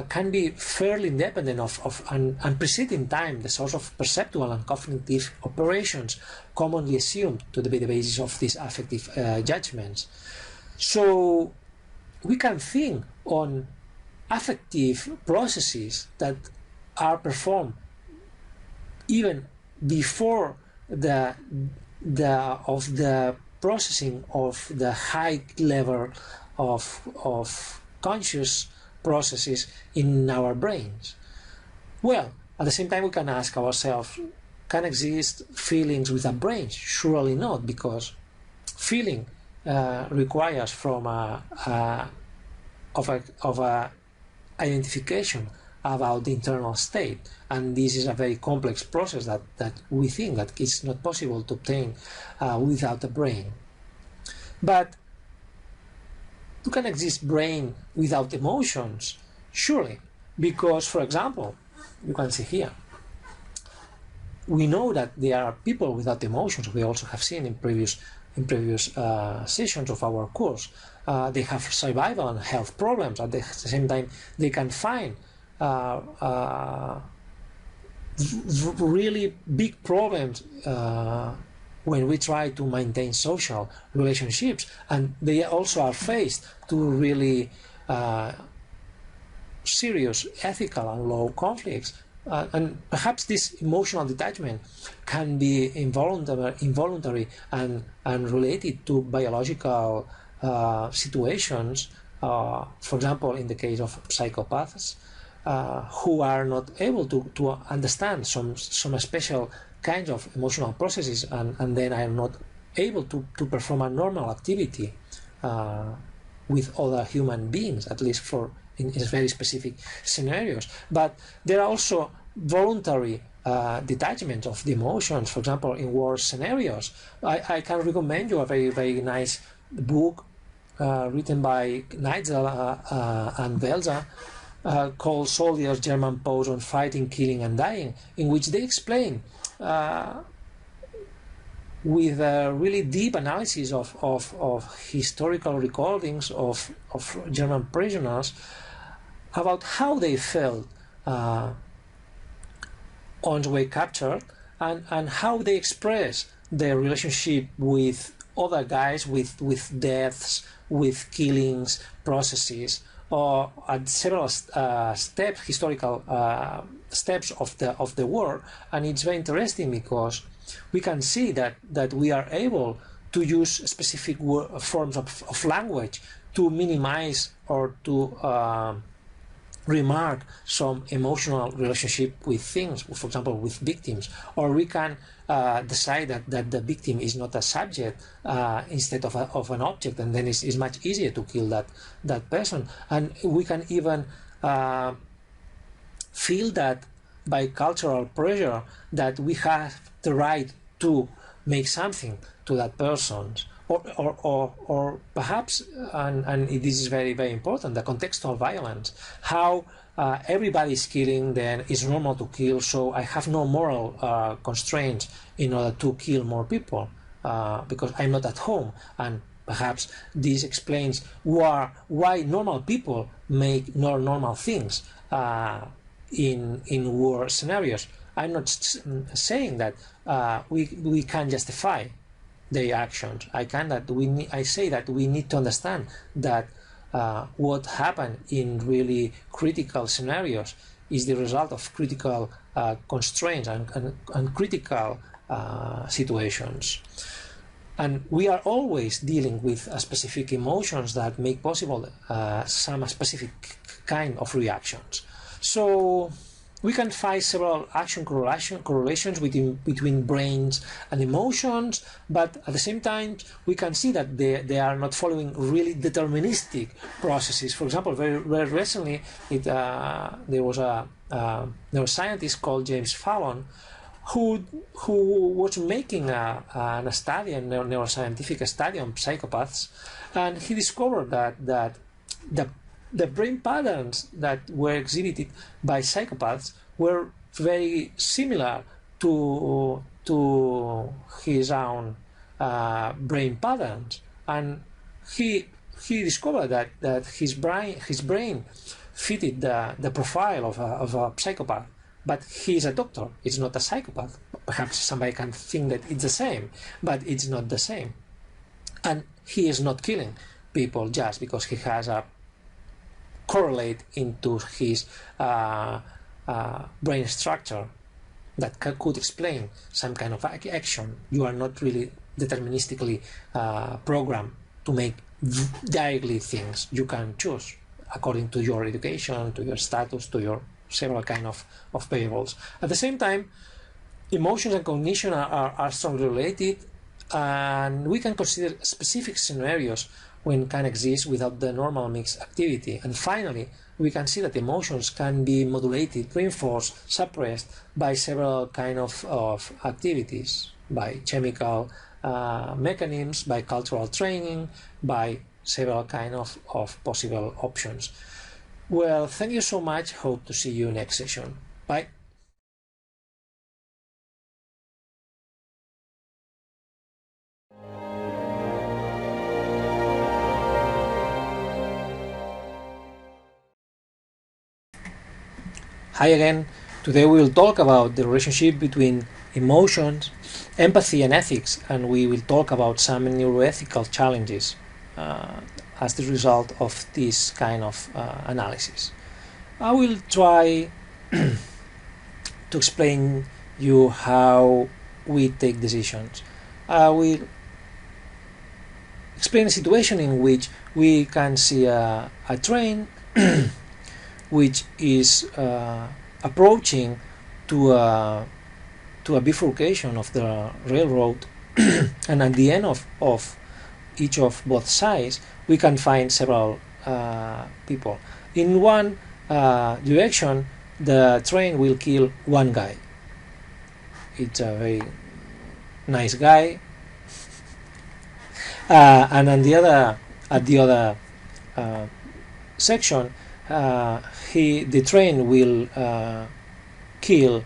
can be fairly independent of and precede in time the source of perceptual and cognitive operations commonly assumed to be the basis of these affective judgments. So we can think on affective processes that are performed even before the processing of the high level of conscious processes in our brains. Well, at the same time, we can ask ourselves, can exist feelings without brains? Surely not, because feeling requires from a identification about the internal state. And this is a very complex process that we think that it's not possible to obtain without a brain. But can exist brain without emotions? Surely, because, for example, you can see here, we know that there are people without emotions. We also have seen in previous sessions of our course. They have survival and health problems. At the same time, they can find really big problems when we try to maintain social relationships, and they also are faced to really serious ethical and law conflicts. And perhaps this emotional detachment can be involuntary and related to biological situations. For example, in the case of psychopaths, who are not able to understand some special kinds of emotional processes, and then are not able to perform a normal activity with other human beings, at least in very specific scenarios. But there are also voluntary detachment of the emotions. For example, in war scenarios, I can recommend you a very, very nice book written by Nigel and Velza called Soldiers, German Pose on Fighting, Killing and Dying, in which they explain with a really deep analysis of historical recordings of German prisoners about how they felt once they were captured, and how they express their relationship with other guys, with deaths, with killings, processes, or at several historical steps of the war. And it's very interesting because we can see that we are able to use specific forms of language to minimize or to remark some emotional relationship with things, for example, with victims. Or we can decide that the victim is not a subject instead of an object, and then it's much easier to kill that person. And we can even feel that by cultural pressure that we have the right to make something to that person. Or perhaps, and this is very, very important, the contextual violence, how everybody is killing, then it's normal to kill, so I have no moral constraints in order to kill more people because I'm not at home. And perhaps this explains why normal people make normal things in war scenarios. I'm not saying that we can justify their actions. I say that we need to understand that what happened in really critical scenarios is the result of critical constraints and critical situations. And we are always dealing with specific emotions that make possible some specific kind of reactions. So we can find several action correlations between brains and emotions, but at the same time we can see that they are not following really deterministic processes. For example, very recently there was a neuroscientist called James Fallon who was making a neuroscientific study on psychopaths, and he discovered that the brain patterns that were exhibited by psychopaths were very similar to his own brain patterns, and he discovered that his brain fitted the profile of a psychopath. But he is a doctor; it's not a psychopath. Perhaps somebody can think that it's the same, but it's not the same. And he is not killing people just because he has a correlate into his brain structure that could explain some kind of action. You are not really deterministically programmed to make directly things. You can choose according to your education, to your status, to your several kind of variables. At the same time, emotions and cognition are strongly related, and we can consider specific scenarios when can exist without the normal mixed activity. And finally, we can see that emotions can be modulated, reinforced, suppressed by several kind of activities, by chemical mechanisms, by cultural training, by several kind of possible options. Well, thank you so much. Hope to see you next session. Bye. Hi again. Today we will talk about the relationship between emotions, empathy and ethics, and we will talk about some neuroethical challenges as the result of this kind of analysis. I will try to explain you how we take decisions. I will explain a situation in which we can see a train which is approaching to a bifurcation of the railroad, and at the end of each of both sides we can find several people. In one direction, the train will kill one guy. It's a very nice guy, and on the other, at the other section, the train will kill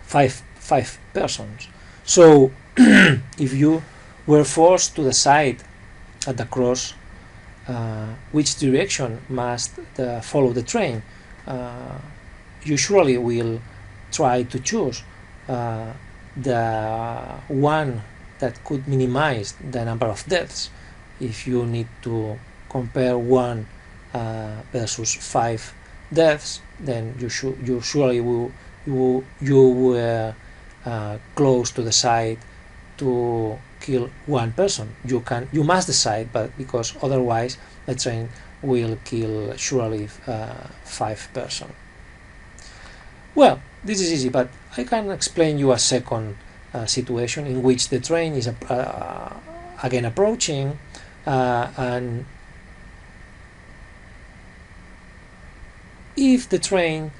five persons. So if you were forced to decide at the cross which direction must follow the train, you surely will try to choose the one that could minimize the number of deaths. If you need to compare one versus 5 deaths, then you surely were close to decide to kill one person. You must decide, but because otherwise the train will kill surely 5 persons. Well, this is easy, but I can explain you a second situation in which the train is again approaching, and if the train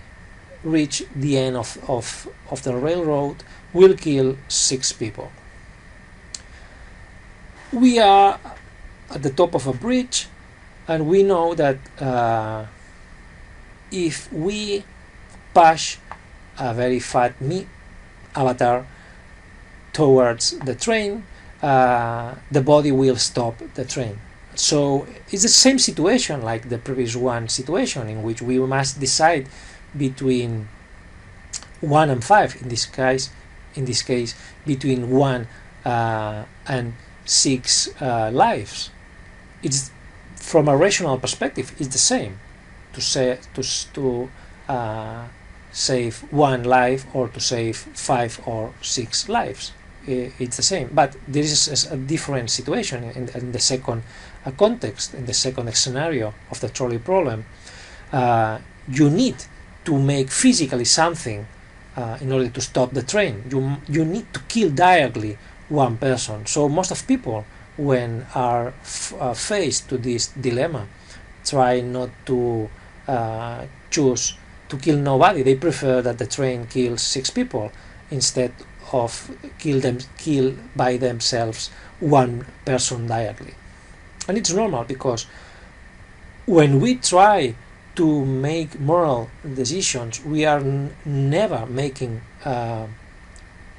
reach the end of the railroad, will kill 6 people. We are at the top of a bridge, and we know that if we push a very fat avatar towards the train, the body will stop the train. So it's the same situation like the previous one situation, in which we must decide between 1 and 5. In this case, between 1 and 6 lives. It's from a rational perspective, it's the same to save 1 life or to save 5 or 6 lives. It's the same, but there is a different situation in the second context, in the second scenario of the trolley problem. You need to make physically something in order to stop the train. You need to kill directly one person. So most of people, when are faced to this dilemma, try not to choose to kill nobody. They prefer that the train kills 6 people instead of kill by themselves 1 person directly. And it's normal, because when we try to make moral decisions, we are never making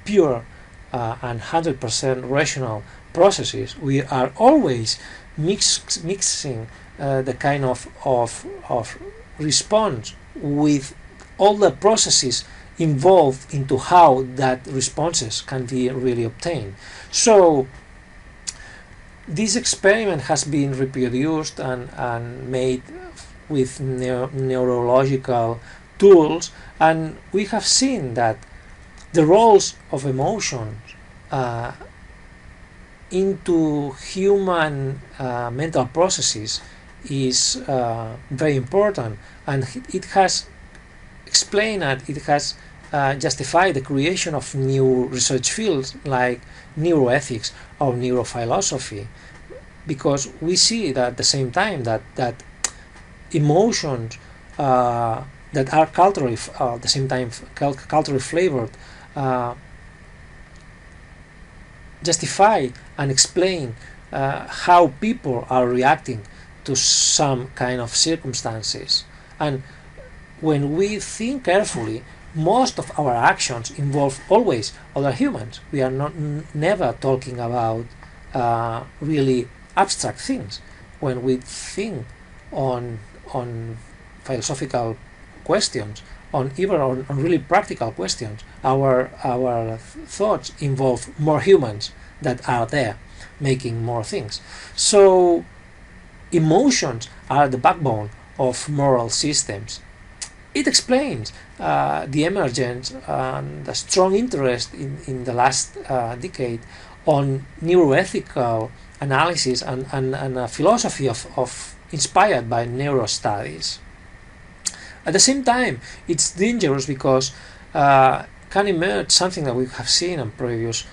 pure and 100% rational processes. We are always mixing the kind of response with all the processes involved into how that responses can be really obtained. So this experiment has been reproduced and made with neurological tools, and we have seen that the roles of emotions into human mental processes is very important, and it has explained and it has justified the creation of new research fields like neuroethics or neurophilosophy. because we see that at the same time that emotions that are culturally at the same time culturally flavored justify and explain how people are reacting to some kind of circumstances. And when we think carefully, most of our actions involve always other humans. We are not never talking about really abstract things. When we think on philosophical questions, on even on really practical questions, our thoughts involve more humans that are there making more things. So emotions are the backbone of moral systems. It explains the emergence and the strong interest in the last decade on neuroethical analysis and a philosophy of inspired by neurostudies. At the same time, it's dangerous because can emerge something that we have seen in previous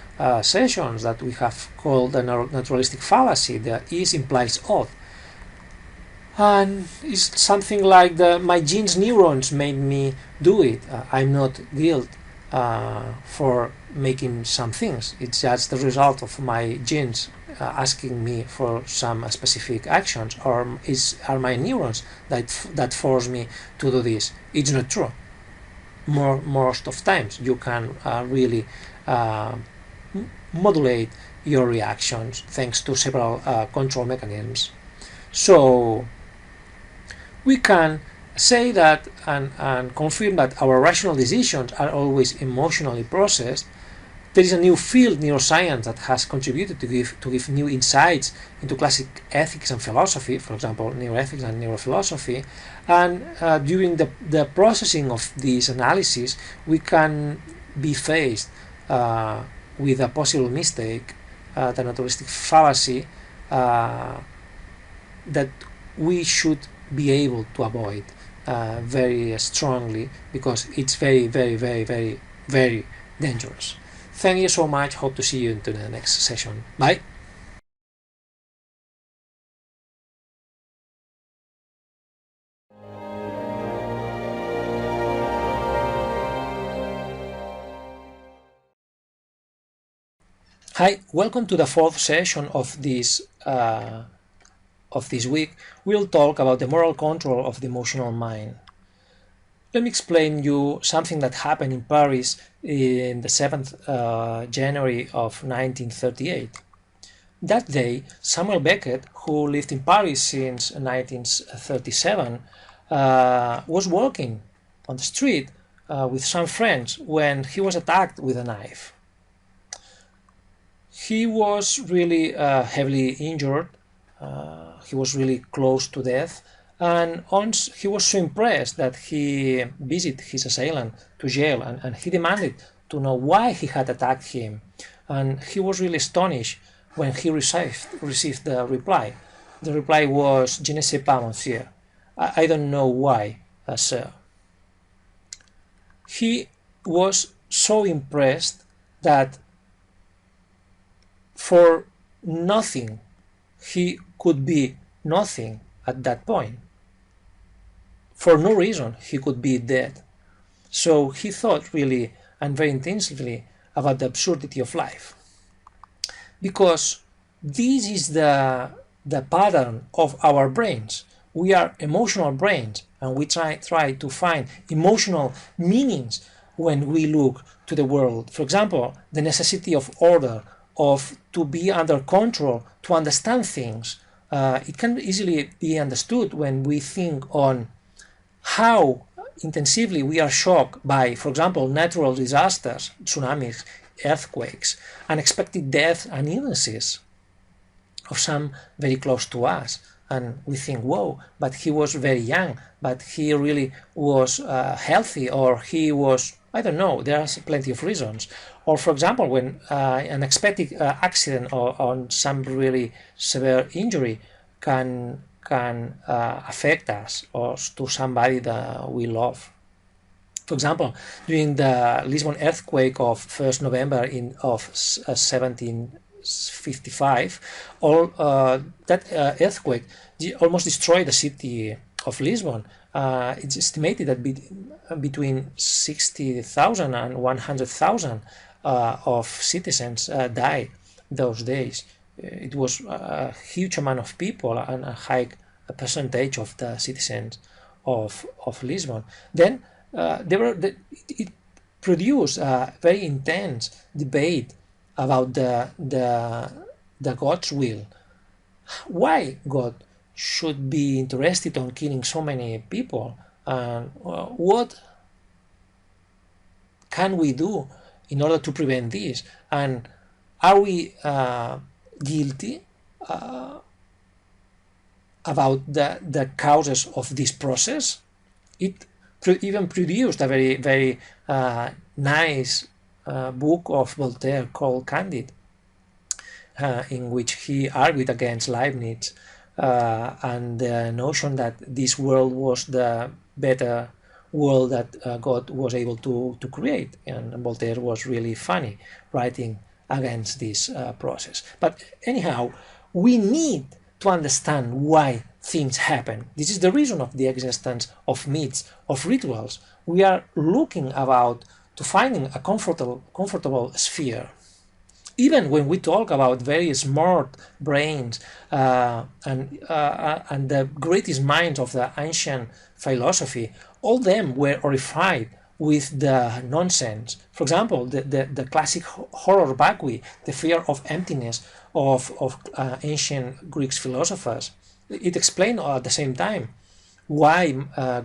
sessions that we have called the naturalistic fallacy. The is implies ought. And it's something like my genes neurons made me do it. I'm not guilty for making some things. It's just the result of my genes asking me for some specific actions, or are my neurons that force me to do this. It's not true. Most of times you can really modulate your reactions thanks to several control mechanisms. So we can say that and confirm that our rational decisions are always emotionally processed. There is a new field, neuroscience, that has contributed to give new insights into classic ethics and philosophy, for example, neuroethics and neurophilosophy. And during the processing of these analyses, we can be faced with a possible mistake, the naturalistic fallacy, that we should be able to avoid very strongly, because it's very, very, very, very, very dangerous. Thank you so much. Hope to see you in the next session. Bye. Hi, welcome to the fourth session of this week. We'll talk about the moral control of the emotional mind. Let me explain you something that happened in Paris in the 7th January of 1938. That day, Samuel Beckett, who lived in Paris since 1937, was walking on the street with some friends when he was attacked with a knife. He was really heavily injured. He was really close to death. And he was so impressed that he visited his assailant to jail, and he demanded to know why he had attacked him. And he was really astonished when he received the reply. The reply was, "Je ne sais pas, monsieur." I don't know why, sir. He was so impressed that for nothing he could be nothing at that point. For no reason he could be dead. So he thought really and very intensively about the absurdity of life. Because this is the pattern of our brains. We are emotional brains, and we try to find emotional meanings when we look to the world. For example, the necessity of order, of to be under control, to understand things. It can easily be understood when we think on how intensively we are shocked by, for example, natural disasters, tsunamis, earthquakes, unexpected death and illnesses of some very close to us. And we think, whoa, but he was very young, but he really was healthy, or he was, I don't know, there are plenty of reasons. Or, for example, when an unexpected accident or on some really severe injury can affect us or to somebody that we love. For example, during the Lisbon earthquake of 1st November of 1855, that earthquake almost destroyed the city of Lisbon. It's estimated that between 60,000 and 100,000 of citizens died those days. It was a huge amount of people and a high percentage of the citizens of Lisbon. Then it produced a very intense debate about the God's will. Why God should be interested on killing so many people, and what can we do in order to prevent this, and are we guilty about the causes of this process? It even produced a very nice book of Voltaire called Candide, in which he argued against Leibniz and the notion that this world was the better world that God was able to create. And Voltaire was really funny writing against this process. But anyhow, we need to understand why things happen. This is the reason of the existence of myths, of rituals. We are looking about to finding a comfortable sphere. Even when we talk about very smart brains and the greatest minds of the ancient philosophy, all them were horrified with the nonsense. For example, the classic horror vacui, the fear of emptiness of ancient Greek philosophers. It explained at the same time why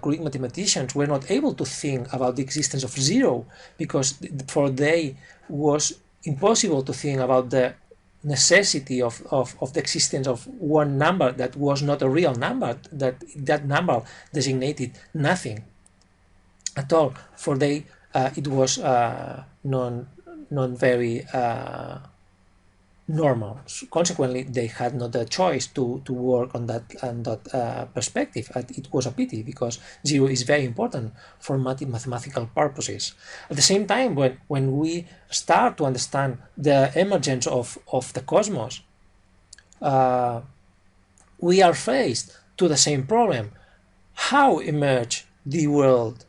Greek mathematicians were not able to think about the existence of zero, because for they was impossible to think about the necessity of the existence of one number that was not a real number, that number designated nothing at all. For they it was non very normal. So consequently, they had not a choice to work on that perspective. It was a pity, because zero is very important for mathematical purposes. At the same time, when we start to understand the emergence of the cosmos, we are faced to the same problem. How emerge the world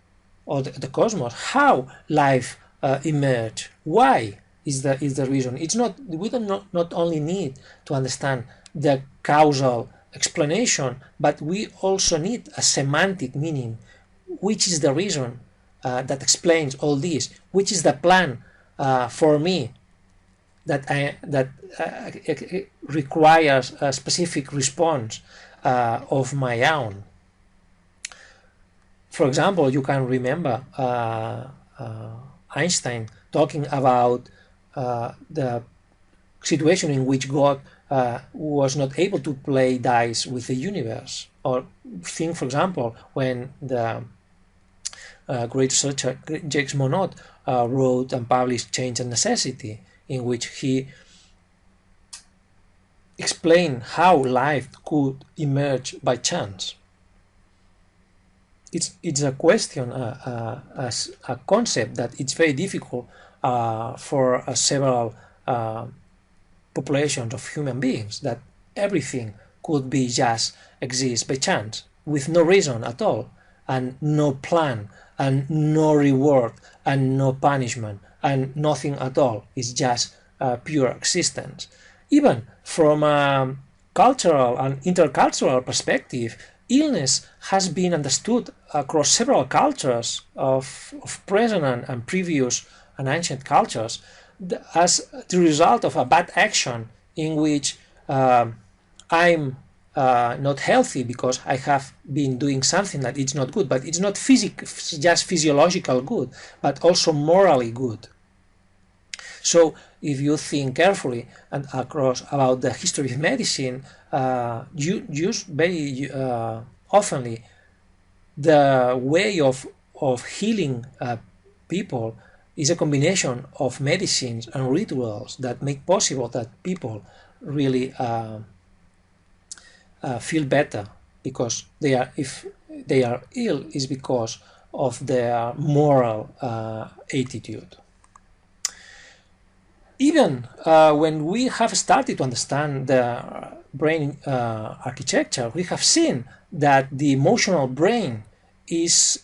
or the cosmos? How life emerge? Why? Is the reason. It's not, we don't not only need to understand the causal explanation, but we also need a semantic meaning. Which is the reason that explains all this? Which is the plan for me that requires a specific response of my own? For example, you can remember Einstein talking about the situation in which God was not able to play dice with the universe. Or think, for example, when the great researcher Jacques Monod wrote and published Change and Necessity, in which he explained how life could emerge by chance. It's a question, as a concept that it's very difficult for several populations of human beings, that everything could be just exist by chance, with no reason at all, and no plan, and no reward, and no punishment, and nothing at all. It's just pure existence. Even from a cultural and intercultural perspective, illness has been understood across several cultures of present and previous and ancient cultures as the result of a bad action, in which I'm not healthy because I have been doing something that is not good, but it's not just physiological good, but also morally good. So if you think carefully and across about the history of medicine, you use very oftenly the way of healing people is a combination of medicines and rituals that make possible that people really feel better, because if they are ill is because of their moral attitude. Even when we have started to understand the brain architecture, we have seen that the emotional brain is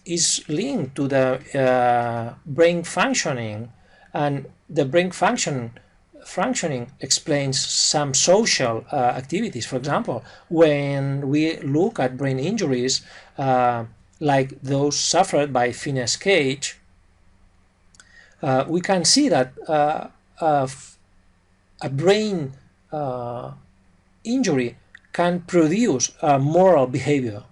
linked to the brain functioning, and the brain functioning explains some social activities. For example, when we look at brain injuries like those suffered by Phineas Cage, we can see that a brain injury can produce moral behavior.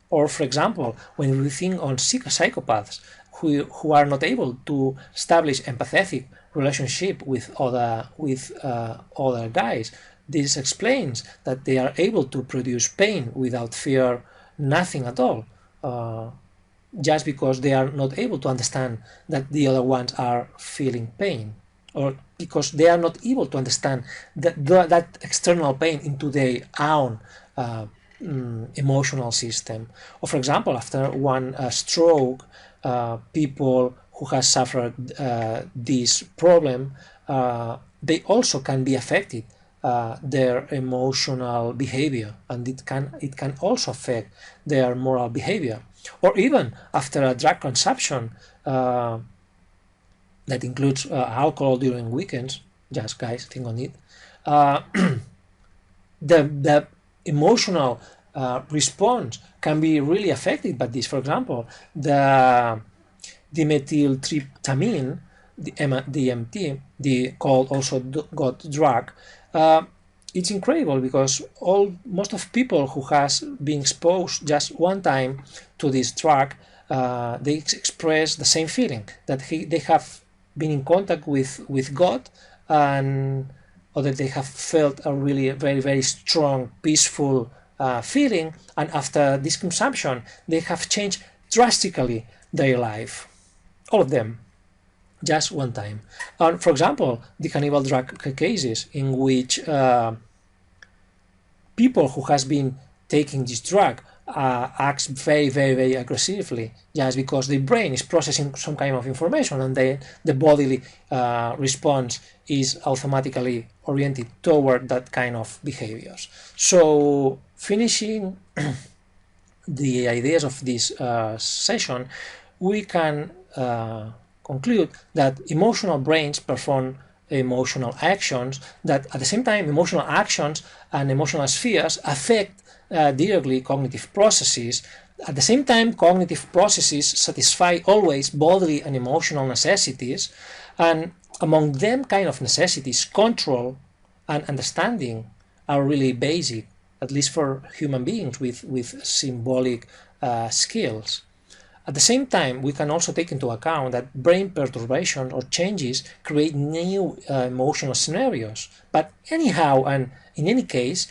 Or, for example, when we think on psychopaths who are not able to establish empathetic relationship with other guys, this explains that they are able to produce pain without fear, nothing at all. Just because they are not able to understand that the other ones are feeling pain, or because they are not able to understand that external pain into their own emotional system. Or, for example, after one stroke, people who have suffered this problem, they also can be affected their emotional behavior, and it can also affect their moral behavior. Or even after a drug consumption that includes alcohol during weekends, just guys, think on it, the emotional response can be really affected by this. For example, the dimethyltryptamine, the DMT, the called also God drug, it's incredible because most of people who has been exposed just one time to this drug, they express the same feeling, that they have been in contact with God, and or that they have felt a really very, very strong, peaceful feeling, and after this consumption, they have changed drastically their life. All of them, just one time. And for example, the cannibal drug cases in which people who has been taking this drug acts very, very, very aggressively, just because the brain is processing some kind of information, and the bodily response is automatically oriented toward that kind of behaviors. So, finishing the ideas of this session, we can conclude that emotional brains perform emotional actions, that at the same time emotional actions and emotional spheres affect directly cognitive processes. At the same time, cognitive processes satisfy always bodily and emotional necessities, and among them kind of necessities, control and understanding are really basic, at least for human beings with symbolic skills. At the same time, we can also take into account that brain perturbations or changes create new emotional scenarios. But anyhow, and in any case,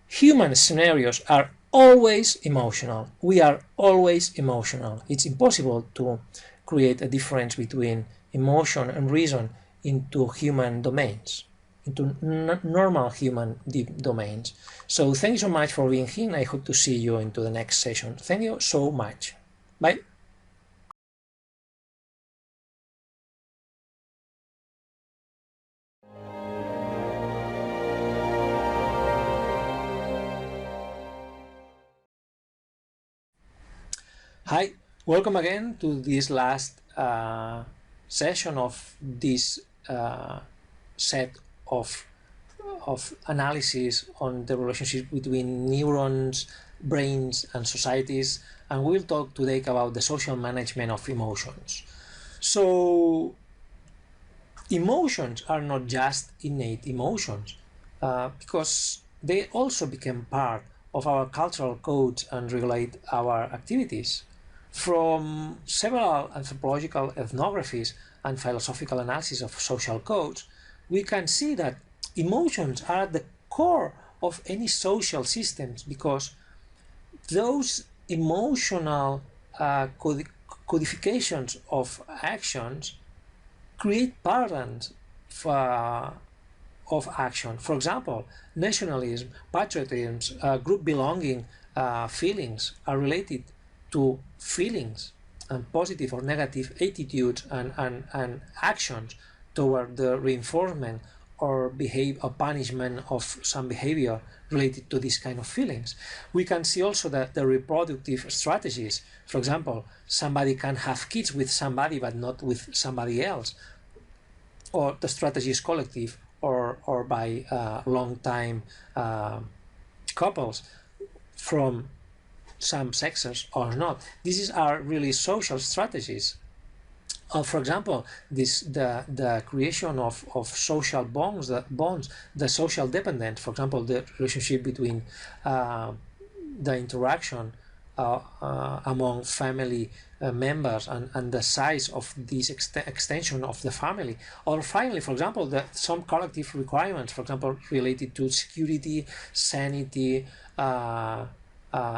human scenarios are always emotional. We are always emotional. It's impossible to create a difference between emotion and reason into human domains, into normal human domains. So thank you so much for being here, and I hope to see you into the next session. Thank you so much. Bye. Hi, welcome again to this last session of this set of analysis on the relationship between neurons, brains, and societies, and we'll talk today about the social management of emotions. So, emotions are not just innate emotions, because they also become part of our cultural codes and regulate our activities. From several anthropological ethnographies and philosophical analysis of social codes, we can see that emotions are at the core of any social systems, because those emotional codifications of actions create patterns of action. For example, nationalism, patriotism, group belonging feelings are related to feelings and positive or negative attitudes and actions toward the reinforcement or punishment of some behavior related to this kind of feelings. We can see also that the reproductive strategies, for example, somebody can have kids with somebody but not with somebody else, or the strategy is collective or by long-time couples from some sexes or not. These are really social strategies. For example, the creation of social bonds, the social dependent, for example, the relationship between the interaction among family members and the size of this extension of the family. Or finally, for example, some collective requirements, for example, related to security, sanity,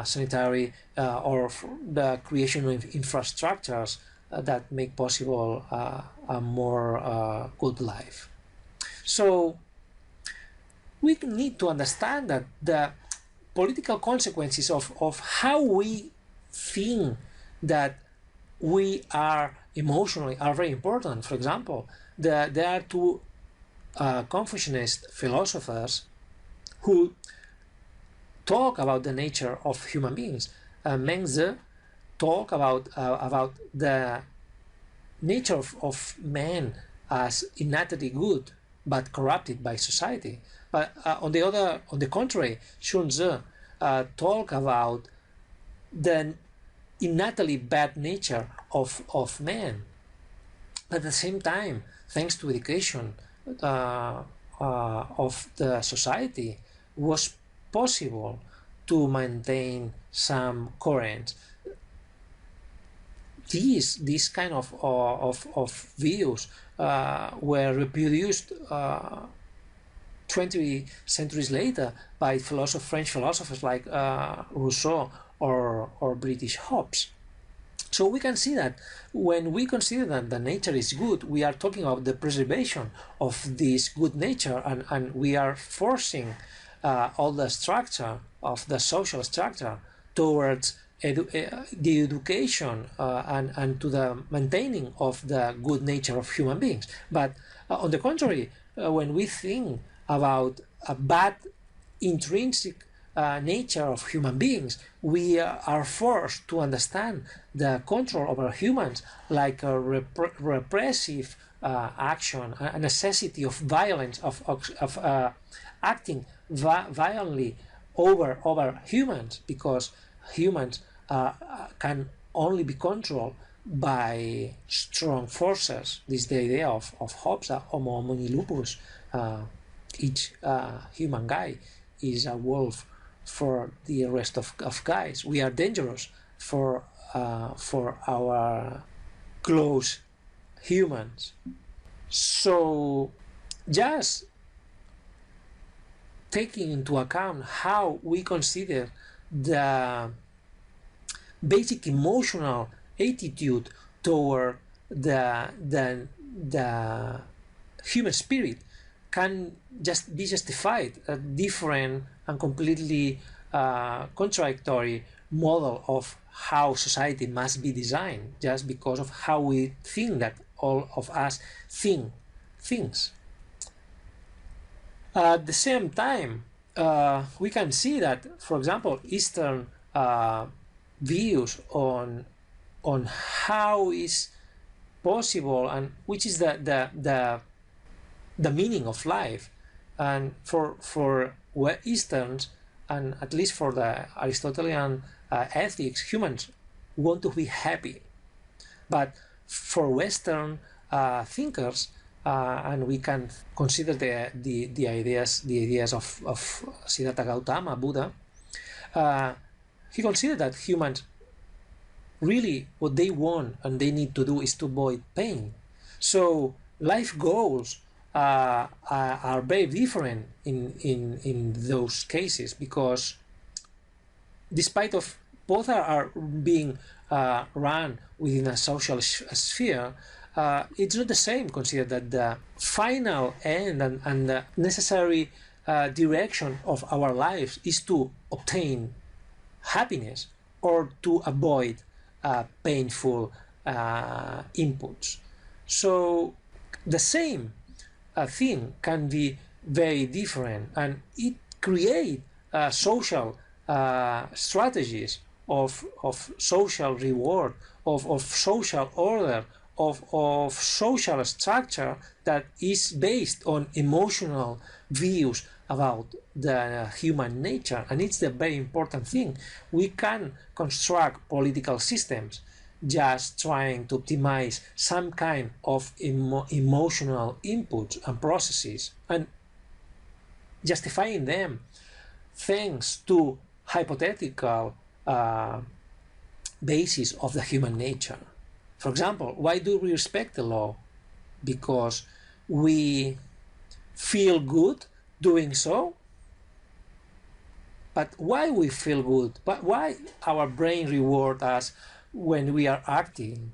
sanitary, or the creation of infrastructures that make possible a more good life. So we need to understand that the political consequences of how we think that we are emotionally are very important. For example, there are two Confucianist philosophers who talk about the nature of human beings. Mengzi talk about the nature of man as innately good but corrupted by society. But on the contrary, Sun Tzu talk about the innately bad nature of man. But at the same time, thanks to education of the society, was possible to maintain some currents. These kind of views were reproduced 20 centuries later by French philosophers like Rousseau or British Hobbes. So we can see that when we consider that the nature is good, we are talking about the preservation of this good nature, and we are forcing all the structure of the social structure towards the education and to the maintaining of the good nature of human beings. But on the contrary, when we think about a bad intrinsic nature of human beings, we are forced to understand the control over humans like a repressive action, a necessity of violence, of acting violently over humans, because humans can only be controlled by strong forces. This is the idea of Hobbes, homo homini lupus. Each human guy is a wolf for the rest of guys. We are dangerous for our close humans. So just taking into account how we consider the basic emotional attitude toward the human spirit can just be justified a different and completely contradictory model of how society must be designed, just because of how we think that all of us think things. At the same time, we can see that, for example, Eastern views on how is possible and which is the meaning of life, and for Easterns, and at least for the Aristotelian ethics, humans want to be happy. But for Western thinkers, and we can consider the ideas of Siddhartha Gautama, Buddha, he considered that humans really what they want and they need to do is to avoid pain. So life goals are very different in those cases, because despite of both are being run within a social sphere, it's not the same. Consider that the final end and the necessary direction of our lives is to obtain happiness or to avoid painful inputs. So the same thing can be very different, and it create social strategies of social reward, of social order, of social structure that is based on emotional views about the human nature. And it's the very important thing. We can construct political systems just trying to optimize some kind of emotional inputs and processes and justifying them thanks to hypothetical basis of the human nature. For example, why do we respect the law? Because we feel good doing so. But why we feel good? But why our brain reward us when we are acting,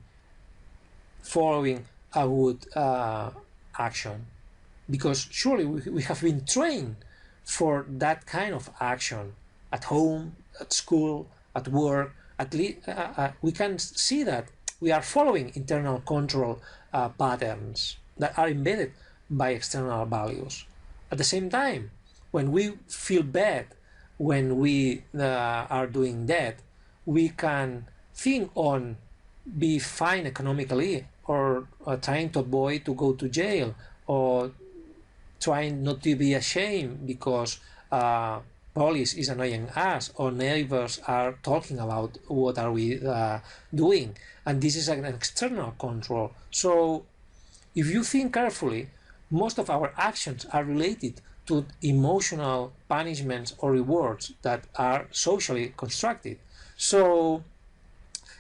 following a good action? Because surely we have been trained for that kind of action at home, at school, at work. At least we can see that we are following internal control patterns that are embedded by external values. At the same time, when we feel bad, when we are doing that, we can think on be fine economically, or trying to avoid to go to jail, or trying not to be ashamed because police is annoying us, or neighbors are talking about what are we doing, and this is an external control. So if you think carefully, most of our actions are related to emotional punishments or rewards that are socially constructed. So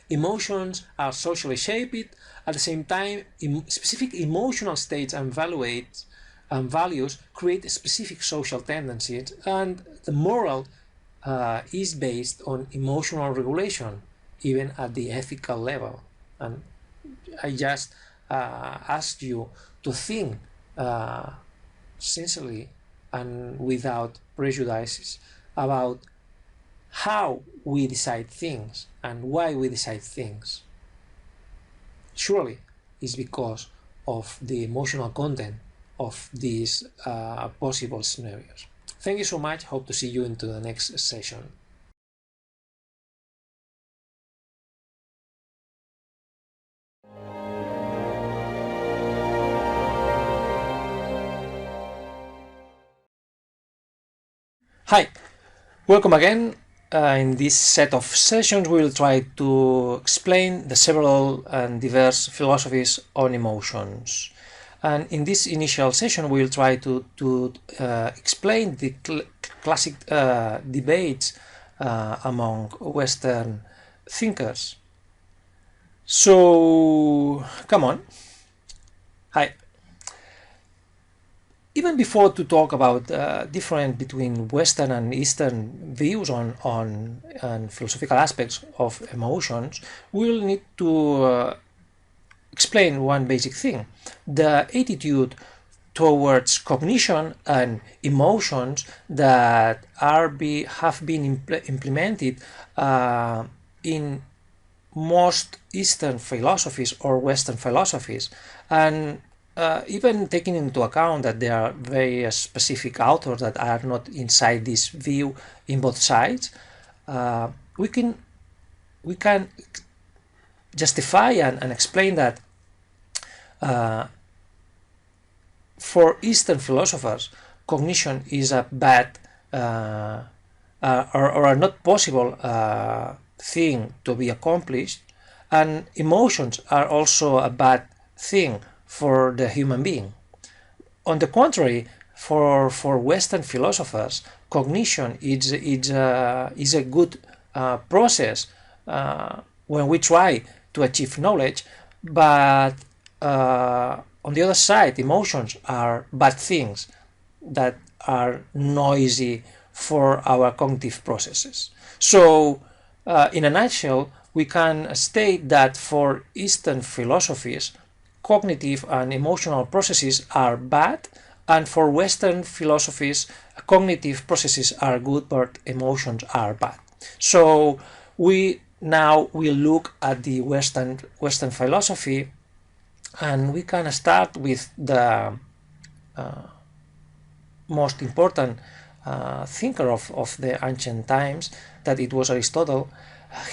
emotions are socially shaped. At the same time, specific emotional states and values create specific social tendencies, and the moral is based on emotional regulation, even at the ethical level. And I just ask you to think sincerely and without prejudices about how we decide things and why we decide things. Surely it's because of the emotional content of these possible scenarios. Thank you so much. Hope to see you into the next session. Hi, welcome again. In this set of sessions, we will try to explain the several and diverse philosophies on emotions. And in this initial session, we will try to explain the classic debates among Western thinkers. So, come on. Hi. Even before to talk about difference between Western and Eastern views on philosophical aspects of emotions, we'll need to explain one basic thing: the attitude towards cognition and emotions that have been implemented in most Eastern philosophies or Western philosophies, and even taking into account that there are very specific authors that are not inside this view in both sides, we can justify and explain that for Eastern philosophers, cognition is a bad or a not possible thing to be accomplished, and emotions are also a bad thing for the human being. On the contrary, for Western philosophers, cognition is a good process when we try to achieve knowledge, but on the other side, emotions are bad things that are noisy for our cognitive processes. So, in a nutshell, we can state that for Eastern philosophies, cognitive and emotional processes are bad, and for Western philosophies, cognitive processes are good, but emotions are bad. So we now will look at the Western philosophy And we can start with the most important thinker of the ancient times, that it was Aristotle.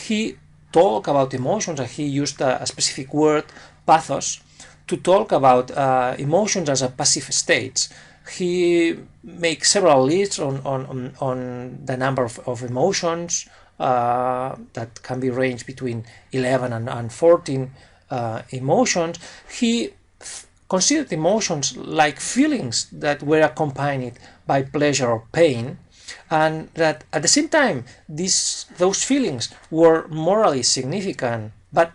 He talked about emotions, and he used a specific word, pathos, to talk about emotions as a passive states. He makes several lists on the number of emotions that can be ranged between 11 and 14 emotions. He considered emotions like feelings that were accompanied by pleasure or pain, and that at the same time those feelings were morally significant, but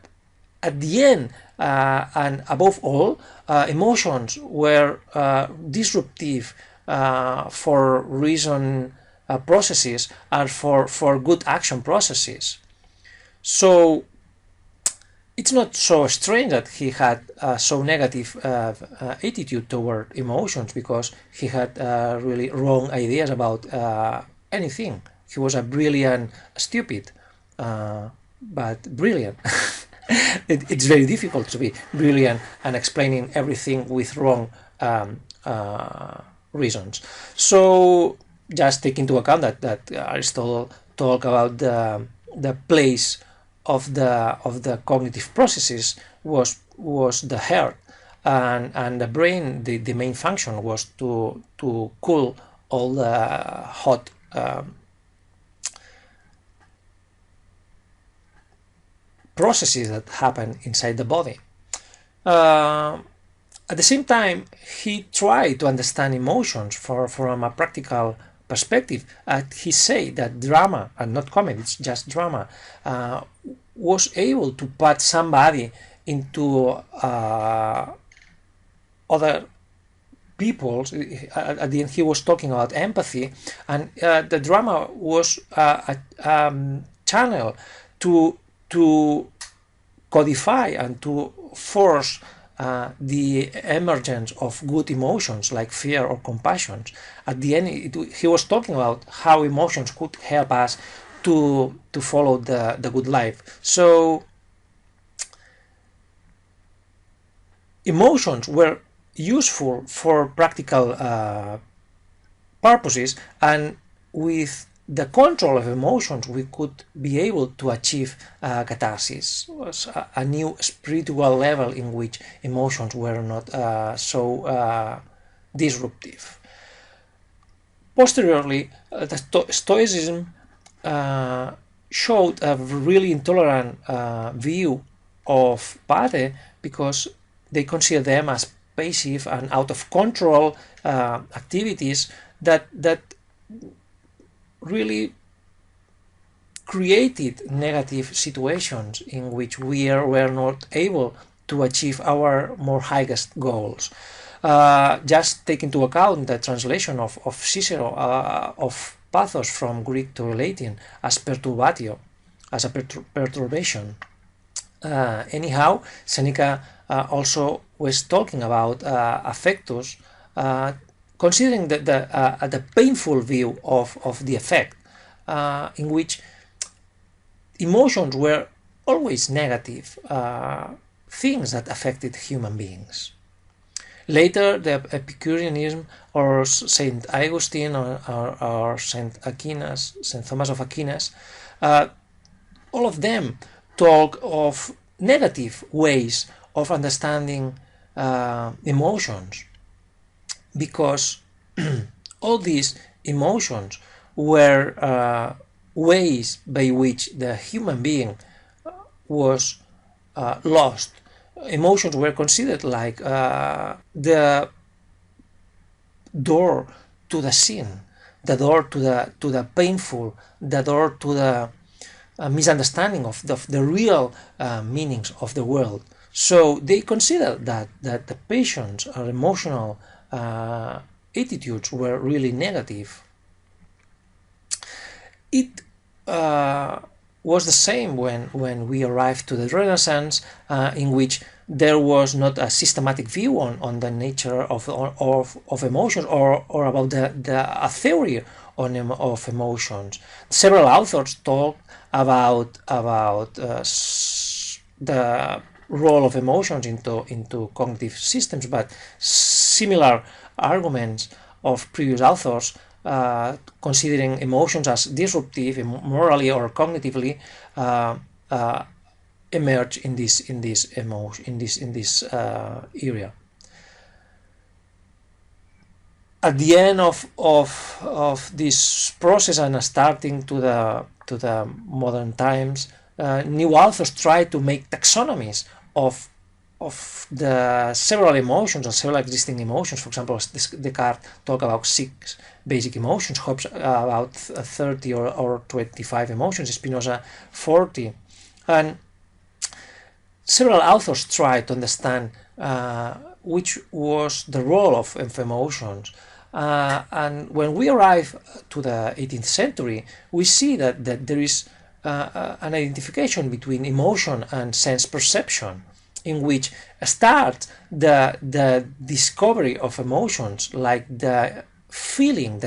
at the end and above all, emotions were disruptive for reason processes and for good action processes. So it's not so strange that he had so negative attitude toward emotions, because he had really wrong ideas about anything. He was a brilliant, stupid, but brilliant. It's very difficult to be brilliant and explaining everything with wrong reasons. So just take into account that Aristotle talked about the place of the cognitive processes was the heart, and the brain. The main function was to cool all the hot processes that happen inside the body. At the same time, he tried to understand emotions from a practical perspective. He said that drama, and not comedy, it's just drama, was able to put somebody into other people's. At the end, he was talking about empathy, and the drama was a channel to codify and to force the emergence of good emotions like fear or compassion. At the end, he was talking about how emotions could help us to follow the good life. So emotions were useful for practical purposes, and with the control of emotions we could be able to achieve catharsis, a new spiritual level in which emotions were not so disruptive. Posteriorly, the Stoicism showed a really intolerant view of Pate, because they consider them as passive and out of control activities that really created negative situations in which were not able to achieve our more highest goals. Just take into account the translation of Cicero of pathos from Greek to Latin as perturbatio, as a perturbation. Anyhow, Seneca also was talking about affectus, considering the painful view of the effect, in which emotions were always negative things that affected human beings. Later, the Epicureanism, or Saint Augustine, or Saint Aquinas, Saint Thomas of Aquinas, all of them talk of negative ways of understanding emotions, because all these emotions were ways by which the human being was lost. Emotions were considered like the door to the sin, the door to the painful, the door to the misunderstanding of the real meanings of the world. So they consider that the passions or emotional attitudes were really negative. It was the same when we arrived to the Renaissance, in which there was not a systematic view on the nature of emotions, or about a theory of emotions. Several authors talk about the role of emotions into cognitive systems, but similar arguments of previous authors considering emotions as disruptive, morally or cognitively, emerge in this area. At the end of this process and starting to the modern times, new authors try to make taxonomies of the several emotions or several existing emotions. For example, Descartes talk about 6 basic emotions, Hobbes about 30 or 25 emotions, Spinoza 40, and several authors try to understand which was the role of emotions. And when we arrive to the 18th century, we see that there is an identification between emotion and sense perception, in which starts the discovery of emotions, like the feeling,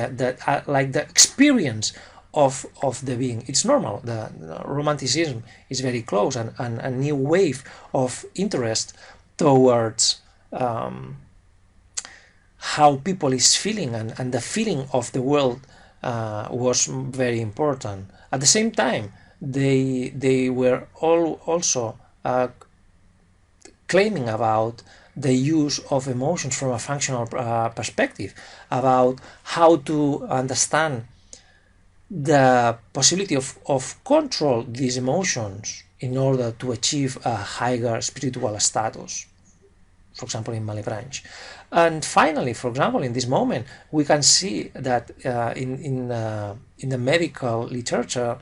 like the experience of the being. It's normal. The Romanticism is very close, and a new wave of interest towards how people is feeling, and the feeling of the world was very important. At the same time, they were also claiming about the use of emotions from a functional perspective, about how to understand the possibility of control these emotions in order to achieve a higher spiritual status, for example in Malebranche. And finally, for example, in this moment, we can see that in the medical literature,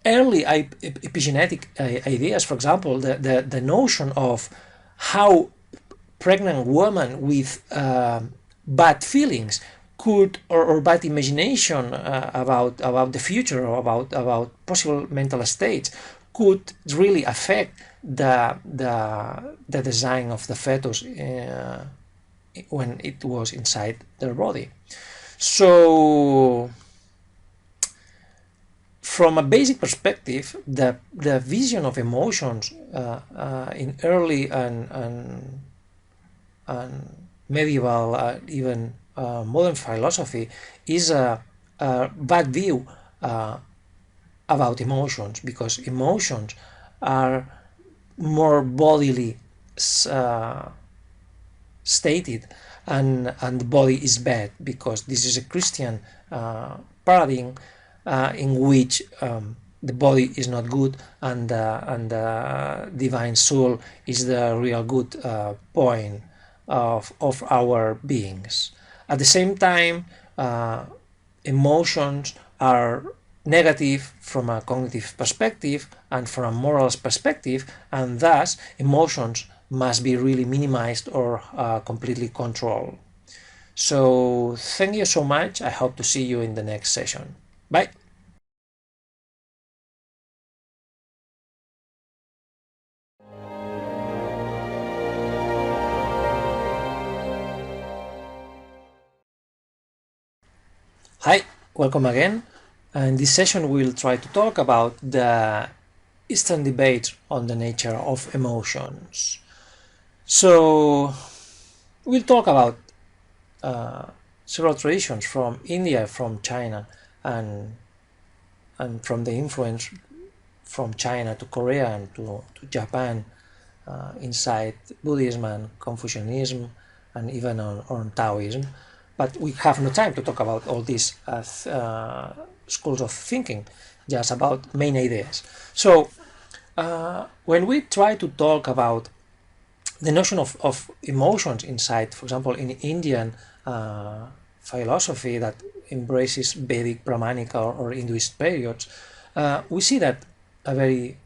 early epigenetic ideas, for example, the notion of how pregnant women with bad feelings could, or bad imagination about the future, or about possible mental states, could really affect the design of the fetus when it was inside their body. So from a basic perspective, the vision of emotions in early and medieval, even modern philosophy, is a bad view about emotions, because emotions are more bodily stated, and the body is bad, because this is a Christian paradigm in which the body is not good, and the divine soul is the real good point of our beings. At the same time, emotions are negative from a cognitive perspective and from a moral perspective, and thus emotions must be really minimized or completely controlled. So thank you so much. I hope to see you in the next session. Bye. Hi, welcome again. In this session, we'll try to talk about the Eastern debate on the nature of emotions. So, we'll talk about several traditions from India, from China, and from the influence from China to Korea and to Japan inside Buddhism and Confucianism, and even on Taoism. But we have no time to talk about all these schools of thinking, just about main ideas. So when we try to talk about the notion of emotions inside, for example, in Indian philosophy that embraces Vedic, Brahmanic, or Hinduist periods, we see that a very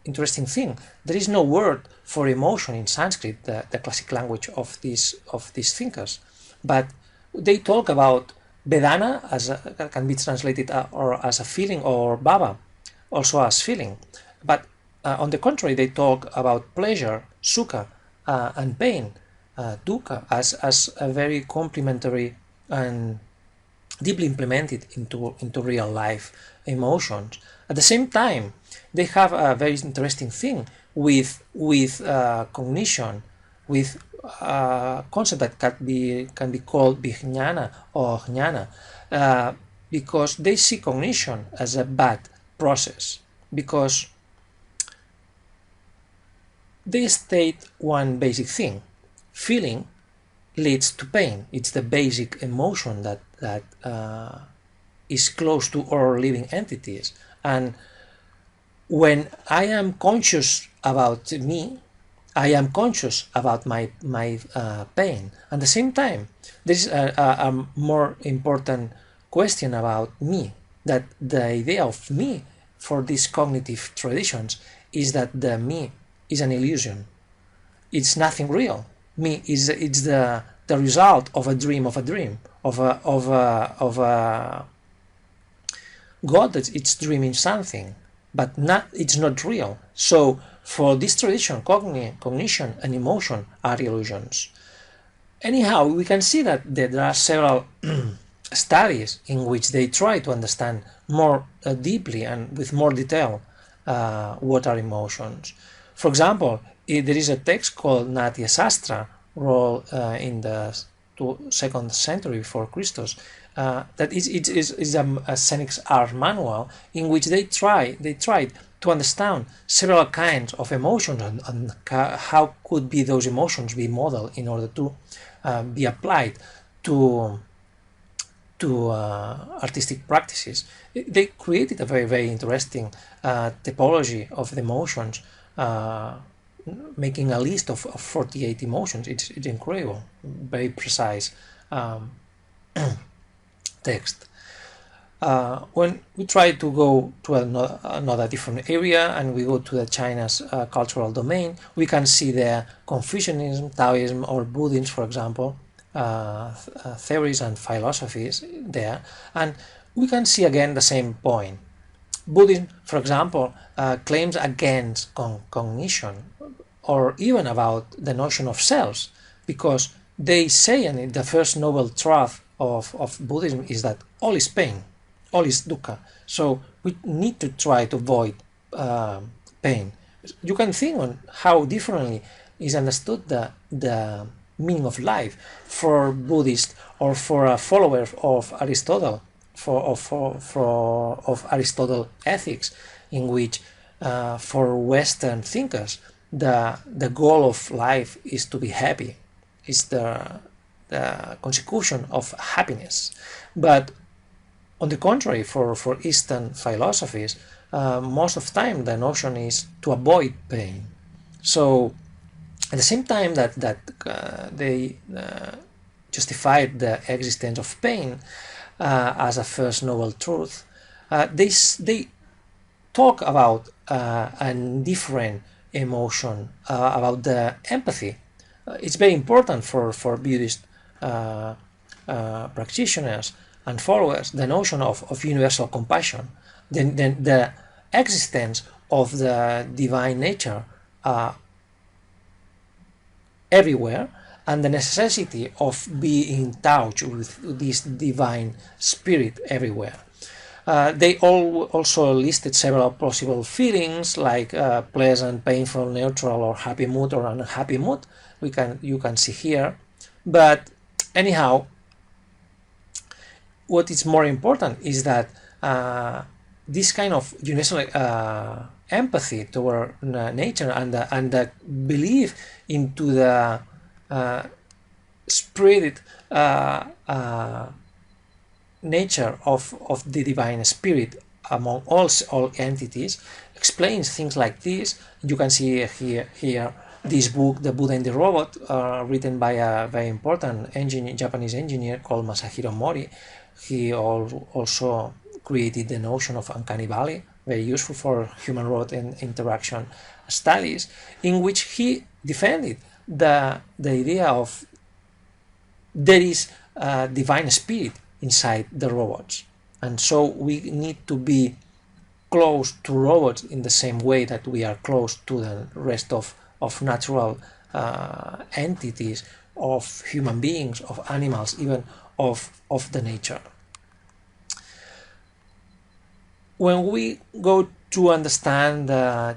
interesting thing. There is no word for emotion in Sanskrit, the classic language of these thinkers, but they talk about Vedana as can be translated or as a feeling, or Bhava also as feeling. But on the contrary, they talk about pleasure, sukha, and pain, dukkha, as a very complementary and deeply implemented into real life emotions. At the same time, they have a very interesting thing with cognition, with a concept that can be called vijnana or jnana, because they see cognition as a bad process, because they state one basic thing: feeling leads to pain. It's the basic emotion that is close to all living entities. And when I am conscious about me, I am conscious about my pain. At the same time, there is a more important question about me. That the idea of me for these cognitive traditions is that the me is an illusion. It's nothing real. Me is it's the result of a dream of a dream of a God that it's dreaming something, but it's not real. So for this tradition, cognition and emotion are illusions. Anyhow, we can see that there are several studies in which they try to understand more deeply and with more detail what are emotions. For example, there is a text called Natya Sastra, wrote in the 2nd century before Christus, that is a Senex art manual in which they tried to understand several kinds of emotions and how could be those emotions be modeled in order to be applied to artistic practices. They created a very, very interesting typology of the emotions, making a list of 48 emotions. It's incredible, very precise text. When we try to go to another different area and we go to the China's cultural domain, we can see there Confucianism, Taoism, or Buddhism, for example, theories and philosophies there, and we can see again the same point. Buddhism, for example, claims against cognition, or even about the notion of selves, because they say, and the first noble truth of Buddhism is that all is pain, all is dukkha. So we need to try to avoid pain. You can think on how differently is understood the meaning of life for Buddhist or for a follower of Aristotle, of Aristotle ethics, in which for Western thinkers the goal of life is to be happy, is the consecution of happiness. But on the contrary, for Eastern philosophies, most of the time the notion is to avoid pain. So at the same time that they justified the existence of pain as a first noble truth, they talk about a different emotion, about the empathy. It's very important for Buddhist practitioners and followers, the notion of universal compassion, the existence of the divine nature everywhere, and the necessity of being in touch with this divine spirit everywhere. They also listed several possible feelings like pleasant, painful, neutral, or happy mood or unhappy mood. You can see here. But anyhow, what is more important is that this kind of universal empathy toward nature and the belief into the spirit nature of the divine spirit among all entities explains things like this. You can see here this book, The Buddha and the Robot, written by a very important Japanese engineer called Masahiro Mori. He also created the notion of uncanny valley, very useful for human-robot interaction studies, in which he defended the idea of there is a divine spirit inside the robots, and so we need to be close to robots in the same way that we are close to the rest of natural entities, of human beings, of animals, even of the nature. When we go to understand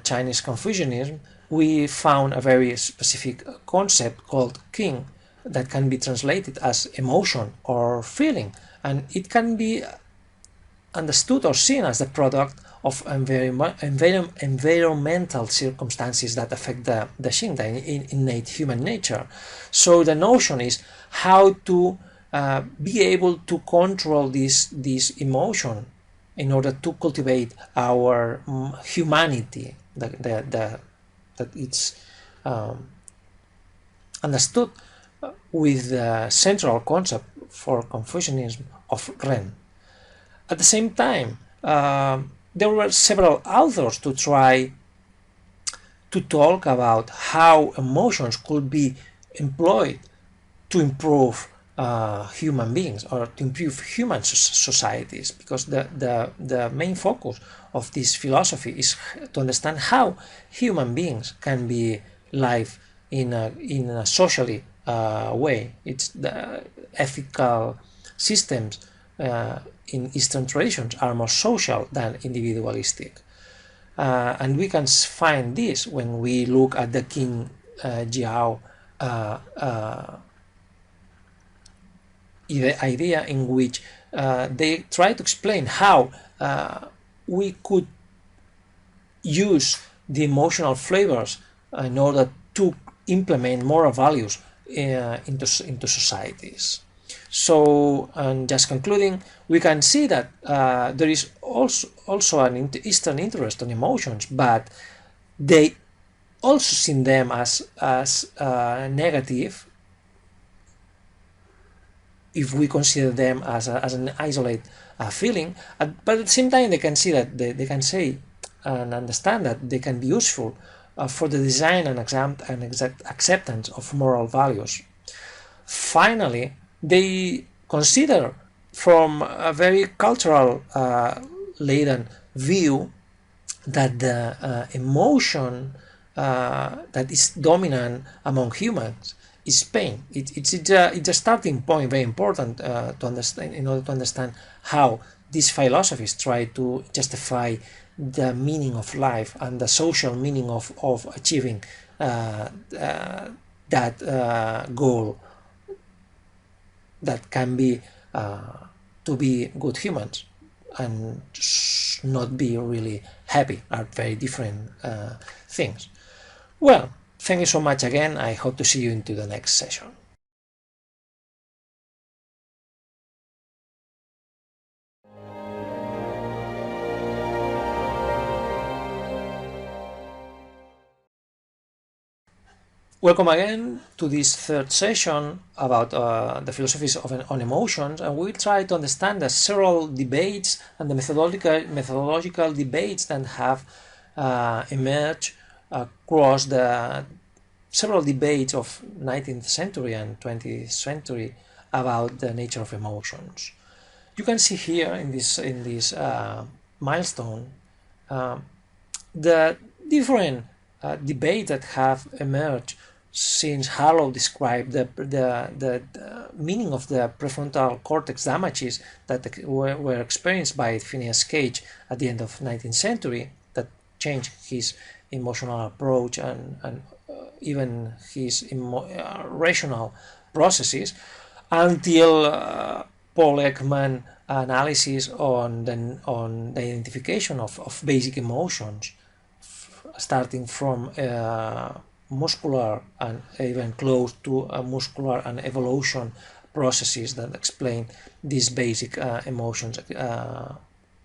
Chinese Confucianism, we found a very specific concept called king that can be translated as emotion or feeling, and it can be understood or seen as the product of environmental circumstances that affect the Xing, the innate human nature. So the notion is how to be able to control this emotion in order to cultivate our humanity, that it's understood with the central concept for Confucianism of Ren. At the same time, there were several authors to try to talk about how emotions could be employed to improve human beings or to improve human societies, because the main focus of this philosophy is to understand how human beings can be live in a socially way. It's the ethical systems in Eastern traditions are more social than individualistic. And we can find this when we look at the King Jiao idea, in which they try to explain how we could use the emotional flavors in order to implement moral values into societies. So, and just concluding, we can see that there is also an Eastern interest on emotions, but they also see them as negative if we consider them as an isolated feeling. But at the same time, they can see that they can say and understand that they can be useful for the design and exact acceptance of moral values. Finally, they consider from a very cultural laden view that the emotion that is dominant among humans is pain. It's a starting point, very important to understand, in order to understand how these philosophies try to justify the meaning of life and the social meaning of achieving that goal that can be to be good humans and not be really happy are very different things. Well, thank you so much again. I hope to see you into the next session. Welcome again to this third session about the philosophies on emotions, and we'll try to understand the several debates and the methodological debates that have emerged across the several debates of 19th century and 20th century about the nature of emotions. You can see here in this milestone the different debates that have emerged since Harlow described the meaning of the prefrontal cortex damages that were experienced by Phineas Cage at the end of 19th century, that changed his emotional approach and even his rational processes, until Paul Ekman analysis on the identification of basic emotions, starting from muscular and even close to muscular and evolution processes that explain these basic emotions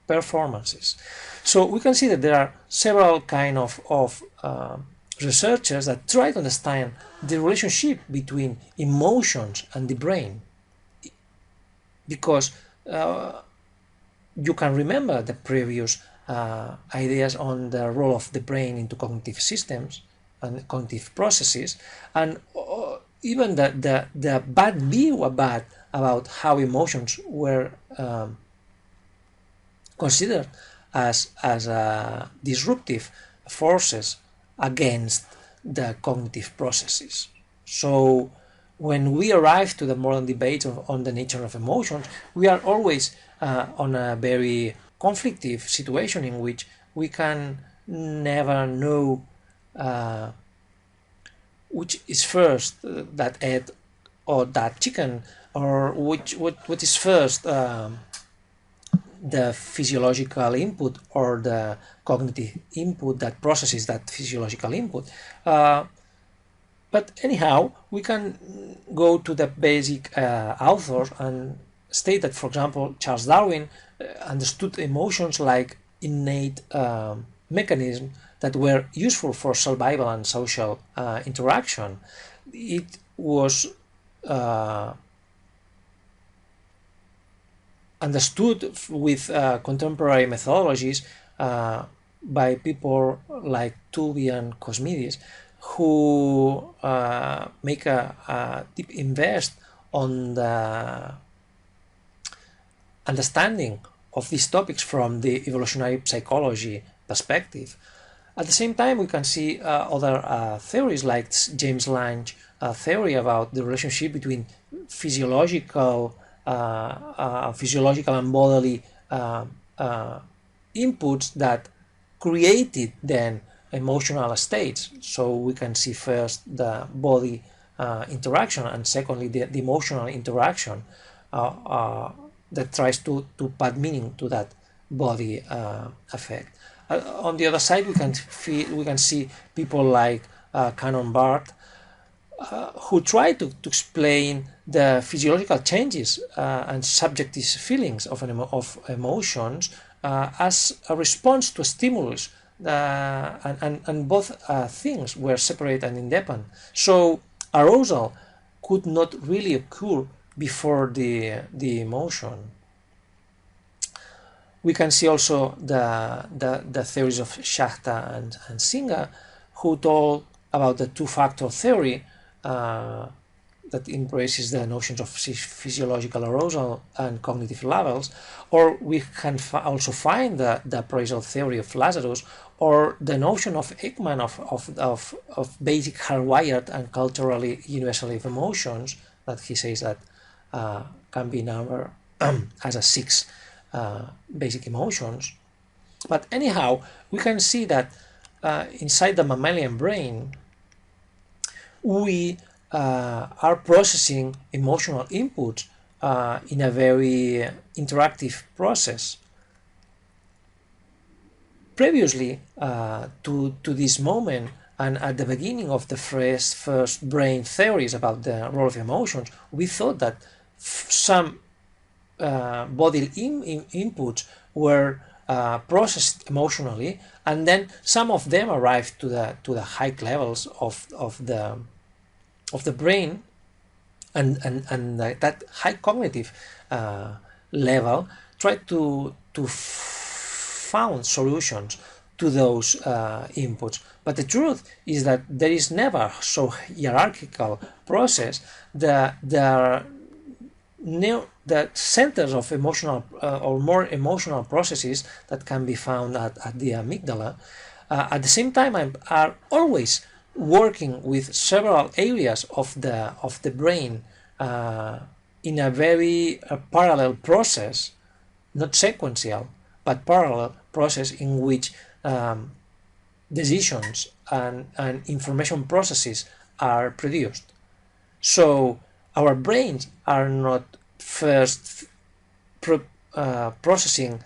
performances. So we can see that there are several kind of researchers that try to understand the relationship between emotions and the brain, because you can remember the previous ideas on the role of the brain into cognitive systems and cognitive processes, and even the bad view about how emotions were considered as disruptive forces against the cognitive processes. So when we arrive to the modern debate on the nature of emotions, we are always on a very conflictive situation in which we can never know which is first, that egg or that chicken, or what is first, the physiological input or the cognitive input that processes that physiological input. But anyhow, we can go to the basic authors and state that, for example, Charles Darwin understood emotions like innate mechanisms that were useful for survival and social interaction. It was understood with contemporary methodologies by people like Tooby and Cosmides, who make a deep invest on the understanding of these topics from the evolutionary psychology perspective. At the same time, we can see other theories like James Lange theory about the relationship between physiological and bodily inputs that created then emotional states. So we can see first the body interaction, and secondly the emotional interaction that tries to put meaning to that body effect. On the other side, we can see people like Canon Barth, who try to explain the physiological changes and subjective feelings of emotions as a response to a stimulus, and both things were separate and independent. So arousal could not really occur before the emotion. We can see also the theories of Schachter and Singer, who told about the two-factor theory that embraces the notions of physiological arousal and cognitive levels. Or we can also find the appraisal theory of Lazarus, or the notion of Ekman of basic hardwired and culturally universal emotions, that he says that can be numbered as a 6 basic emotions. But anyhow, we can see that inside the mammalian brain, we are processing emotional input in a very interactive process. Previously to this moment, and at the beginning of the first brain theories about the role of emotions, we thought that some bodily inputs were processed emotionally, and then some of them arrived to the high levels of the brain, and that high cognitive level tried to found solutions to those inputs. But the truth is that there is never so hierarchical process. The centers of emotional or more emotional processes that can be found at the amygdala, at the same time are always working with several areas of the brain in a very parallel process, not sequential, but parallel process in which decisions and information processes are produced. So our brains are not first processing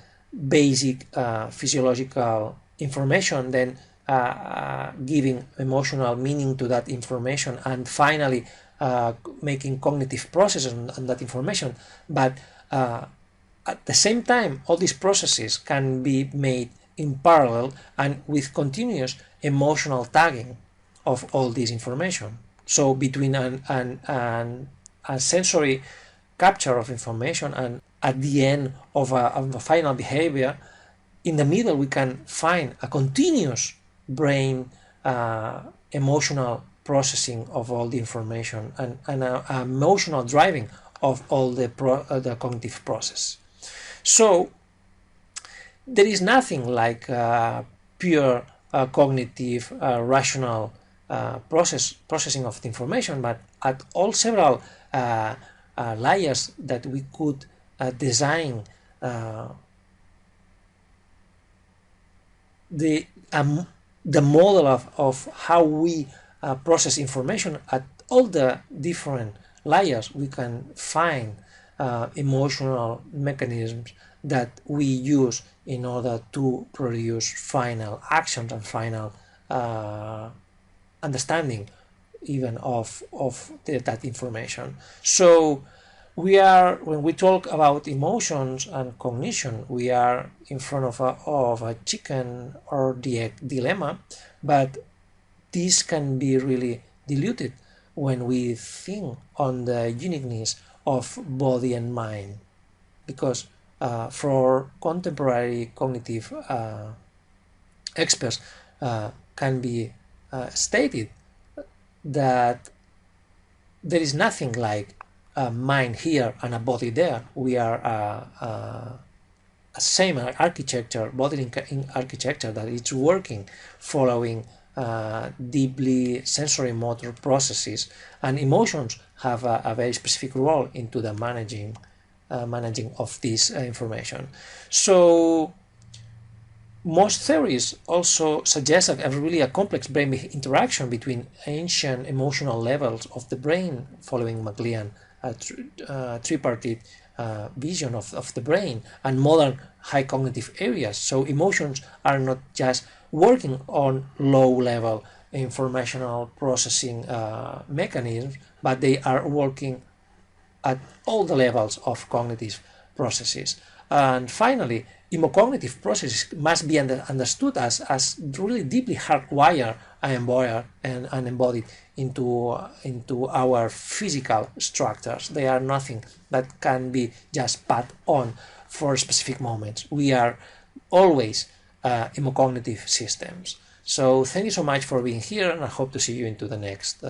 basic physiological information, then giving emotional meaning to that information, and finally making cognitive processes on that information. But at the same time, all these processes can be made in parallel and with continuous emotional tagging of all this information. So between a sensory capture of information and at the end of a final behavior, in the middle we can find a continuous brain emotional processing of all the information, and a emotional driving of all the cognitive process. So there is nothing like pure cognitive rational processing of the information, but at all several layers that we could design the the model of how we process information at all the different layers. We can find emotional mechanisms that we use in order to produce final actions and final understanding even of that information. So when we talk about emotions and cognition, we are in front of a chicken or the egg dilemma, but this can be really diluted when we think on the uniqueness of body and mind, because for contemporary cognitive experts can be stated that there is nothing like a mind here and a body there. We are a same architecture, body architecture that is working following deeply sensory motor processes, and emotions have a very specific role into the managing of this information. So most theories also suggest a really complex brain interaction between ancient emotional levels of the brain following MacLean tripartite vision of the brain and modern high cognitive areas. So emotions are not just working on low-level informational processing mechanisms, but they are working at all the levels of cognitive processes. And finally, imocognitive processes must be understood as really deeply hardwired and embodied into our physical structures. They are nothing that can be just put on for specific moments. We are always imocognitive systems. So thank you so much for being here, and I hope to see you into the next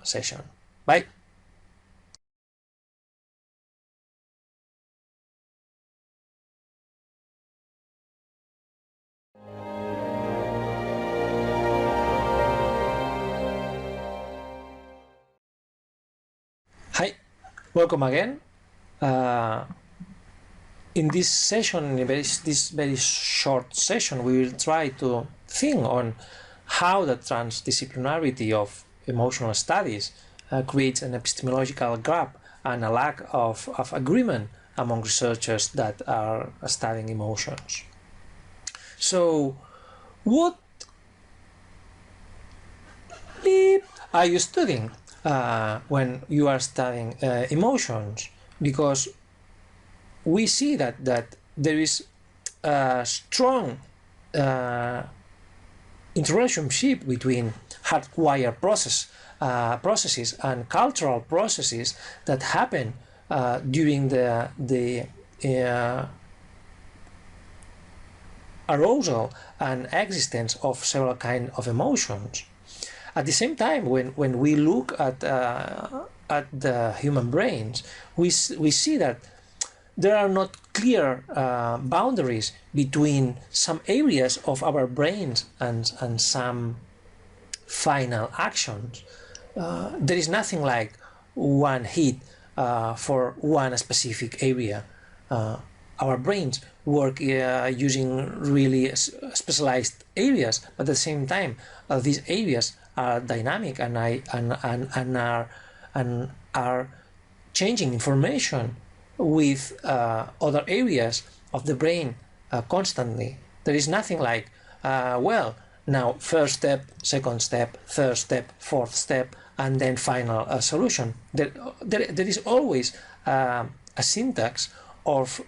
session. Bye. Hi, welcome again. In this session, this very short session, we will try to think on how the transdisciplinarity of emotional studies creates an epistemological gap and a lack of agreement among researchers that are studying emotions. So, what are you studying when you are studying emotions? Because we see that there is a strong interrelationship between hardwired processes and cultural processes that happen during the arousal and existence of several kinds of emotions. At the same time, when we look at the human brains, we see that there are not clear boundaries between some areas of our brains and some final actions. There is nothing like one hit for one specific area. Our brains work using really specialized areas, but at the same time, these areas are dynamic and are changing information with other areas of the brain constantly. There is nothing like, well, now first step, second step, third step, fourth step, and then final solution. There is always a syntax of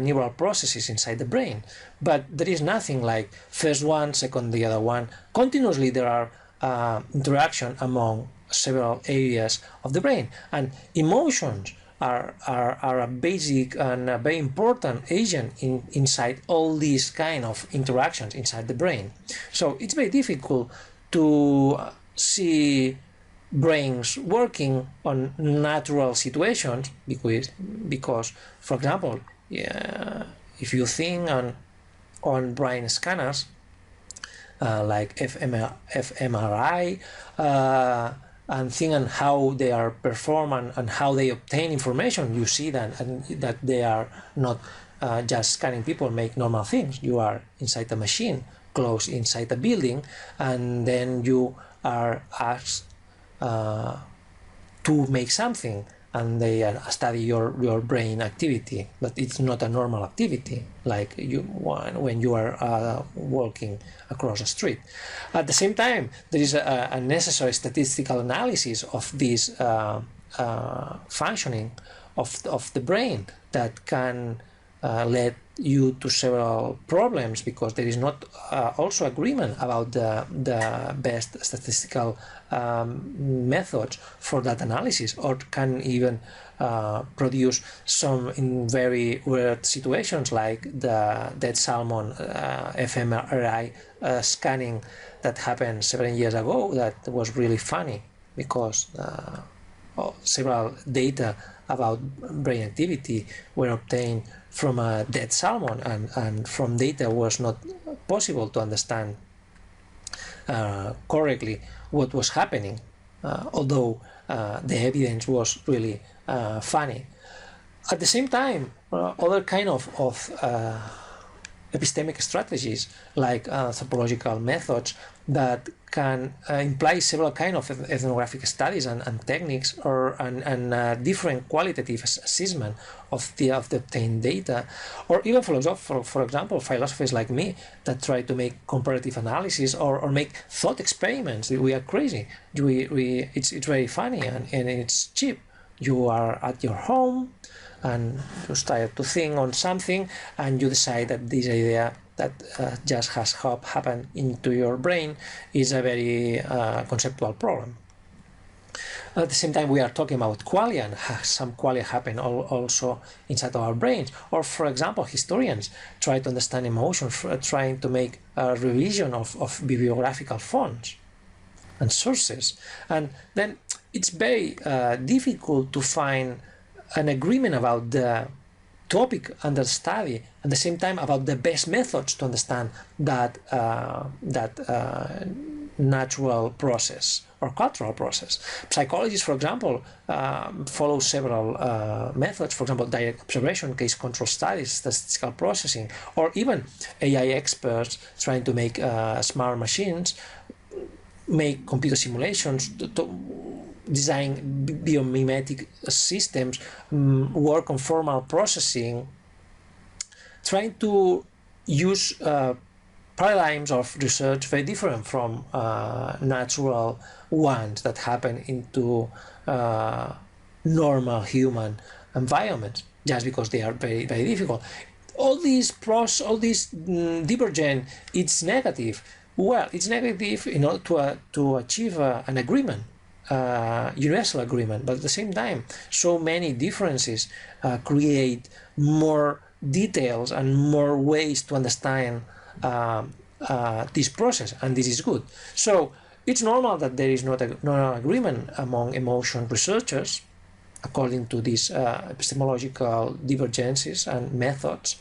neural processes inside the brain, but there is nothing like first one, second the other one. Continuously there are interaction among several areas of the brain, and emotions are a basic and a very important agent inside all these kind of interactions inside the brain. So it's very difficult to see brains working on natural situations because for example, if you think on brain scanners like fMRI, and think on how they are performed and how they obtain information, you see that they are not just scanning people make normal things. You are inside the machine close inside a building, and then you are asked to make something, and they study your brain activity, but it's not a normal activity like when you are walking across a street. At the same time, there is a necessary statistical analysis of this functioning of the brain that can lead you to several problems, because there is not also agreement about the best statistical methods for that analysis, or can even produce some in very weird situations, like the dead salmon fMRI scanning that happened 7 years ago, that was really funny, because several data about brain activity were obtained from a dead salmon, and from data was not possible to understand correctly what was happening, although the evidence was really funny. At the same time, other kind of epistemic strategies, like anthropological methods, that can imply several kind of ethnographic studies and techniques, and different qualitative assessment of the obtained data, or even for example philosophers like me that try to make comparative analysis, or make thought experiments. We are crazy. It's very funny, and it's cheap. You are at your home and you start to think on something, and you decide that this idea that just has happened into your brain is a very conceptual problem. At the same time, we are talking about qualia, and some qualia happen also inside our brains. Or, for example, historians try to understand emotions, trying to make a revision of bibliographical fonts and sources. And then it's very difficult to find an agreement about the topic under study, at the same time about the best methods to understand that natural process or cultural process. Psychologists, for example, follow several methods, for example, direct observation, case control studies, statistical processing, or even AI experts trying to make smart machines, make computer simulations, design biomimetic systems, work on formal processing, trying to use paradigms of research very different from natural ones that happen into normal human environments, just because they are very, very difficult. All these divergent, it's negative. Well, it's negative in order to achieve an agreement, universal agreement, but at the same time, so many differences create more details and more ways to understand this process, and this is good. So it's normal that there is not an agreement among emotion researchers according to these epistemological divergences and methods,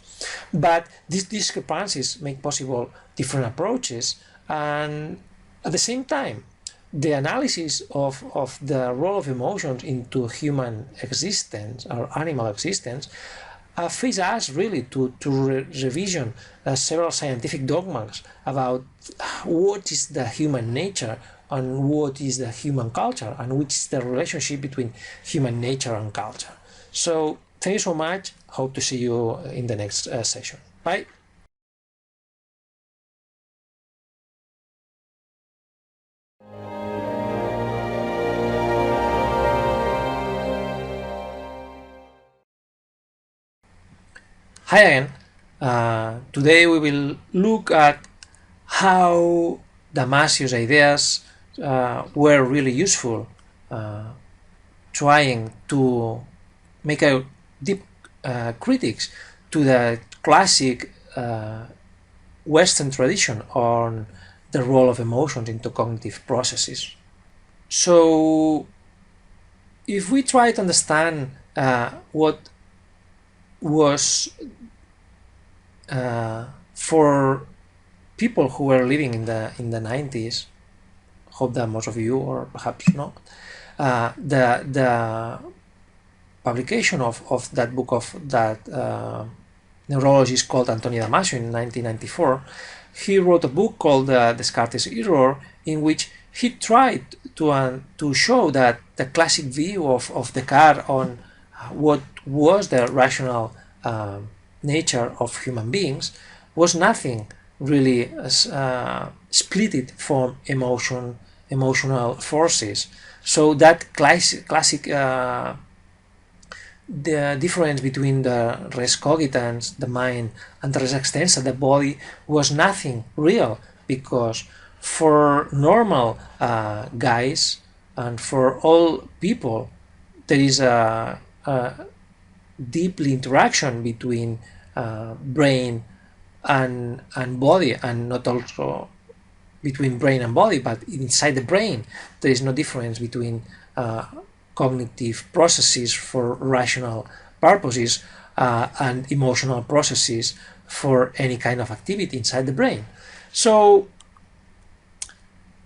but these discrepancies make possible different approaches. And at the same time, the analysis of the role of emotions into human existence or animal existence feeds us really to revision several scientific dogmas about what is the human nature and what is the human culture, and which is the relationship between human nature and culture. So thank you so much. Hope to see you in the next session. Bye. Hi again. Today we will look at how Damasius' ideas were really useful, trying to make a deep critiques to the classic Western tradition on the role of emotions into cognitive processes. So if we try to understand what was for people who were living in the 90s, hope that most of you, or perhaps not, the publication of that book of that neurologist called Antonio Damasio in 1994 he wrote a book called Descartes' Error, in which he tried to show that the classic view of Descartes on what was the rational nature of human beings was nothing really split from emotional forces. So that classic the difference between the res cogitans, the mind, and the res extensa, the body, was nothing real, because for normal guys and for all people there is a deeply interaction between brain and body, and not also between brain and body, but inside the brain there is no difference between cognitive processes for rational purposes and emotional processes for any kind of activity inside the brain. So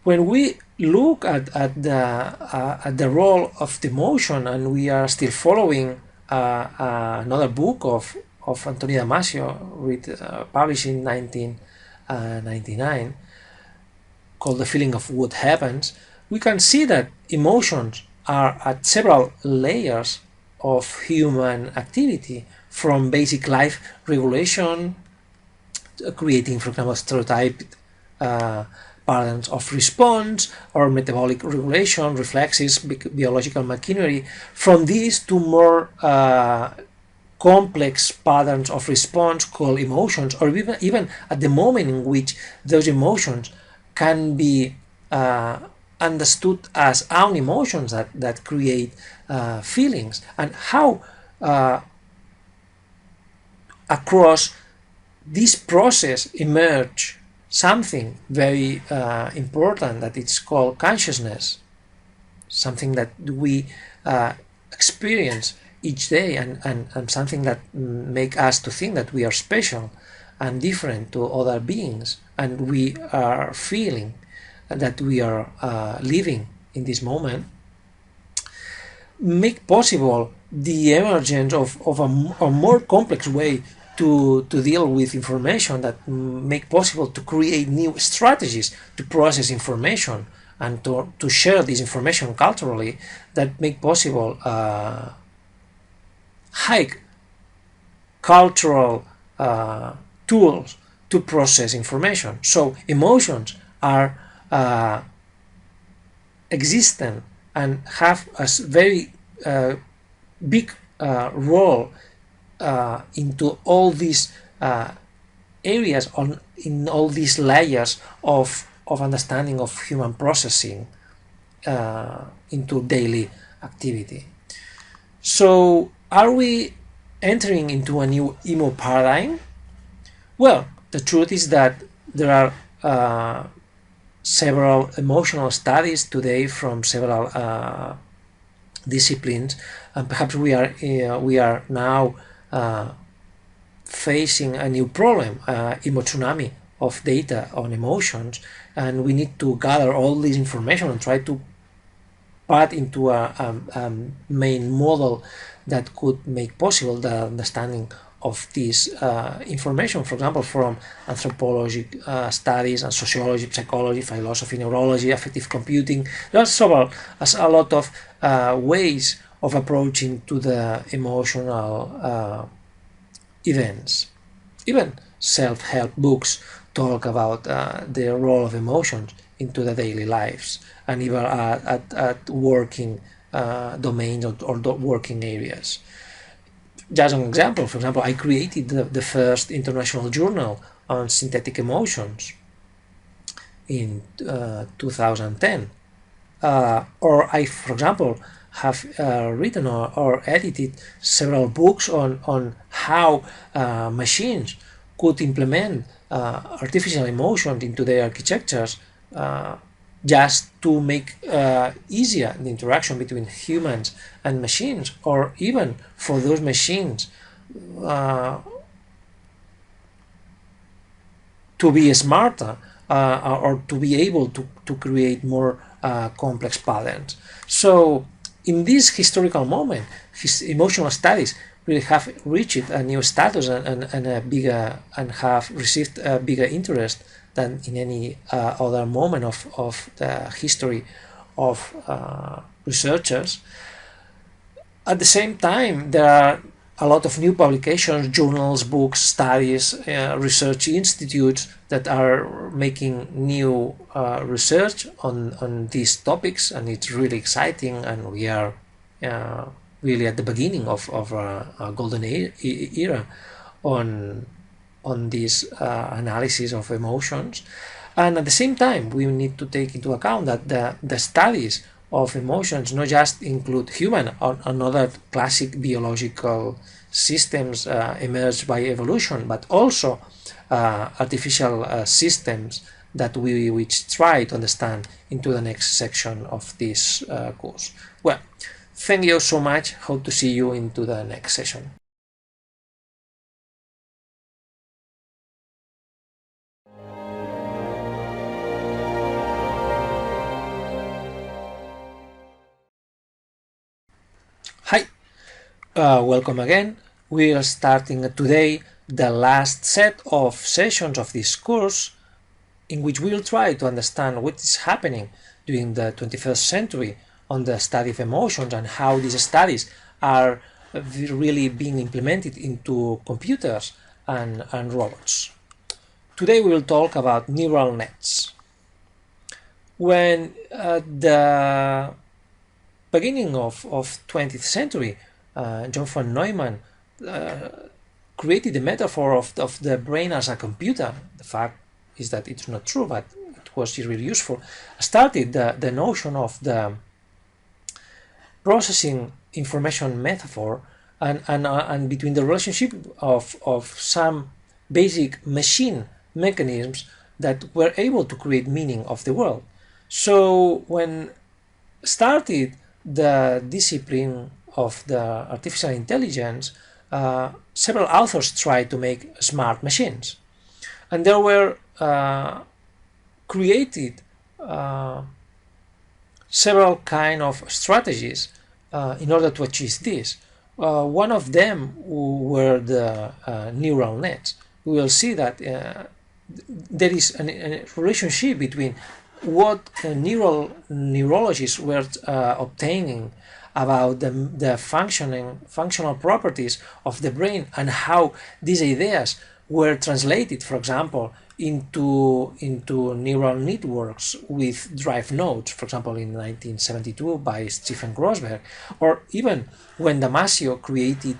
when we look at the role of the emotion, and we are still following another book of Antonio Damasio, published in 1999, called The Feeling of What Happens, we can see that emotions are at several layers of human activity, from basic life regulation, creating, for example, stereotyped patterns of response, or metabolic regulation, reflexes, biological machinery, from these to more complex patterns of response called emotions, or even at the moment in which those emotions can be understood as own emotions that create feelings, and how across this process emerge something very important, that it's called consciousness, something that we experience each day, and something that make us to think that we are special and different to other beings, and we are feeling that we are living in this moment, make possible the emergence of a more complex way to deal with information, that make possible to create new strategies to process information and to share this information culturally, that make possible high cultural tools to process information. So emotions are existent and have a very big role into all these areas, in all these layers of understanding of human processing into daily activity. So are we entering into a new emo paradigm? Well, the truth is that there are several emotional studies today from several disciplines, and perhaps we are now facing a new problem, emo tsunami of data on emotions, and we need to gather all this information and try to put into a main model that could make possible the understanding of this information, for example, from anthropology studies and sociology, psychology, philosophy, neurology, affective computing. There are a lot of ways of approaching to the emotional events. Even self-help books talk about the role of emotions into the daily lives, and even at working domains or working areas. Just an example, for example, I created the first international journal on synthetic emotions in 2010. Or I, for example, have written or edited several books on how machines could implement artificial emotions into their architectures, just to make easier the interaction between humans and machines, or even for those machines to be smarter or to be able to create more complex patterns. So in this historical moment, emotional studies really have reached a new status and a bigger, and have received a bigger interest than in any other moment of the history of researchers. At the same time, there are a lot of new publications, journals, books, studies, research institutes that are making new research on these topics, and it's really exciting, and we are really at the beginning of a golden era on this analysis of emotions. And at the same time, we need to take into account that the studies of emotions not just include human and other classic biological systems emerged by evolution, but also artificial systems that we which try to understand into the next section of this course. Well, thank you so much. Hope to see you into the next session. Hi, welcome again. We are starting today the last set of sessions of this course, in which we will try to understand what is happening during the 21st century on the study of emotions and how these studies are really being implemented into computers and robots. Today we will talk about neural nets. When the beginning of 20th century, John von Neumann created the metaphor of the brain as a computer. The fact is that it's not true, but it was really useful. Started the notion of the processing information metaphor and between the relationship of some basic machine mechanisms that were able to create meaning of the world. So when started the discipline of the artificial intelligence, several authors tried to make smart machines, and there were created several kind of strategies in order to achieve this. One of them were the neural nets. We will see that there is a relationship between what neurologists were obtaining about the functional properties of the brain and how these ideas were translated, for example, into neural networks with drive nodes, for example, in 1972 by Stephen Grossberg, or even when Damasio created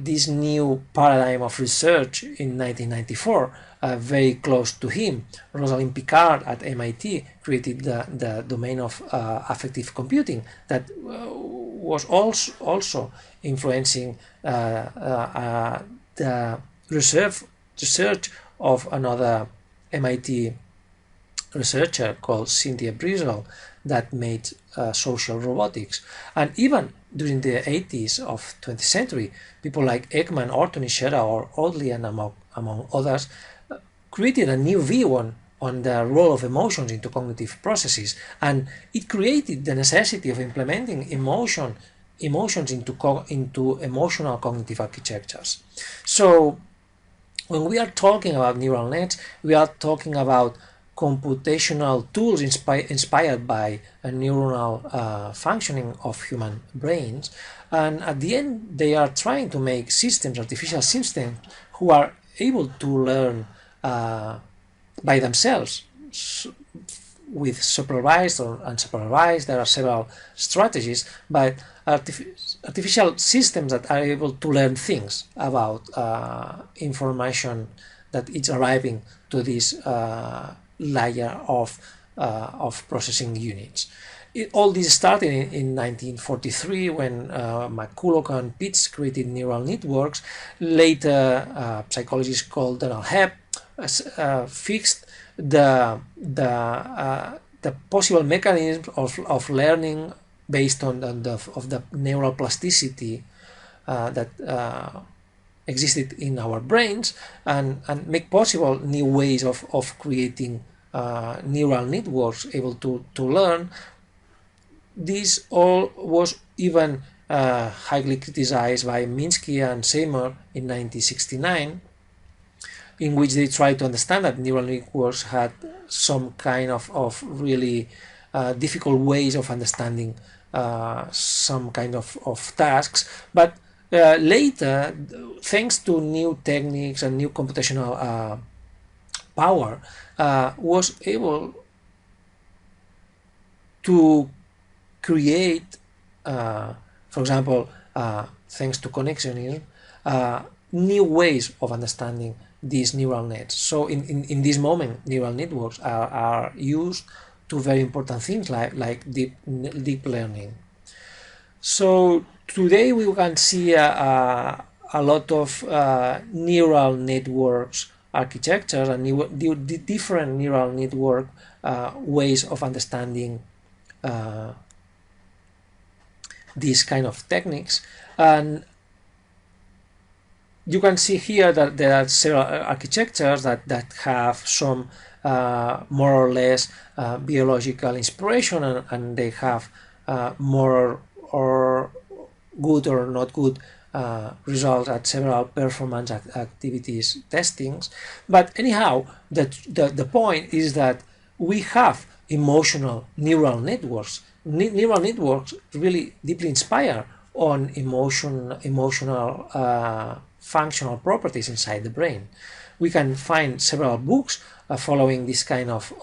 this new paradigm of research in 1994, very close to him. Rosalind Picard at MIT created the domain of affective computing that was also influencing the research of another MIT researcher called Cynthia Breisel that made social robotics. And even during the 80s of 20th century, people like Ekman, Orton, Ishera, or Audley, and among others, created a new view on the role of emotions into cognitive processes, and it created the necessity of implementing emotions into emotional cognitive architectures. So when we are talking about neural nets, we are talking about computational tools inspired by a neuronal functioning of human brains, and at the end they are trying to make systems, artificial systems, who are able to learn by themselves with supervised or unsupervised. There are several strategies, but artificial systems that are able to learn things about information that is arriving to this layer of processing units. All this started in 1943 when McCulloch and Pitts created neural networks. Later, psychologists called Donald Hebb fixed the possible mechanisms of learning based on the neural plasticity that existed in our brains, and make possible new ways of creating neural networks able to learn. This all was even highly criticized by Minsky and Seymour in 1969. in which they try to understand that neural networks had some kind of really difficult ways of understanding some kind of tasks. But later, thanks to new techniques and new computational power, was able to create, for example, thanks to connexionism, new ways of understanding these neural nets. So in this moment, neural networks are used to very important things like deep learning. So today we can see a lot of neural networks architectures and different neural network ways of understanding these kind of techniques. And you can see here that there are several architectures that have some more or less biological inspiration, and they have more or good or not good results at several performance activities testings. But anyhow, the point is that we have emotional neural networks. Neural networks really deeply inspire on emotional functional properties inside the brain. We can find several books following this kind of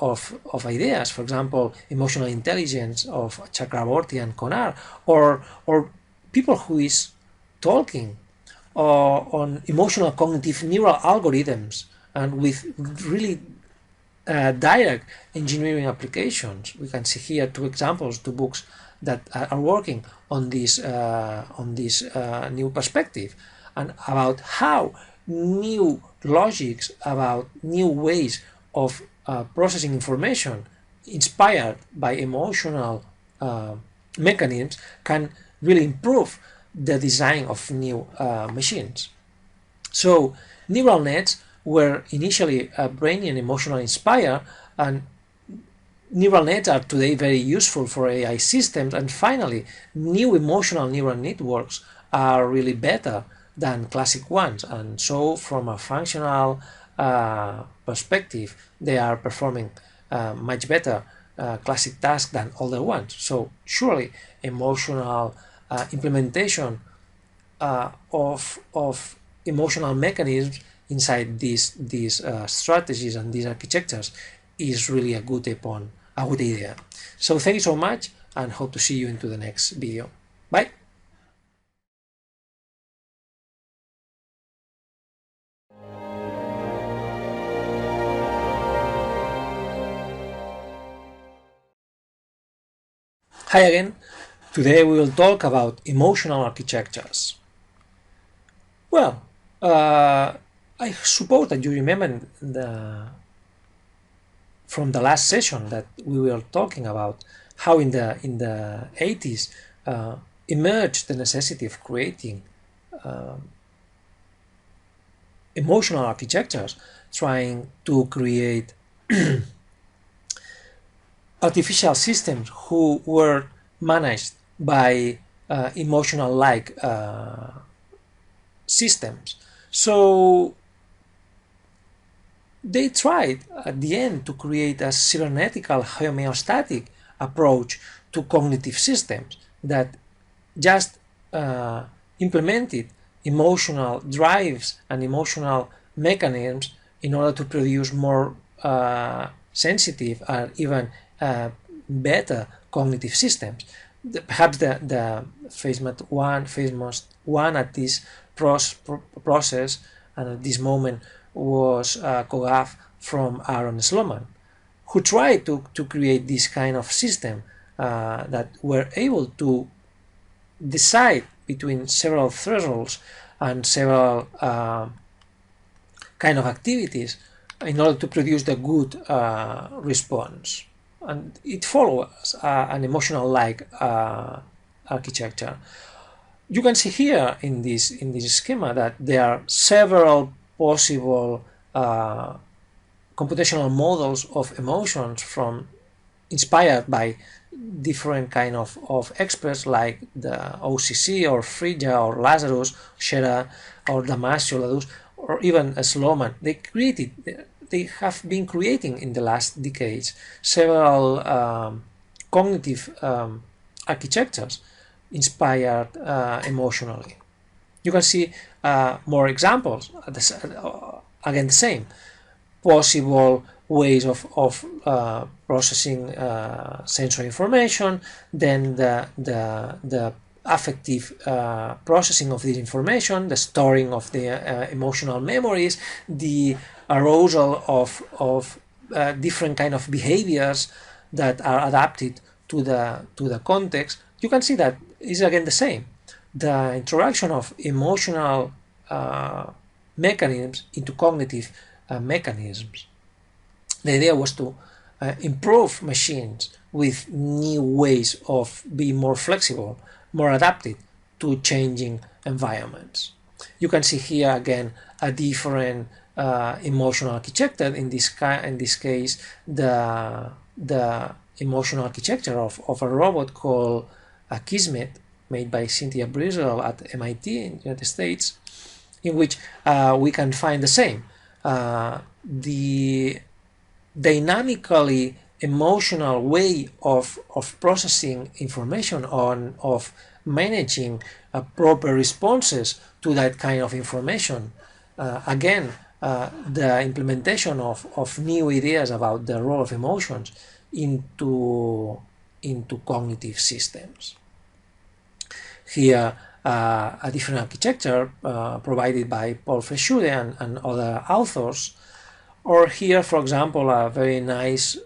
ideas. For example, Emotional Intelligence of Chakraborty and Konar, or people who is talking on emotional cognitive neural algorithms and with really direct engineering applications. We can see here two examples, two books that are working on this new perspective, and about how new logics, about new ways of processing information inspired by emotional mechanisms can really improve the design of new machines. So neural nets were initially brainy and emotionally inspired, and neural nets are today very useful for AI systems. And finally, new emotional neural networks are really better than classic ones, and so from a functional perspective, they are performing much better classic tasks than older ones. So surely emotional implementation of emotional mechanisms inside these strategies and these architectures is really a good idea. So thank you so much, and hope to see you into the next video. Bye. Hi again. Today we will talk about emotional architectures. Well, I suppose that you remember from the last session that we were talking about how in the 80s emerged the necessity of creating emotional architectures, trying to create artificial systems who were managed by emotional-like systems. So they tried at the end to create a cybernetical homeostatic approach to cognitive systems that just implemented emotional drives and emotional mechanisms in order to produce more sensitive or even better cognitive systems. Perhaps the famous one at this process and at this moment was Kogav from Aaron Sloman, who tried to create this kind of system that were able to decide between several thresholds and several kind of activities in order to produce the good response. And it follows an emotional-like architecture. You can see here in this schema that there are several possible computational models of emotions inspired by different kind of experts like the OCC or Frege or Lazarus, Scherer or Damasio, Ladouche, or even a Sloman, they have been creating in the last decades several cognitive architectures inspired emotionally. You can see more examples, again the same, possible ways of processing sensory information, then the affective processing of this information, the storing of the emotional memories, the arousal of different kind of behaviors that are adapted to the context. You can see that is again the same. The introduction of emotional mechanisms into cognitive mechanisms. The idea was to improve machines with new ways of being more flexible, more adapted to changing environments. You can see here again a different emotional architecture. In this case, the emotional architecture of a robot called Kismet, made by Cynthia Breisel at MIT in the United States, in which we can find the same. The dynamically emotional way of processing information, of managing proper responses to that kind of information. Again, the implementation of new ideas about the role of emotions into cognitive systems. Here, a different architecture provided by Paul Verschude and other authors. Or here, for example, a very nice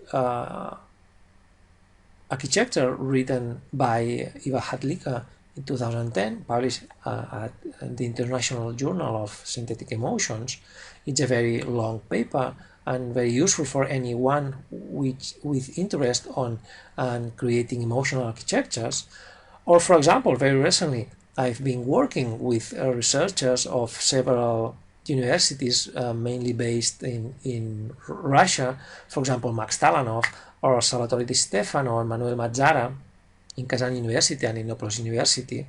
architecture written by Eva Hadlika in 2010, published at the International Journal of Synthetic Emotions. It's a very long paper and very useful for anyone with interest on creating emotional architectures. Or, for example, very recently, I've been working with researchers of several universities, mainly based in Russia, for example, Max Talanov or Salvatore Di Stefano or Manuel Mazzara in Kazan University and Innopolis University,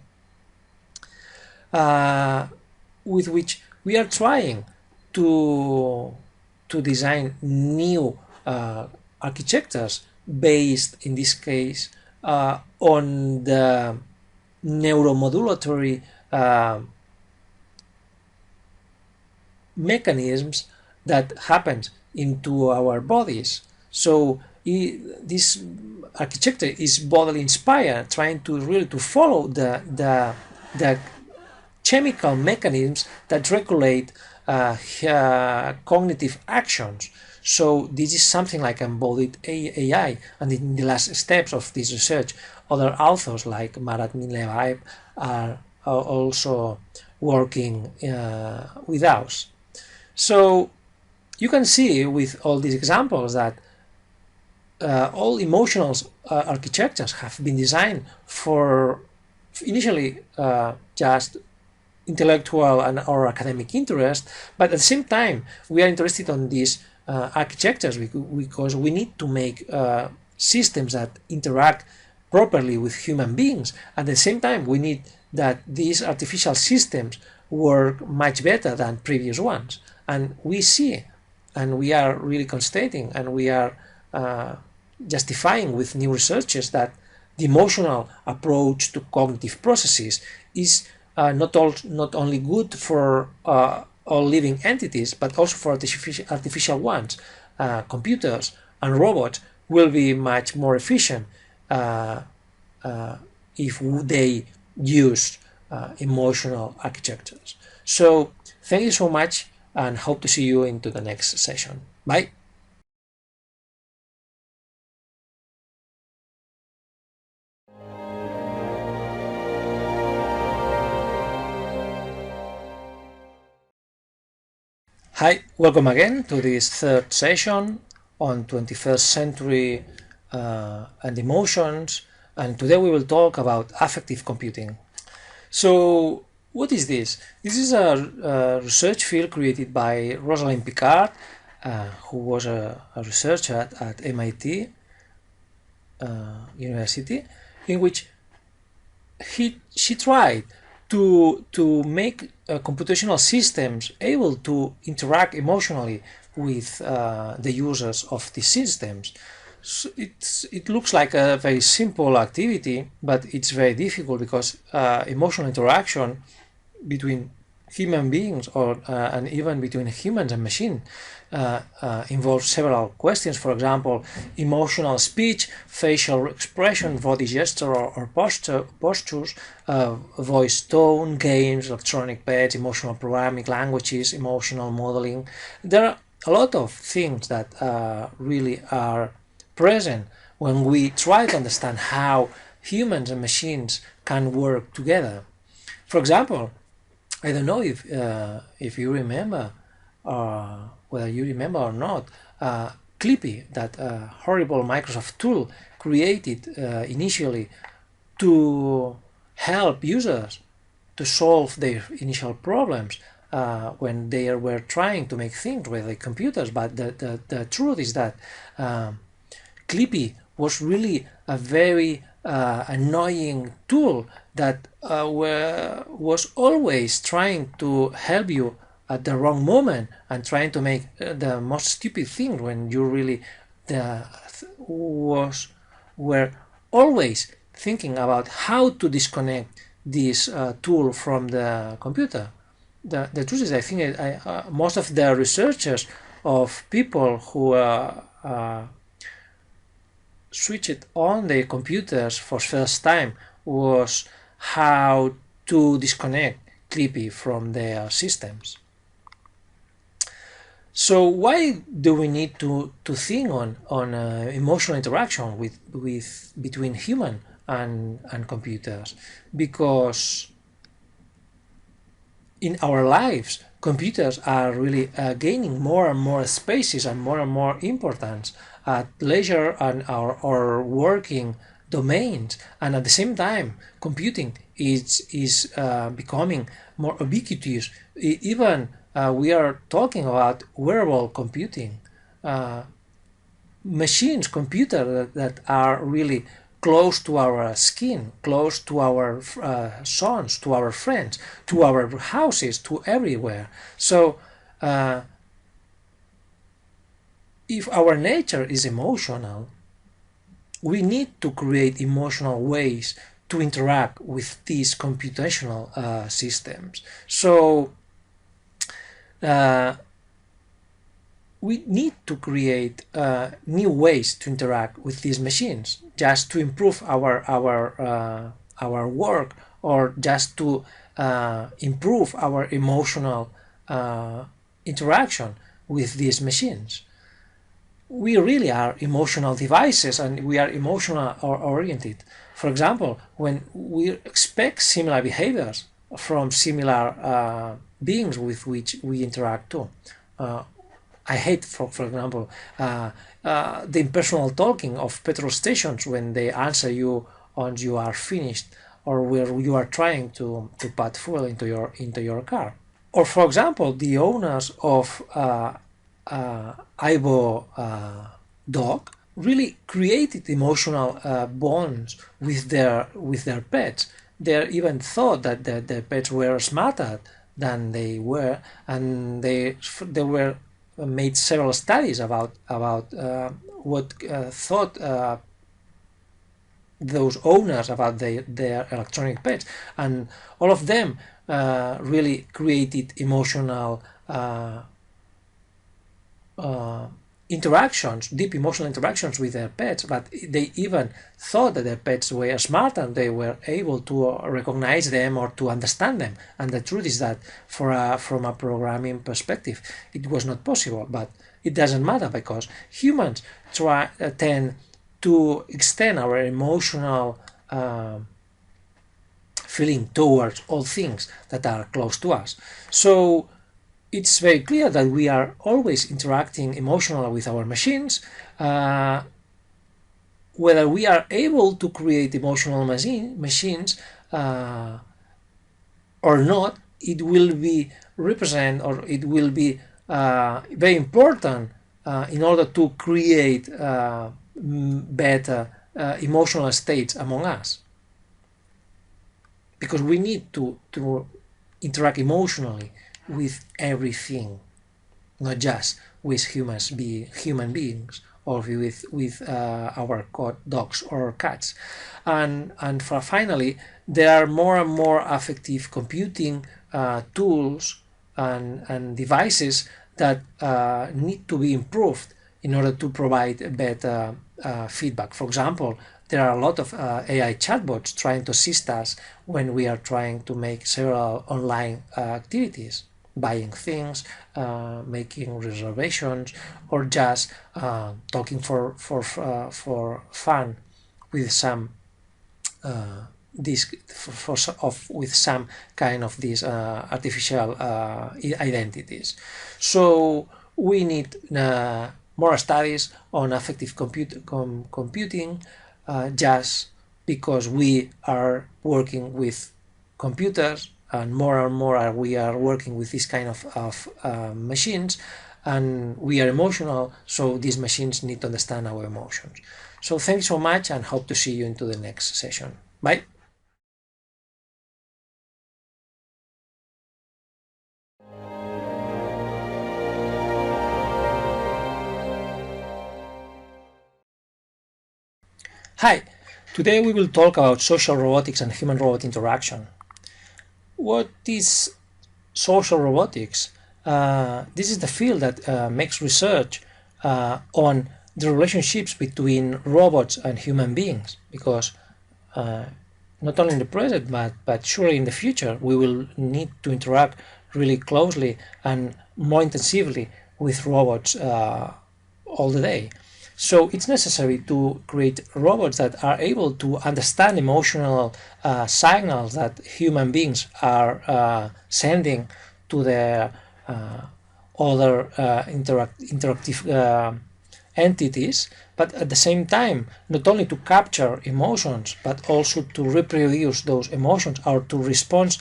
with which we are trying to design new architectures based, in this case, on the neuromodulatory mechanisms that happen into our bodies. So this architecture is bodily inspired, trying to really to follow the chemical mechanisms that regulate cognitive actions. So this is something like embodied AI, and in the last steps of this research, other authors like Marat Minlevaev are also working with us. So you can see with all these examples that all emotional architectures have been designed for initially just intellectual and or academic interest, but at the same time we are interested on these architectures because we need to make systems that interact properly with human beings. At the same time, we need that these artificial systems work much better than previous ones. And we see, and we are really constating, and we are justifying with new researches that the emotional approach to cognitive processes is not only good for all living entities, but also for artificial ones. Computers and robots will be much more efficient if they use emotional architectures. So thank you so much, and hope to see you into the next session. Bye. Hi, welcome again to this third session on 21st century and emotions, and today we will talk about affective computing. So what is this? This is a research field created by Rosalind Picard, who was a researcher at MIT University, in which she tried to make computational systems able to interact emotionally with the users of these systems. So it looks like a very simple activity, but it's very difficult because emotional interaction between human beings or and even between humans and machine involves several questions. For example, emotional speech, facial expression, body gesture or postures, voice tone, games, electronic pets, emotional programming, languages, emotional modeling. There are a lot of things that really are present when we try to understand how humans and machines can work together. For example, I don't know if you remember, whether you remember or not, Clippy, that horrible Microsoft tool created initially to help users to solve their initial problems when they were trying to make things with the computers. But the truth is that Clippy was really a very annoying tool that was always trying to help you at the wrong moment and trying to make the most stupid thing when you really were always thinking about how to disconnect this tool from the computer. The truth is, I think most of the researchers of people who switched on their computers for first time was how to disconnect Clippy from their systems. So why do we need to think on emotional interaction with between human and computers? Because in our lives, computers are really gaining more and more spaces and more importance at leisure and our working domains, and at the same time, computing is becoming more ubiquitous. Even we are talking about wearable computing, machines, computers that are really close to our skin, close to our sons, to our friends, to our houses, to everywhere. So if our nature is emotional, we need to create emotional ways to interact with these computational systems. So we need to create new ways to interact with these machines, just to improve our work, or just to improve our emotional interaction with these machines. We really are emotional devices, and we are emotional oriented. For example, when we expect similar behaviors from similar beings with which we interact too. I hate, for example, the impersonal talking of petrol stations when they answer you on "you are finished," or where you are trying to put fuel into your car. Or, for example, the owners of Aibo dog really created emotional bonds with their pets. They even thought that the pets were smarter than they were, and they were made several studies about what thought those owners about their electronic pets, and all of them really created emotional interactions, deep emotional interactions with their pets, but they even thought that their pets were smart and they were able to recognize them or to understand them. And the truth is that from a programming perspective, it was not possible, but it doesn't matter, because humans tend to extend our emotional feeling towards all things that are close to us. So it's very clear that we are always interacting emotionally with our machines. Whether we are able to create emotional machines or not, it will be represent, or it will be very important in order to create better emotional states among us. because we need to interact emotionally with everything, not just with human beings or with our dogs or cats. And finally, there are more and more affective computing tools and devices that need to be improved in order to provide better feedback. For example, there are a lot of AI chatbots trying to assist us when we are trying to make several online activities, buying things, making reservations, or just talking for fun with some with some kind of these artificial identities. So we need more studies on affective computing, just because we are working with computers, and more we are working with this kind of machines, and we are emotional, so these machines need to understand our emotions. So thanks so much, and hope to see you into the next session. Bye. Hi, today we will talk about social robotics and human-robot interaction. What is social robotics? This is the field that makes research on the relationships between robots and human beings, because not only in the present, but surely in the future, we will need to interact really closely and more intensively with robots all the day. So it's necessary to create robots that are able to understand emotional signals that human beings are sending to their other interactive entities, but at the same time, not only to capture emotions, but also to reproduce those emotions or to respond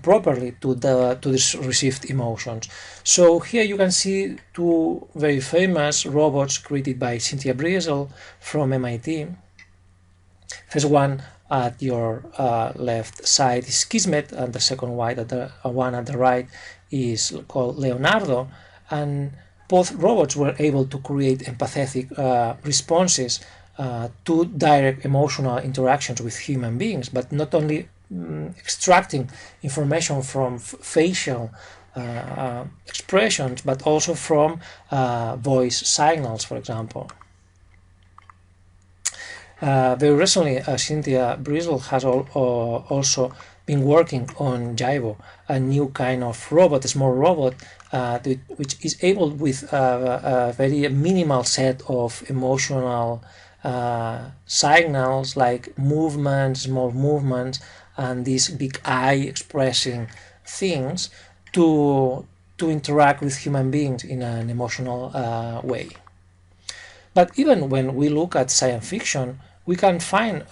properly to the received emotions. So here you can see two very famous robots created by Cynthia Breisel from MIT. First one at your left side is Kismet, and the second one at the right is called Leonardo. And both robots were able to create empathetic responses to direct emotional interactions with human beings, but not only extracting information from facial expressions, but also from voice signals, for example. Very recently, Cynthia Breisel has also been working on Jaibo, a new kind of robot, a small robot, which is able with a very minimal set of emotional signals like movements, small movements, and these big eye expressing things to interact with human beings in an emotional way. But even when we look at science fiction, we can find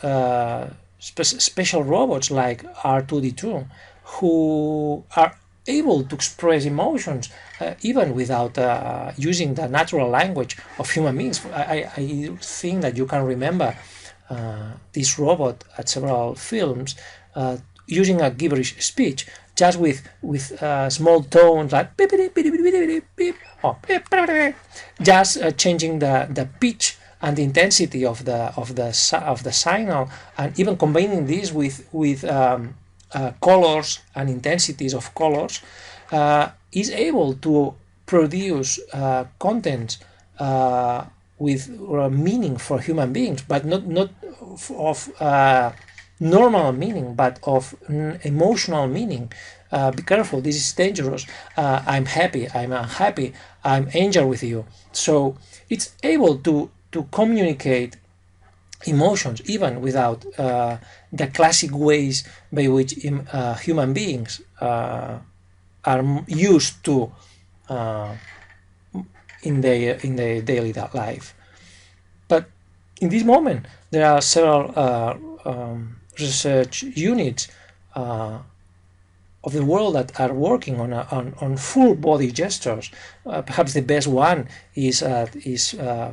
special robots like R2D2 who are able to express emotions even without using the natural language of human beings. I think that you can remember this robot at several films using a gibberish speech, just with small tones like beep, beep, beep, beep, beep, or beep, just changing the pitch and the intensity of the signal, and even combining this with colors and intensities of colors, is able to produce content with meaning for human beings, but not of normal meaning, but of emotional meaning. Be careful, this is dangerous. I'm happy, I'm unhappy, I'm angry with you. So it's able to communicate emotions even without the classic ways by which human beings are used to in their daily life. But in this moment, there are several research units of the world that are working on full body gestures. Perhaps the best one is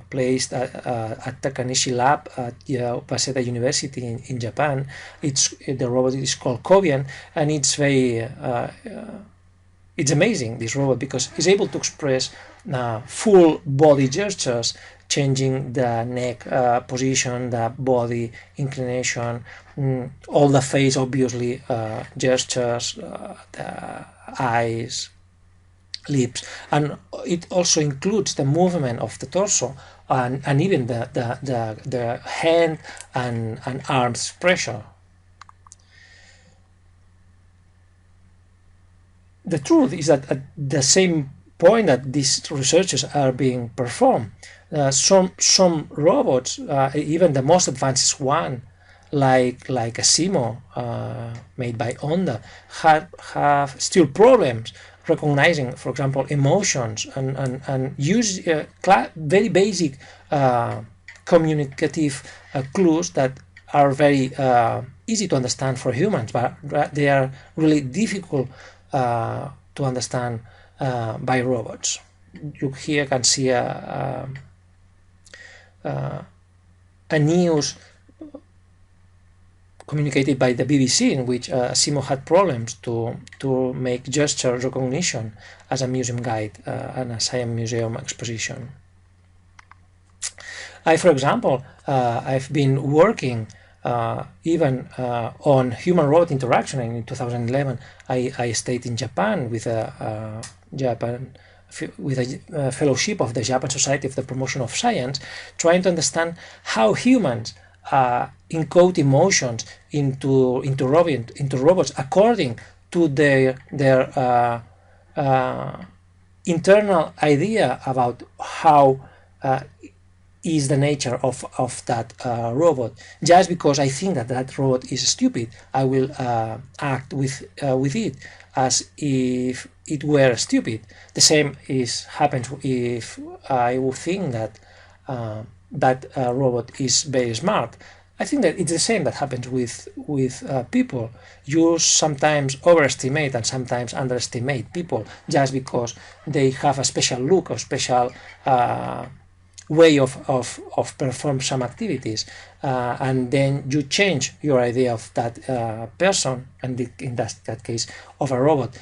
placed at Takanishi Lab at Waseda University in Japan. The robot is called Kobian, and it's very it's amazing, this robot, because it's able to express full body gestures, changing the neck position, the body inclination, all the face, obviously, gestures, the eyes, lips, and it also includes the movement of the torso and even the hand and arms pressure. The truth is that at the same point that these researches are being performed, some robots, even the most advanced one, like a Simo made by Honda, have still problems recognizing, for example, emotions and use very basic communicative clues that are very easy to understand for humans, but they are really difficult to understand by robots. You here can see a news communicated by the BBC in which Simo had problems to make gesture recognition as a museum guide and a science museum exposition. For example, I've been working even on human-robot interaction. In 2011, I stayed in Japan with a fellowship of the Japan Society of the Promotion of Science, trying to understand how humans encode emotions into robots according to their internal idea about how is the nature of that robot. Just because I think that robot is stupid, I will act with it as if it were stupid. The same happens if I would think that that robot is very smart. I think that it's the same that happens with people. You sometimes overestimate and sometimes underestimate people just because they have a special look or special way of perform some activities, and then you change your idea of that person, and in that case of a robot,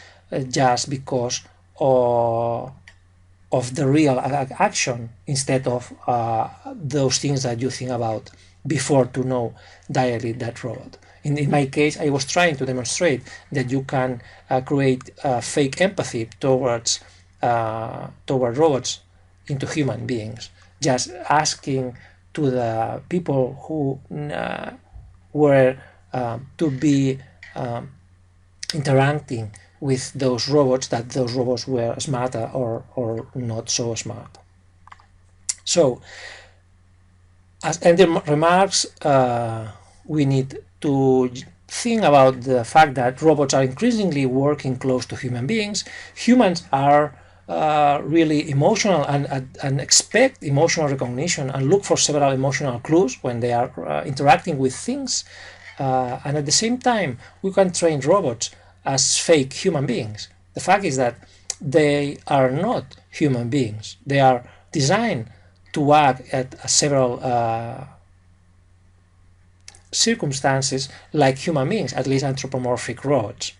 just because of the real action instead of those things that you think about before to know directly that robot. In my case, I was trying to demonstrate that you can create fake empathy towards robots into human beings, just asking to the people who were to be interacting with those robots that those robots were smarter or not so smart. So, as ending remarks, we need to think about the fact that robots are increasingly working close to human beings. Humans are really emotional and expect emotional recognition and look for several emotional clues when they are interacting with things. And at the same time, we can train robots as fake human beings. The fact is that they are not human beings. They are designed to act at several circumstances like human beings, at least anthropomorphic robots.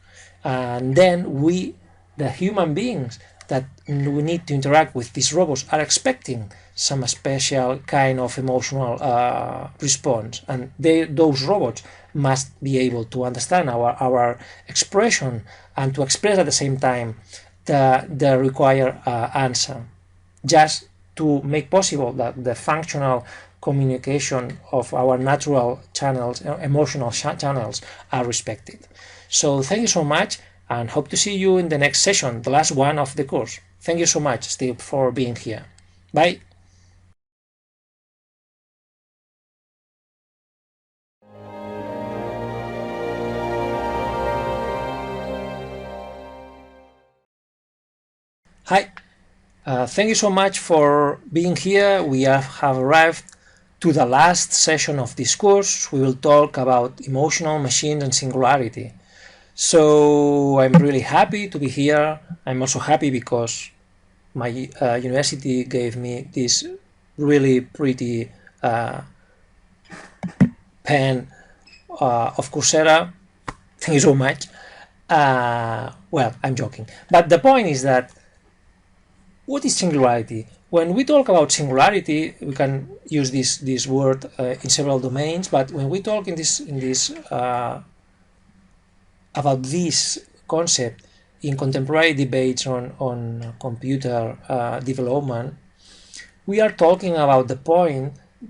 And then we, the human beings that we need to interact with these robots, are expecting some special kind of emotional response, and those robots must be able to understand our expression and to express at the same time the required answer, just to make possible that the functional communication of our natural channels, emotional channels, are respected. So thank you so much, and hope to see you in the next session, the last one of the course. Thank you so much, Steve, for being here. Bye. Hi. Thank you so much for being here. We have arrived to the last session of this course. We will talk about emotional machines and singularity. So I'm really happy to be here. I'm also happy because my university gave me this really pretty pen of Coursera. Thank you so much. Well, I'm joking. But the point is that what is singularity? When we talk about singularity, we can use this word in several domains. But when we talk in this about this concept in contemporary debates on computer development, we are talking about the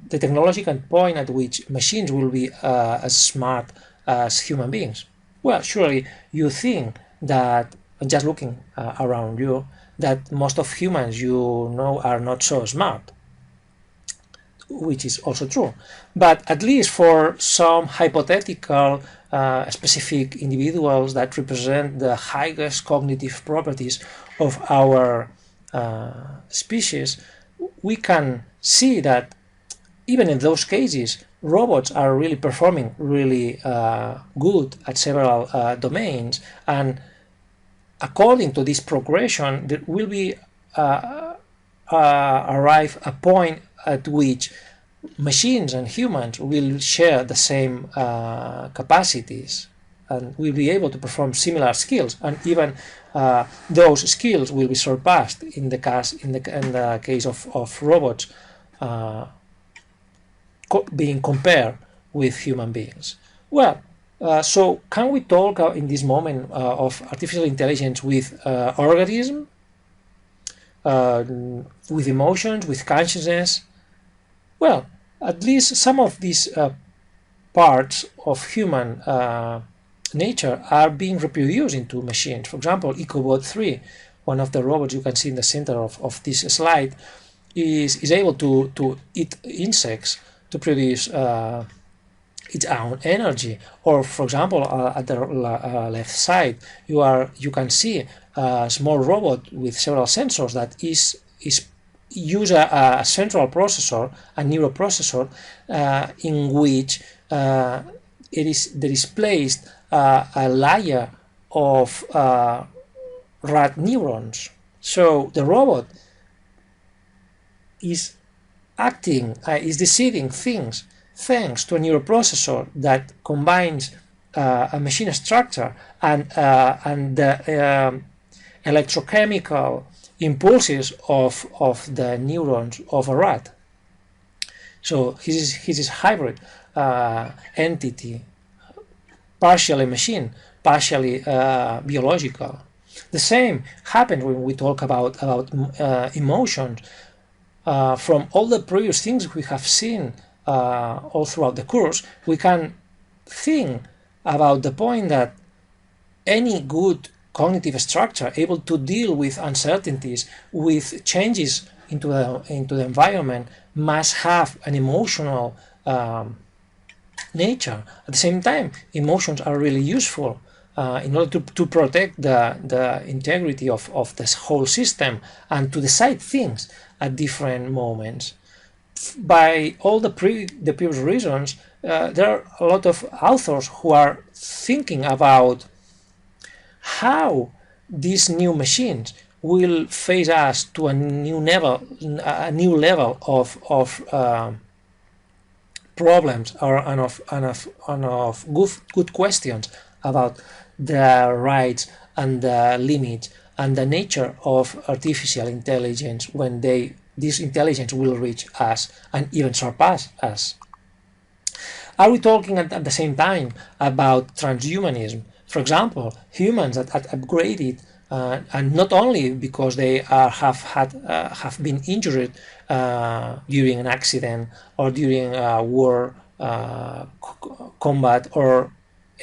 technological point at which machines will be as smart as human beings. Well, surely you think that, just looking around you, that most of humans are not so smart, which is also true. But at least for some hypothetical specific individuals that represent the highest cognitive properties of our species, we can see that even in those cases, robots are really performing really good at several domains, and according to this progression, there will be arrive a point at which machines and humans will share the same capacities and will be able to perform similar skills, and even those skills will be surpassed in the case of robots being compared with human beings. Well, so can we talk in this moment of artificial intelligence with organism, with emotions, with consciousness? Well, at least some of these parts of human nature are being reproduced into machines. For example, EcoBot 3, one of the robots you can see in the center of this slide, is able to eat insects to produce its own energy. Or, for example, at the left side, you can see a small robot with several sensors that use a central processor, a neuroprocessor, in which there is placed a layer of rat neurons. So the robot is acting, is deciding things thanks to a neuroprocessor that combines a machine structure and the electrochemical impulses of the neurons of a rat. So he's is hybrid entity, partially machine, partially biological. The same happens when we talk about emotions. From all the previous things we have seen all throughout the course, we can think about the point that any good cognitive structure able to deal with uncertainties, with changes into the environment, must have an emotional nature. At the same time, emotions are really useful in order to protect the integrity of this whole system and to decide things at different moments. By all the previous reasons, there are a lot of authors who are thinking about how these new machines will phase us to a new level of problems and of good questions about the rights and the limits and the nature of artificial intelligence when this intelligence will reach us and even surpass us. Are we talking at the same time about transhumanism? For example, humans that are upgraded, and not only because they have been injured during an accident or during a war combat or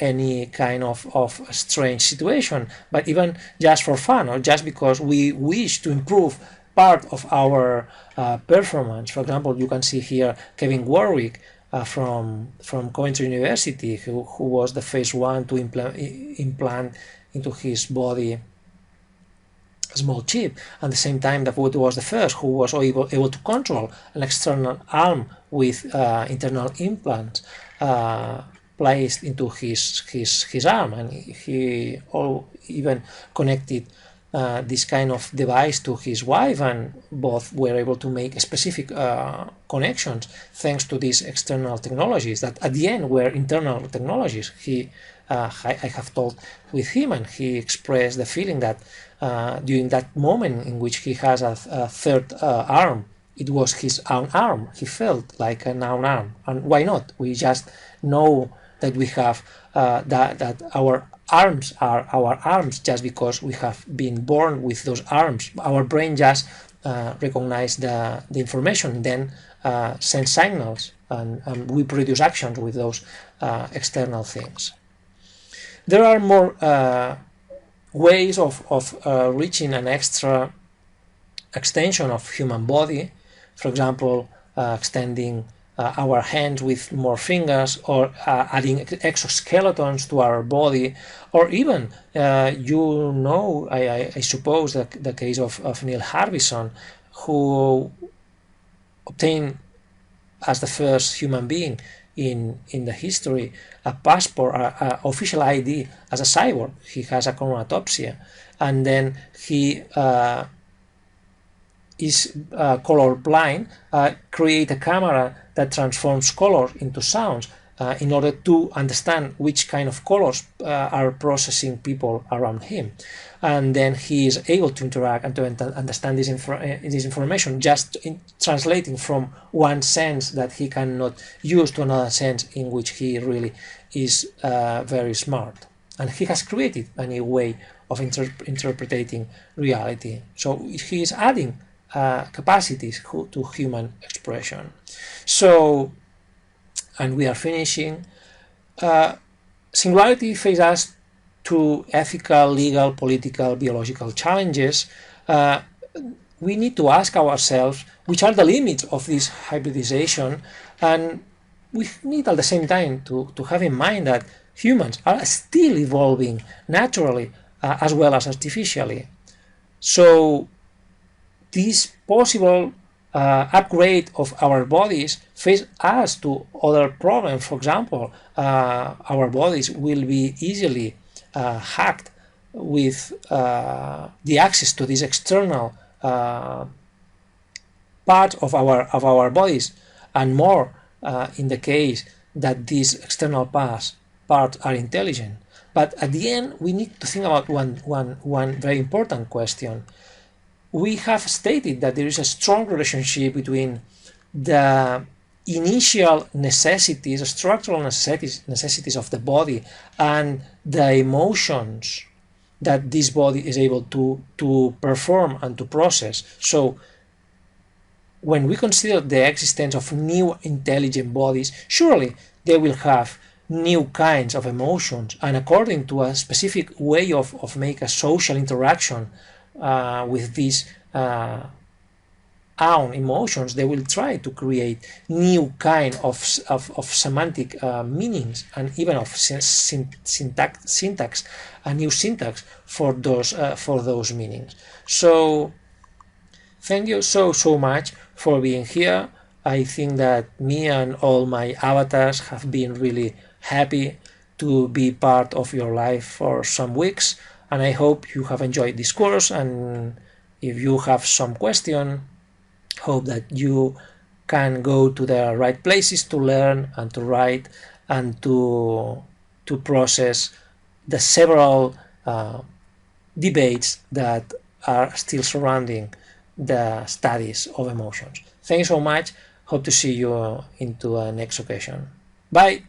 any kind of strange situation, but even just for fun or just because we wish to improve part of our performance. For example, you can see here Kevin Warwick from Coventry University, who was the first one to implant into his body a small chip, at the same time that was the first who was able to control an external arm with internal implants. placed into his arm, and he even connected this kind of device to his wife, and both were able to make specific connections thanks to these external technologies that at the end were internal technologies. I have talked with him, and he expressed the feeling that during that moment in which he has a third arm, it was his own arm. He felt like an own arm, and why not? We just know that we have that our arms are our arms just because we have been born with those arms. Our brain just recognize the information, then sends signals, and we produce actions with those external things. There are more ways of reaching an extra extension of human body. For example, extending our hands with more fingers, or adding exoskeletons to our body, or even I suppose the case of Neil Harbisson, who obtained as the first human being in the history a passport, official ID as a cyborg. He has a chromatopsia, and then he is color blind, create a camera that transforms color into sounds in order to understand which kind of colors are processing people around him. And then he is able to interact and to understand this information, just translating from one sense that he cannot use to another sense in which he really is very smart. And he has created a new way of interpreting reality. So he is adding capacities to human expression. So, and we are finishing. Singularity faces us to ethical, legal, political, biological challenges. We need to ask ourselves which are the limits of this hybridization, and we need at the same time to have in mind that humans are still evolving naturally as well as artificially. So this possible upgrade of our bodies face us to other problems. For example, our bodies will be easily hacked with the access to this external part of our bodies, and more in the case that these external parts are intelligent. But at the end, we need to think about one very important question. We have stated that there is a strong relationship between the initial necessities, structural necessities of the body, and the emotions that this body is able to perform and to process. So when we consider the existence of new intelligent bodies, surely they will have new kinds of emotions, and according to a specific way of make a social interaction with these own emotions, they will try to create new kind of semantic meanings, and even of syntax, a new syntax for those meanings. So thank you so much for being here. I think that me and all my avatars have been really happy to be part of your life for some weeks, and I hope you have enjoyed this course. And if you have some question, hope that you can go to the right places to learn and to write and to process the several debates that are still surrounding the studies of emotions. Thanks so much. Hope to see you into a next occasion. Bye.